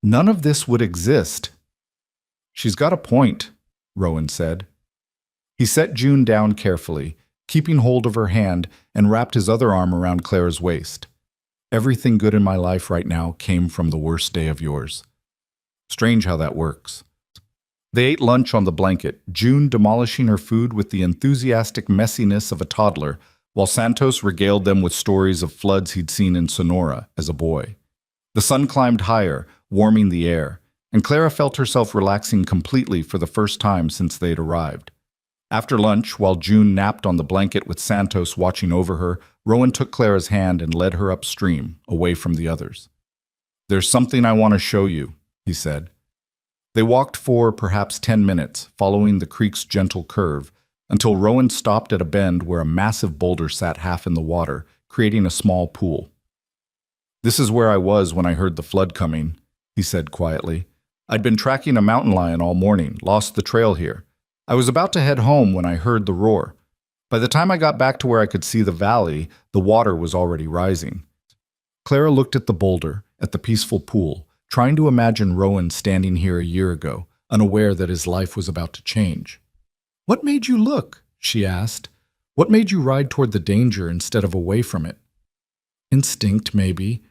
"None of this would exist." "She's got a point," Rowan said. He set June down carefully, keeping hold of her hand, and wrapped his other arm around Clara's waist. "Everything good in my life right now came from the worst day of yours." Strange how that works. They ate lunch on the blanket, June demolishing her food with the enthusiastic messiness of a toddler, while Santos regaled them with stories of floods he'd seen in Sonora as a boy. The sun climbed higher, warming the air, and Clara felt herself relaxing completely for the first time since they'd arrived. After lunch, while June napped on the blanket with Santos watching over her, Rowan took Clara's hand and led her upstream, away from the others. "There's something I want to show you," he said. They walked for perhaps 10 minutes, following the creek's gentle curve, until Rowan stopped at a bend where a massive boulder sat half in the water, creating a small pool. "This is where I was when I heard the flood coming," he said quietly. "I'd been tracking a mountain lion all morning, lost the trail here. I was about to head home when I heard the roar. By the time I got back to where I could see the valley, the water was already rising." Clara looked at the boulder, at the peaceful pool, trying to imagine Rowan standing here a year ago, unaware that his life was about to change. "What made you look?" she asked. "What made you ride toward the danger instead of away from it?" Instinct, maybe,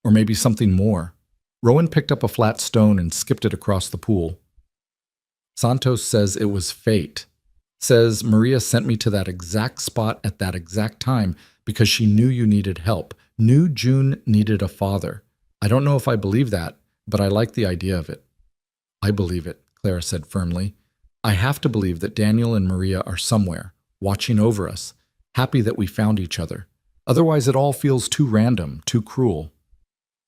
or maybe something more. Rowan picked up a flat stone and skipped it across the pool. Santos says it was fate. Says Maria sent me to that exact spot at that exact time because she knew you needed help, knew June needed a father. I don't know if I believe that, but I like the idea of it. I believe it, Clara said firmly. I have to believe that Daniel and Maria are somewhere, watching over us, happy that we found each other. Otherwise it all feels too random, too cruel.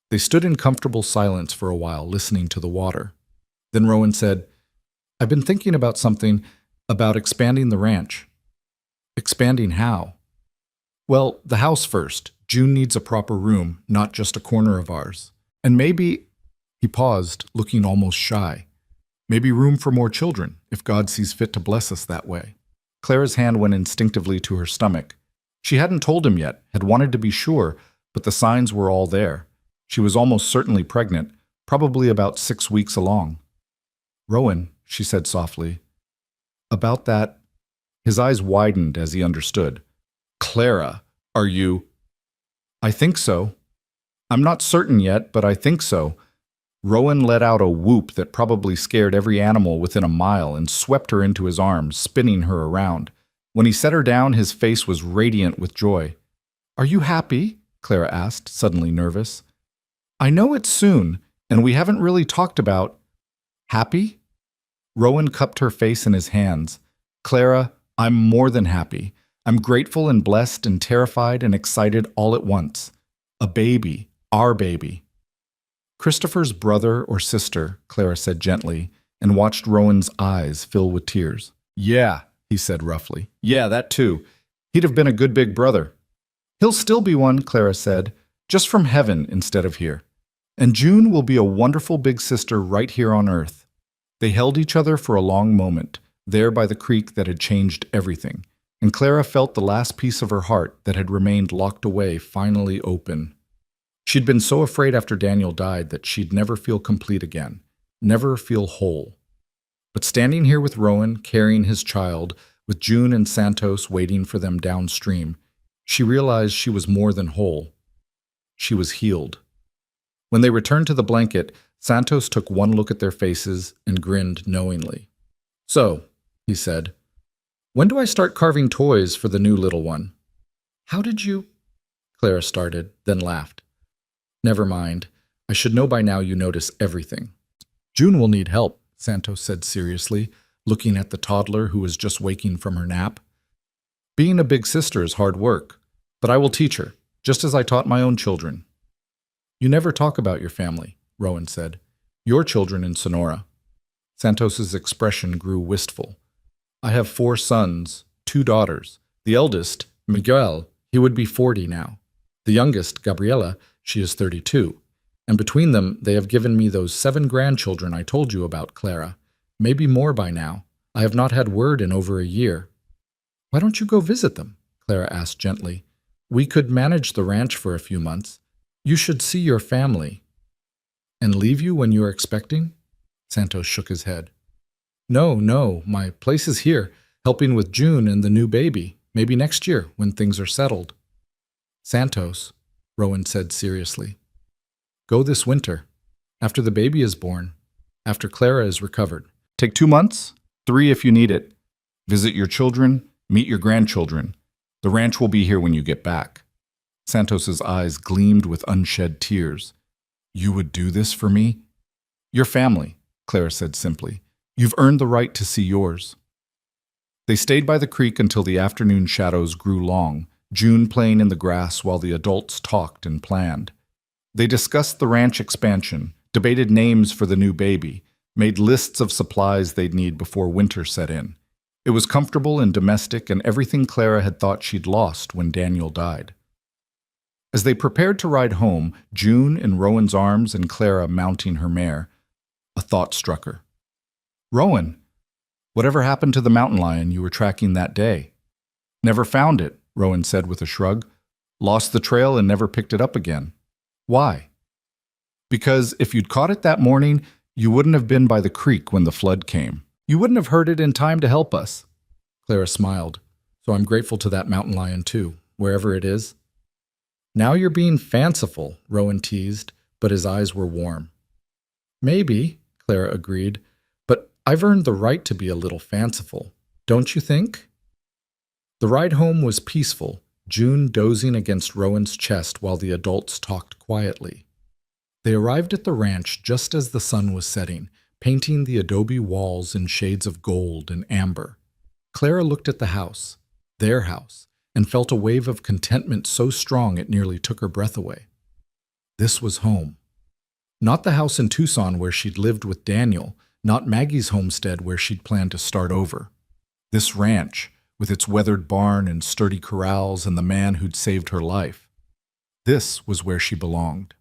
They stood in comfortable silence for a while, listening to the water. Then Rowan said, I've been thinking about something, about expanding the ranch. Expanding how? Well, the house first. June needs a proper room, not just a corner of ours. And maybe, he paused, looking almost shy, maybe room for more children, if God sees fit to bless us that way. Clara's hand went instinctively to her stomach. She hadn't told him yet, had wanted to be sure, but the signs were all there. She was almost certainly pregnant, probably about 6 weeks along. Rowan, she said softly. About that, his eyes widened as he understood. Clara, are you? I think so. I'm not certain yet, but I think so. Rowan let out a whoop that probably scared every animal within a mile and swept her into his arms, spinning her around. When he set her down, his face was radiant with joy. Are you happy? Clara asked, suddenly nervous. I know it's soon, and we haven't really talked about... Happy? Rowan cupped her face in his hands. Clara, I'm more than happy. I'm grateful and blessed and terrified and excited all at once. A baby, our baby. Christopher's brother or sister, Clara said gently, and watched Rowan's eyes fill with tears. Yeah, he said roughly. Yeah, that too. He'd have been a good big brother. He'll still be one, Clara said, just from heaven instead of here. And June will be a wonderful big sister right here on earth. They held each other for a long moment, there by the creek that had changed everything, and Clara felt the last piece of her heart that had remained locked away finally open. She'd been so afraid after Daniel died that she'd never feel complete again, never feel whole. But standing here with Rowan, carrying his child, with June and Santos waiting for them downstream, she realized she was more than whole. She was healed. When they returned to the blanket, Santos took one look at their faces and grinned knowingly. So, he said, when do I start carving toys for the new little one? How did you... Clara started, then laughed. Never mind. I should know by now you notice everything. June will need help, Santos said seriously, looking at the toddler who was just waking from her nap. Being a big sister is hard work, but I will teach her, just as I taught my own children. You never talk about your family, Rowan said. Your children in Sonora. Santos's expression grew wistful. I have 4 sons, 2 daughters. The eldest, Miguel, he would be 40 now. The youngest, Gabriela, she is 32. And between them, they have given me those 7 grandchildren I told you about, Clara. Maybe more by now. I have not had word in over a year. Why don't you go visit them? Clara asked gently. We could manage the ranch for a few months. You should see your family. And leave you when you are expecting? Santos shook his head. No, my place is here, helping with June and the new baby, maybe next year when things are settled. Santos, Rowan said seriously, go this winter, after the baby is born, after Clara is recovered. Take 2 months, 3 if you need it. Visit your children, meet your grandchildren. The ranch will be here when you get back. Santos's eyes gleamed with unshed tears. You would do this for me? Your family, Clara said simply. You've earned the right to see yours. They stayed by the creek until the afternoon shadows grew long, June playing in the grass while the adults talked and planned. They discussed the ranch expansion, debated names for the new baby, made lists of supplies they'd need before winter set in. It was comfortable and domestic and everything Clara had thought she'd lost when Daniel died. As they prepared to ride home, June in Rowan's arms and Clara mounting her mare, a thought struck her. Rowan, whatever happened to the mountain lion you were tracking that day? Never found it, Rowan said with a shrug. Lost the trail and never picked it up again. Why? Because if you'd caught it that morning, you wouldn't have been by the creek when the flood came. You wouldn't have heard it in time to help us." Clara smiled. "So I'm grateful to that mountain lion too, wherever it is." "Now you're being fanciful," Rowan teased, but his eyes were warm. "Maybe," Clara agreed, "but I've earned the right to be a little fanciful. Don't you think?" The ride home was peaceful, June dozing against Rowan's chest while the adults talked quietly. They arrived at the ranch just as the sun was setting, painting the adobe walls in shades of gold and amber. Clara looked at the house, their house, and felt a wave of contentment so strong it nearly took her breath away. This was home. Not the house in Tucson where she'd lived with Daniel, not Maggie's homestead where she'd planned to start over. This ranch, with its weathered barn and sturdy corrals and the man who'd saved her life. This was where she belonged.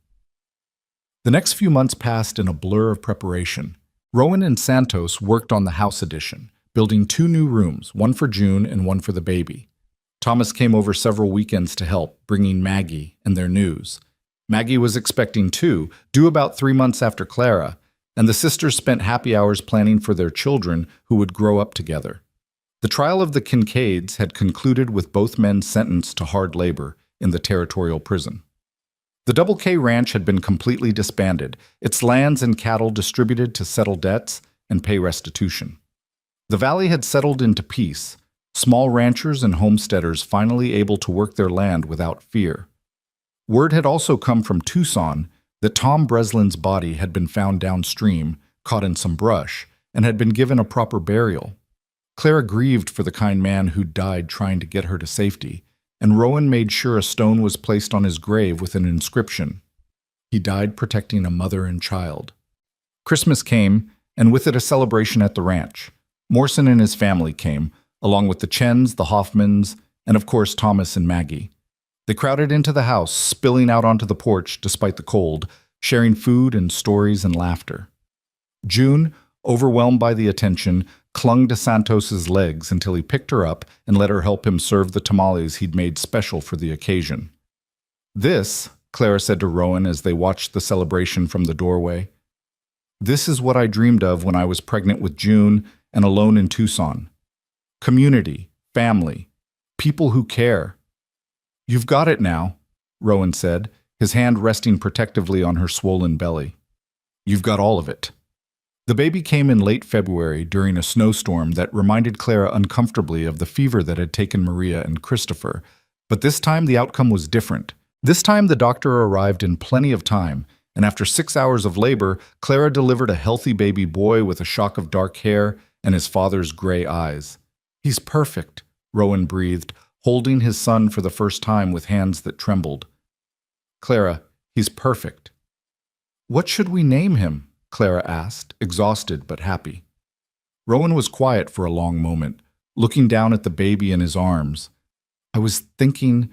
The next few months passed in a blur of preparation. Rowan and Santos worked on the house addition, building 2 new rooms, one for June and one for the baby. Thomas came over several weekends to help, bringing Maggie and their news. Maggie was expecting too, due about 3 months after Clara, and the sisters spent happy hours planning for their children who would grow up together. The trial of the Kincaids had concluded with both men sentenced to hard labor in the territorial prison. The Double K Ranch had been completely disbanded, its lands and cattle distributed to settle debts and pay restitution. The valley had settled into peace, small ranchers and homesteaders finally able to work their land without fear. Word had also come from Tucson that Tom Breslin's body had been found downstream, caught in some brush, and had been given a proper burial. Clara grieved for the kind man who'd died trying to get her to safety, and Rowan made sure a stone was placed on his grave with an inscription. He died protecting a mother and child. Christmas came, and with it a celebration at the ranch. Morrison and his family came, along with the Chens, the Hoffmans, and of course Thomas and Maggie. They crowded into the house, spilling out onto the porch despite the cold, sharing food and stories and laughter. June, overwhelmed by the attention, clung to Santos's legs until he picked her up and let her help him serve the tamales he'd made special for the occasion. "This," Clara said to Rowan as they watched the celebration from the doorway, "this is what I dreamed of when I was pregnant with June and alone in Tucson. Community, family, people who care." "You've got it now," Rowan said, his hand resting protectively on her swollen belly. "You've got all of it." The baby came in late February during a snowstorm that reminded Clara uncomfortably of the fever that had taken Maria and Christopher, but this time the outcome was different. This time the doctor arrived in plenty of time, and after 6 hours of labor, Clara delivered a healthy baby boy with a shock of dark hair and his father's gray eyes. "He's perfect," Rowan breathed, holding his son for the first time with hands that trembled. "Clara, he's perfect." "What should we name him?" Clara asked, exhausted but happy. Rowan was quiet for a long moment, looking down at the baby in his arms. "I was thinking,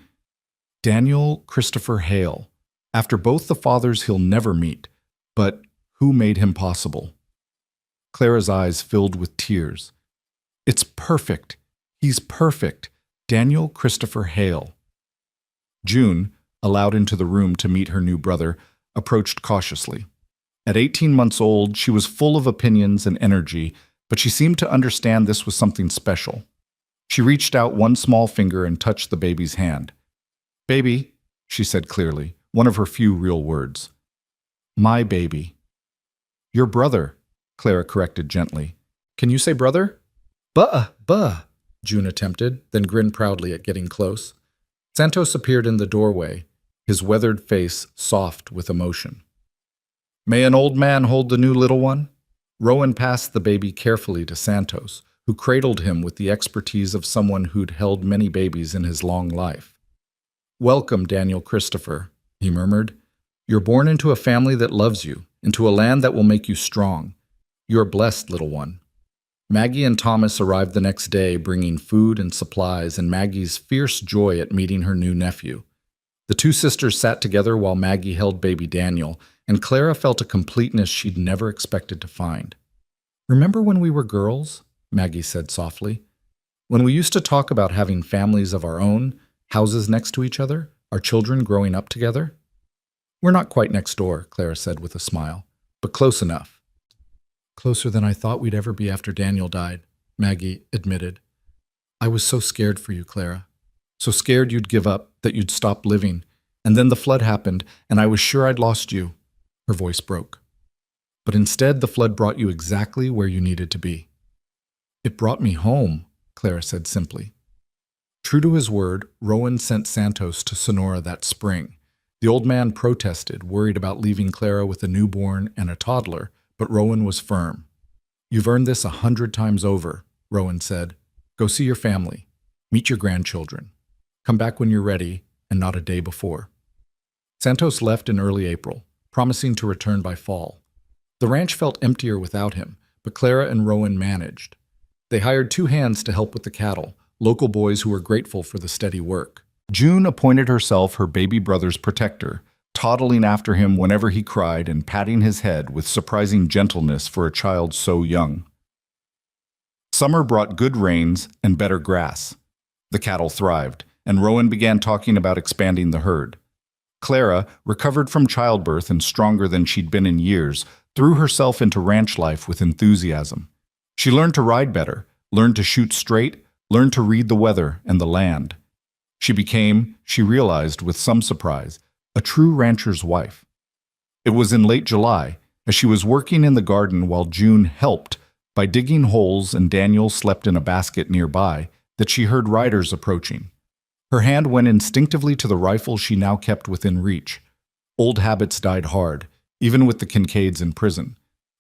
Daniel Christopher Hale, after both the fathers he'll never meet, but who made him possible?" Clara's eyes filled with tears. "It's perfect. He's perfect. Daniel Christopher Hale." June, allowed into the room to meet her new brother, approached cautiously. At 18 months old, she was full of opinions and energy, but she seemed to understand this was something special. She reached out one small finger and touched the baby's hand. "Baby," she said clearly, one of her few real words. "My baby." "Your brother," Clara corrected gently. "Can you say brother?" Buh, June attempted, then grinned proudly at getting close. Santos appeared in the doorway, his weathered face soft with emotion. "May an old man hold the new little one?" Rowan passed the baby carefully to Santos, who cradled him with the expertise of someone who'd held many babies in his long life. "Welcome, Daniel Christopher," he murmured. "You're born into a family that loves you, into a land that will make you strong. You're blessed, little one." Maggie and Thomas arrived the next day, bringing food and supplies and Maggie's fierce joy at meeting her new nephew. The 2 sisters sat together while Maggie held baby Daniel, and Clara felt a completeness she'd never expected to find. "Remember when we were girls?" Maggie said softly. "When we used to talk about having families of our own, houses next to each other, our children growing up together?" We're not quite next door, Clara said with a smile, but close enough. Closer than I thought we'd ever be after Daniel died, Maggie admitted. I was so scared for you, Clara. So scared you'd give up, that you'd stop living. And then the flood happened, and I was sure I'd lost you. Her voice broke. But instead, the flood brought you exactly where you needed to be. It brought me home, Clara said simply. True to his word, Rowan sent Santos to Sonora that spring. The old man protested, worried about leaving Clara with a newborn and a toddler, but Rowan was firm. You've earned this 100 times over, Rowan said. Go see your family. Meet your grandchildren. Come back when you're ready, and not a day before. Santos left in early April, promising to return by fall. The ranch felt emptier without him, but Clara and Rowan managed. They hired 2 hands to help with the cattle, local boys who were grateful for the steady work. June appointed herself her baby brother's protector, toddling after him whenever he cried and patting his head with surprising gentleness for a child so young. Summer brought good rains and better grass. The cattle thrived, and Rowan began talking about expanding the herd. Clara, recovered from childbirth and stronger than she'd been in years, threw herself into ranch life with enthusiasm. She learned to ride better, learned to shoot straight, learned to read the weather and the land. She became, she realized with some surprise, a true rancher's wife. It was in late July, as she was working in the garden while June helped by digging holes and Daniel slept in a basket nearby, that she heard riders approaching. Her hand went instinctively to the rifle she now kept within reach. Old habits died hard, even with the Kincaids in prison.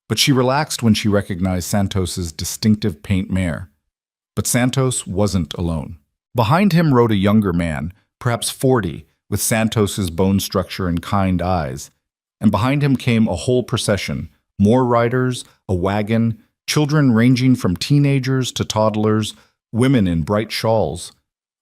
But she relaxed when she recognized Santos's distinctive paint mare. But Santos wasn't alone. Behind him rode a younger man, perhaps 40, with Santos's bone structure and kind eyes. And behind him came a whole procession, more riders, a wagon, children ranging from teenagers to toddlers, women in bright shawls.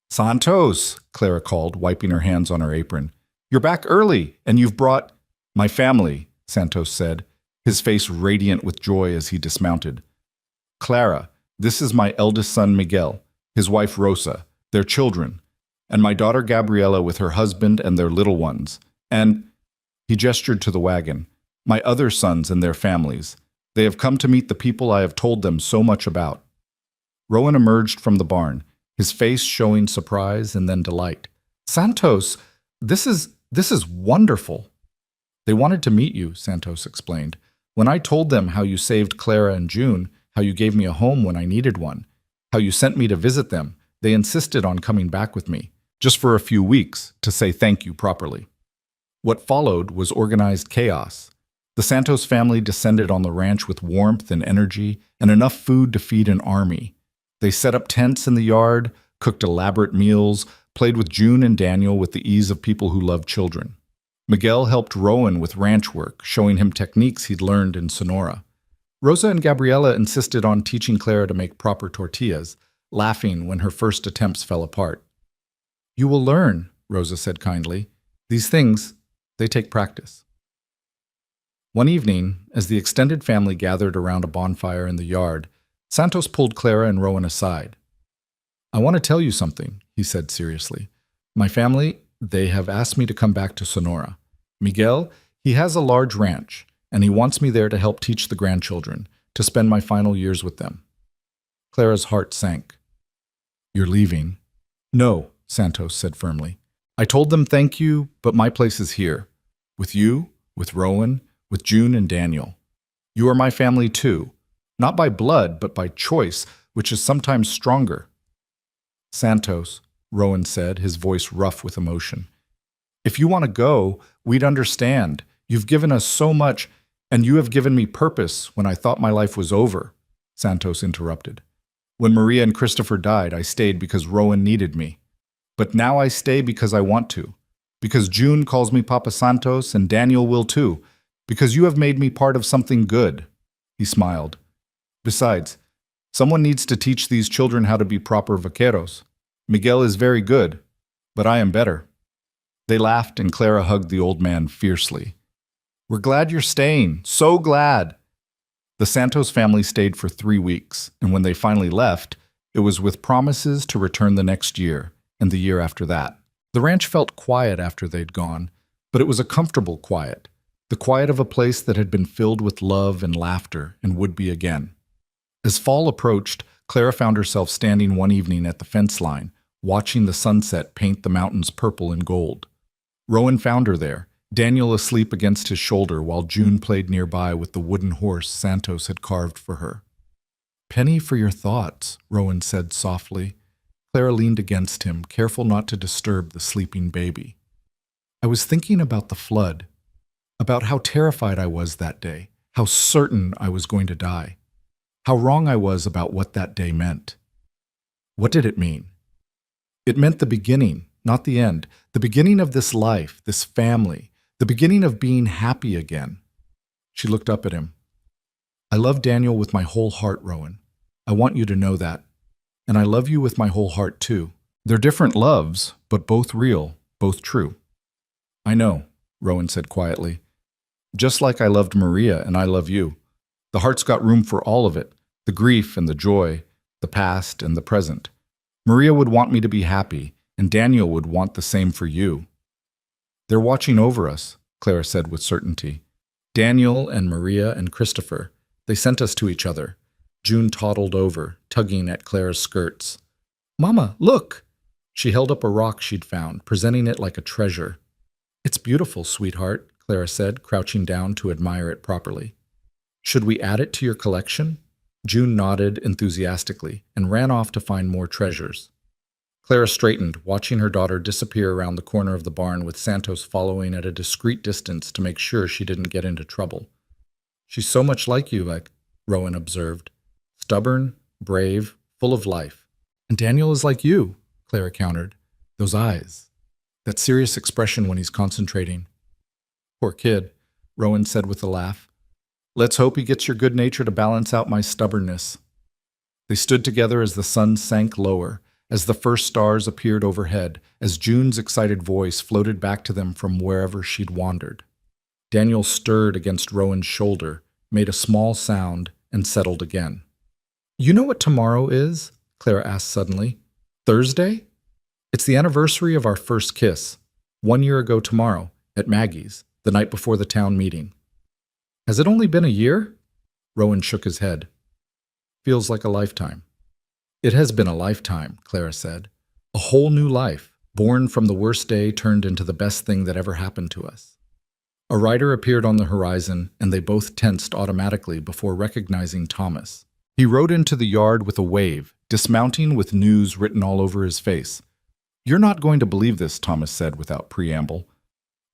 Santos, Clara called, wiping her hands on her apron. You're back early, and you've brought... My family, Santos said, his face radiant with joy as he dismounted. Clara, this is my eldest son Miguel, his wife Rosa, their children, and my daughter Gabriela with her husband and their little ones, and, he gestured to the wagon, my other sons and their families. They have come to meet the people I have told them so much about. Rowan emerged from the barn, his face showing surprise and then delight. Santos, this is wonderful. They wanted to meet you, Santos explained. When I told them how you saved Clara and June, how you gave me a home when I needed one, how you sent me to visit them, they insisted on coming back with me, just for a few weeks, to say thank you properly. What followed was organized chaos. The Santos family descended on the ranch with warmth and energy and enough food to feed an army. They set up tents in the yard, cooked elaborate meals, played with June and Daniel with the ease of people who love children. Miguel helped Rowan with ranch work, showing him techniques he'd learned in Sonora. Rosa and Gabriela insisted on teaching Clara to make proper tortillas, laughing when her first attempts fell apart. You will learn, Rosa said kindly. These things, they take practice. One evening, as the extended family gathered around a bonfire in the yard, Santos pulled Clara and Rowan aside. I want to tell you something, he said seriously. My family, they have asked me to come back to Sonora. Miguel, he has a large ranch, and he wants me there to help teach the grandchildren, to spend my final years with them. Clara's heart sank. You're leaving? No, Santos said firmly. I told them thank you, but my place is here. With you, with Rowan, with June and Daniel. You are my family too, not by blood, but by choice, which is sometimes stronger. Santos, Rowan said, his voice rough with emotion. If you want to go, we'd understand. You've given us so much, and you have given me purpose when I thought my life was over, Santos interrupted. When Maria and Christopher died, I stayed because Rowan needed me. But now I stay because I want to. Because June calls me Papa Santos and Daniel will too. Because you have made me part of something good. He smiled. Besides, someone needs to teach these children how to be proper vaqueros. Miguel is very good, but I am better. They laughed and Clara hugged the old man fiercely. We're glad you're staying. So glad. The Santos family stayed for 3 weeks, and when they finally left, it was with promises to return the next year and the year after that. The ranch felt quiet after they'd gone, But it was a comfortable quiet, the quiet of a place that had been filled with love and laughter and would be again. As fall approached, Clara found herself standing one evening at the fence line, watching the sunset paint the mountains purple and gold. Rowan found her there, Daniel asleep against his shoulder while June played nearby with the wooden horse Santos had carved for her. "Penny for your thoughts," Rowan said softly. Clara leaned against him, careful not to disturb the sleeping baby. "I was thinking about the flood, about how terrified I was that day, how certain I was going to die, how wrong I was about what that day meant." "What did it mean?" "It meant the beginning, not the end, the beginning of this life, this family, the beginning of being happy again." She looked up at him. "I love Daniel with my whole heart, Rowan. I want you to know that. And I love you with my whole heart, too. They're different loves, but both real, both true." "I know," Rowan said quietly. "Just like I loved Maria and I love you. The heart's got room for all of it, the grief and the joy, the past and the present. Maria would want me to be happy, and Daniel would want the same for you." "They're watching over us," Clara said with certainty. "Daniel and Maria and Christopher. They sent us to each other." June toddled over, tugging at Clara's skirts. "Mama, look!" She held up a rock she'd found, presenting it like a treasure. "It's beautiful, sweetheart," Clara said, crouching down to admire it properly. "Should we add it to your collection?" June nodded enthusiastically and ran off to find more treasures. Clara straightened, watching her daughter disappear around the corner of the barn with Santos following at a discreet distance to make sure she didn't get into trouble. "She's so much like you," Rowan observed. "Stubborn, brave, full of life." "And Daniel is like you," Clara countered. "Those eyes. That serious expression when he's concentrating." "Poor kid," Rowan said with a laugh. "Let's hope he gets your good nature to balance out my stubbornness." They stood together as the sun sank lower, as the first stars appeared overhead, as June's excited voice floated back to them from wherever she'd wandered. Daniel stirred against Rowan's shoulder, made a small sound, and settled again. "You know what tomorrow is?" Clara asked suddenly. "Thursday? It's the anniversary of our first kiss. 1 year ago tomorrow, at Maggie's, the night before the town meeting." "Has it only been a year?" Rowan shook his head. "Feels like a lifetime." "It has been a lifetime," Clara said. "A whole new life, born from the worst day turned into the best thing that ever happened to us." A rider appeared on the horizon, and they both tensed automatically before recognizing Thomas. He rode into the yard with a wave, dismounting with news written all over his face. "You're not going to believe this," Thomas said without preamble.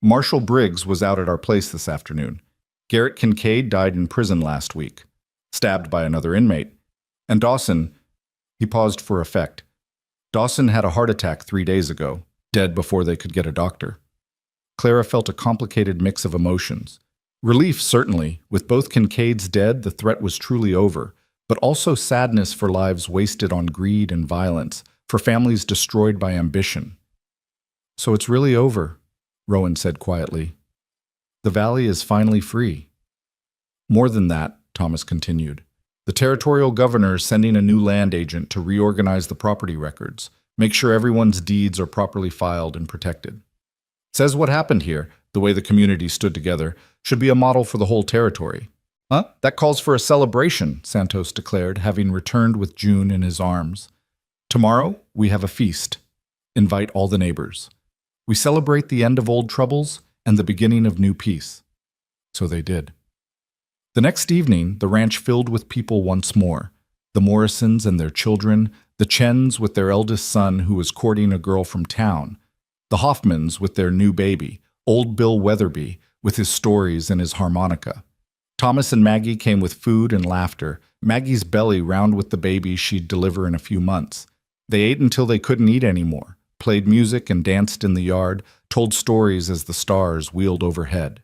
"Marshal Briggs was out at our place this afternoon. Garrett Kincaid died in prison last week, stabbed by another inmate. And Dawson..." He paused for effect. "Dawson had a heart attack 3 days ago, dead before they could get a doctor." Clara felt a complicated mix of emotions. Relief, certainly. With both Kincaids dead, the threat was truly over, but also sadness for lives wasted on greed and violence, for families destroyed by ambition. "So it's really over," Rowan said quietly. "The valley is finally free." "More than that," Thomas continued. "The territorial governor is sending a new land agent to reorganize the property records, make sure everyone's deeds are properly filed and protected. Says what happened here, the way the community stood together, should be a model for the whole territory." "Huh? That calls for a celebration," Santos declared, having returned with June in his arms. "Tomorrow, we have a feast. Invite all the neighbors. We celebrate the end of old troubles and the beginning of new peace." So they did. The next evening, the ranch filled with people once more. The Morrisons and their children, the Chens with their eldest son who was courting a girl from town, the Hoffmans with their new baby, old Bill Weatherby with his stories and his harmonica. Thomas and Maggie came with food and laughter, Maggie's belly round with the baby she'd deliver in a few months. They ate until they couldn't eat anymore, played music and danced in the yard, told stories as the stars wheeled overhead.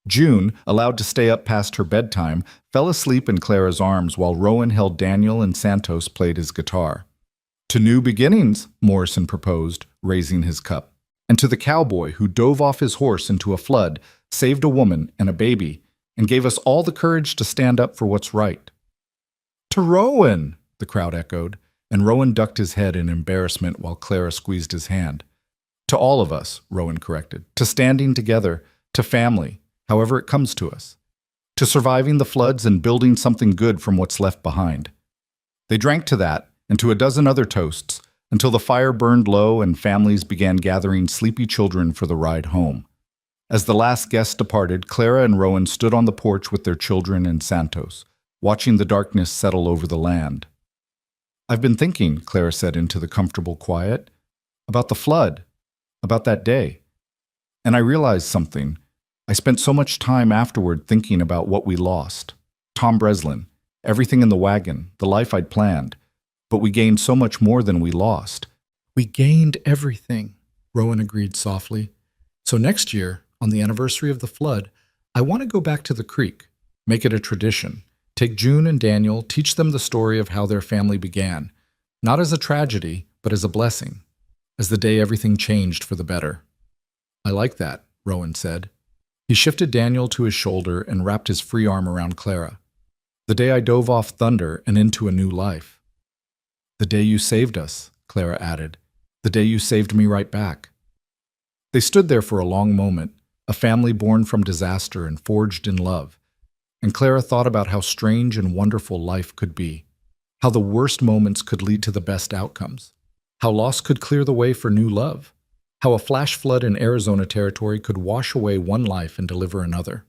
June, allowed to stay up past her bedtime, fell asleep in Clara's arms while Rowan held Daniel and Santos played his guitar. "To new beginnings," Morrison proposed, raising his cup. "And to the cowboy who dove off his horse into a flood, saved a woman and a baby, and gave us all the courage to stand up for what's right." "To Rowan!" the crowd echoed, and Rowan ducked his head in embarrassment while Clara squeezed his hand. To all of us, Rowan corrected. To standing together, to family, however it comes to us. To surviving the floods and building something good from what's left behind. They drank to that, and to a dozen other toasts, until the fire burned low and families began gathering sleepy children for the ride home. As the last guest departed, Clara and Rowan stood on the porch with their children and Santos, watching the darkness settle over the land. "I've been thinking," Clara said into the comfortable quiet, "about the flood, about that day. And I realized something. I spent so much time afterward thinking about what we lost. Tom Breslin, everything in the wagon, the life I'd planned. But we gained so much more than we lost." "We gained everything," Rowan agreed softly. "So next year, on the anniversary of the flood, I want to go back to the creek, make it a tradition. Take June and Daniel, teach them the story of how their family began, not as a tragedy, but as a blessing, as the day everything changed for the better." "I like that," Rowan said. He shifted Daniel to his shoulder and wrapped his free arm around Clara. "The day I dove off thunder and into a new life." "The day you saved us," Clara added. "The day you saved me right back." They stood there for a long moment, a family born from disaster and forged in love. And Clara thought about how strange and wonderful life could be, how the worst moments could lead to the best outcomes, how loss could clear the way for new love, how a flash flood in Arizona territory could wash away one life and deliver another.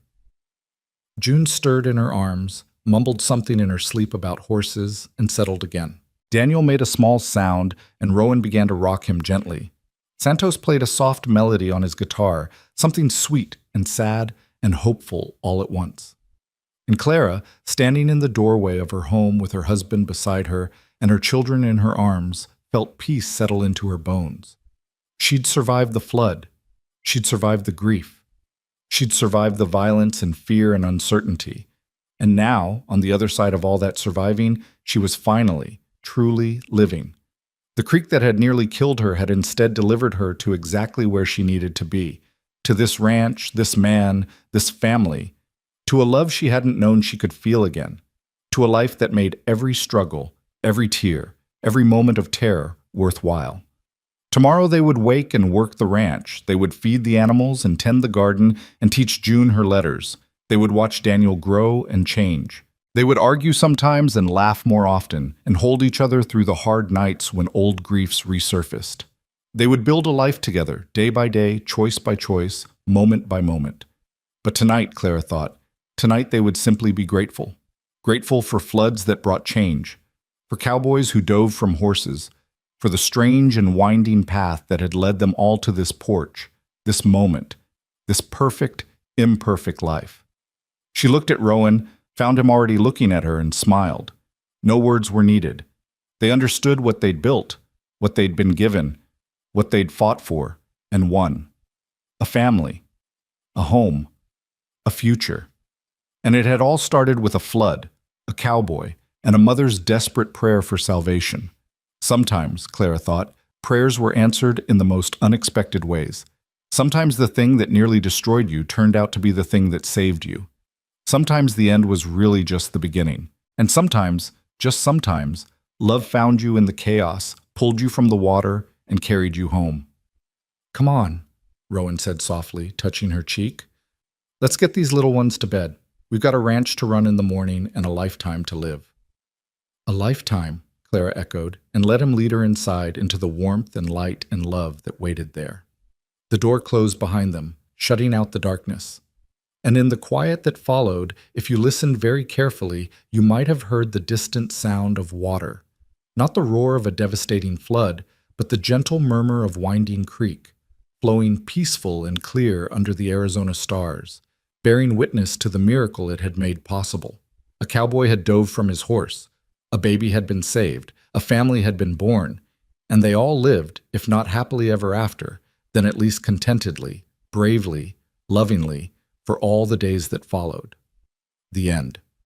June stirred in her arms, mumbled something in her sleep about horses, and settled again. Daniel made a small sound, and Rowan began to rock him gently. Santos played a soft melody on his guitar, something sweet and sad and hopeful all at once. And Clara, standing in the doorway of her home with her husband beside her and her children in her arms, felt peace settle into her bones. She'd survived the flood. She'd survived the grief. She'd survived the violence and fear and uncertainty. And now, on the other side of all that surviving, she was finally, truly living. The creek that had nearly killed her had instead delivered her to exactly where she needed to be, to this ranch, this man, this family, to a love she hadn't known she could feel again, to a life that made every struggle, every tear, every moment of terror worthwhile. Tomorrow they would wake and work the ranch. They would feed the animals and tend the garden and teach June her letters. They would watch Daniel grow and change. They would argue sometimes and laugh more often and hold each other through the hard nights when old griefs resurfaced. They would build a life together, day by day, choice by choice, moment by moment. But tonight, Clara thought, tonight they would simply be grateful. Grateful for floods that brought change, for cowboys who dove from horses, for the strange and winding path that had led them all to this porch, this moment, this perfect, imperfect life. She looked at Rowan, found him already looking at her, and smiled. No words were needed. They understood what they'd built, what they'd been given, what they'd fought for, and won. A family, a home, a future. And it had all started with a flood, a cowboy, and a mother's desperate prayer for salvation. Sometimes, Clara thought, prayers were answered in the most unexpected ways. Sometimes the thing that nearly destroyed you turned out to be the thing that saved you. Sometimes the end was really just the beginning. And sometimes, just sometimes, love found you in the chaos, pulled you from the water, and carried you home. "Come on," Rowan said softly, touching her cheek. "Let's get these little ones to bed. We've got a ranch to run in the morning and a lifetime to live." "A lifetime," Clara echoed, and let him lead her inside into the warmth and light and love that waited there. The door closed behind them, shutting out the darkness. And in the quiet that followed, if you listened very carefully, you might have heard the distant sound of water. Not the roar of a devastating flood, but the gentle murmur of winding creek, flowing peaceful and clear under the Arizona stars, bearing witness to the miracle it had made possible. A cowboy had dove from his horse. A baby had been saved. A family had been born. And they all lived, if not happily ever after, then at least contentedly, bravely, lovingly, for all the days that followed. The end.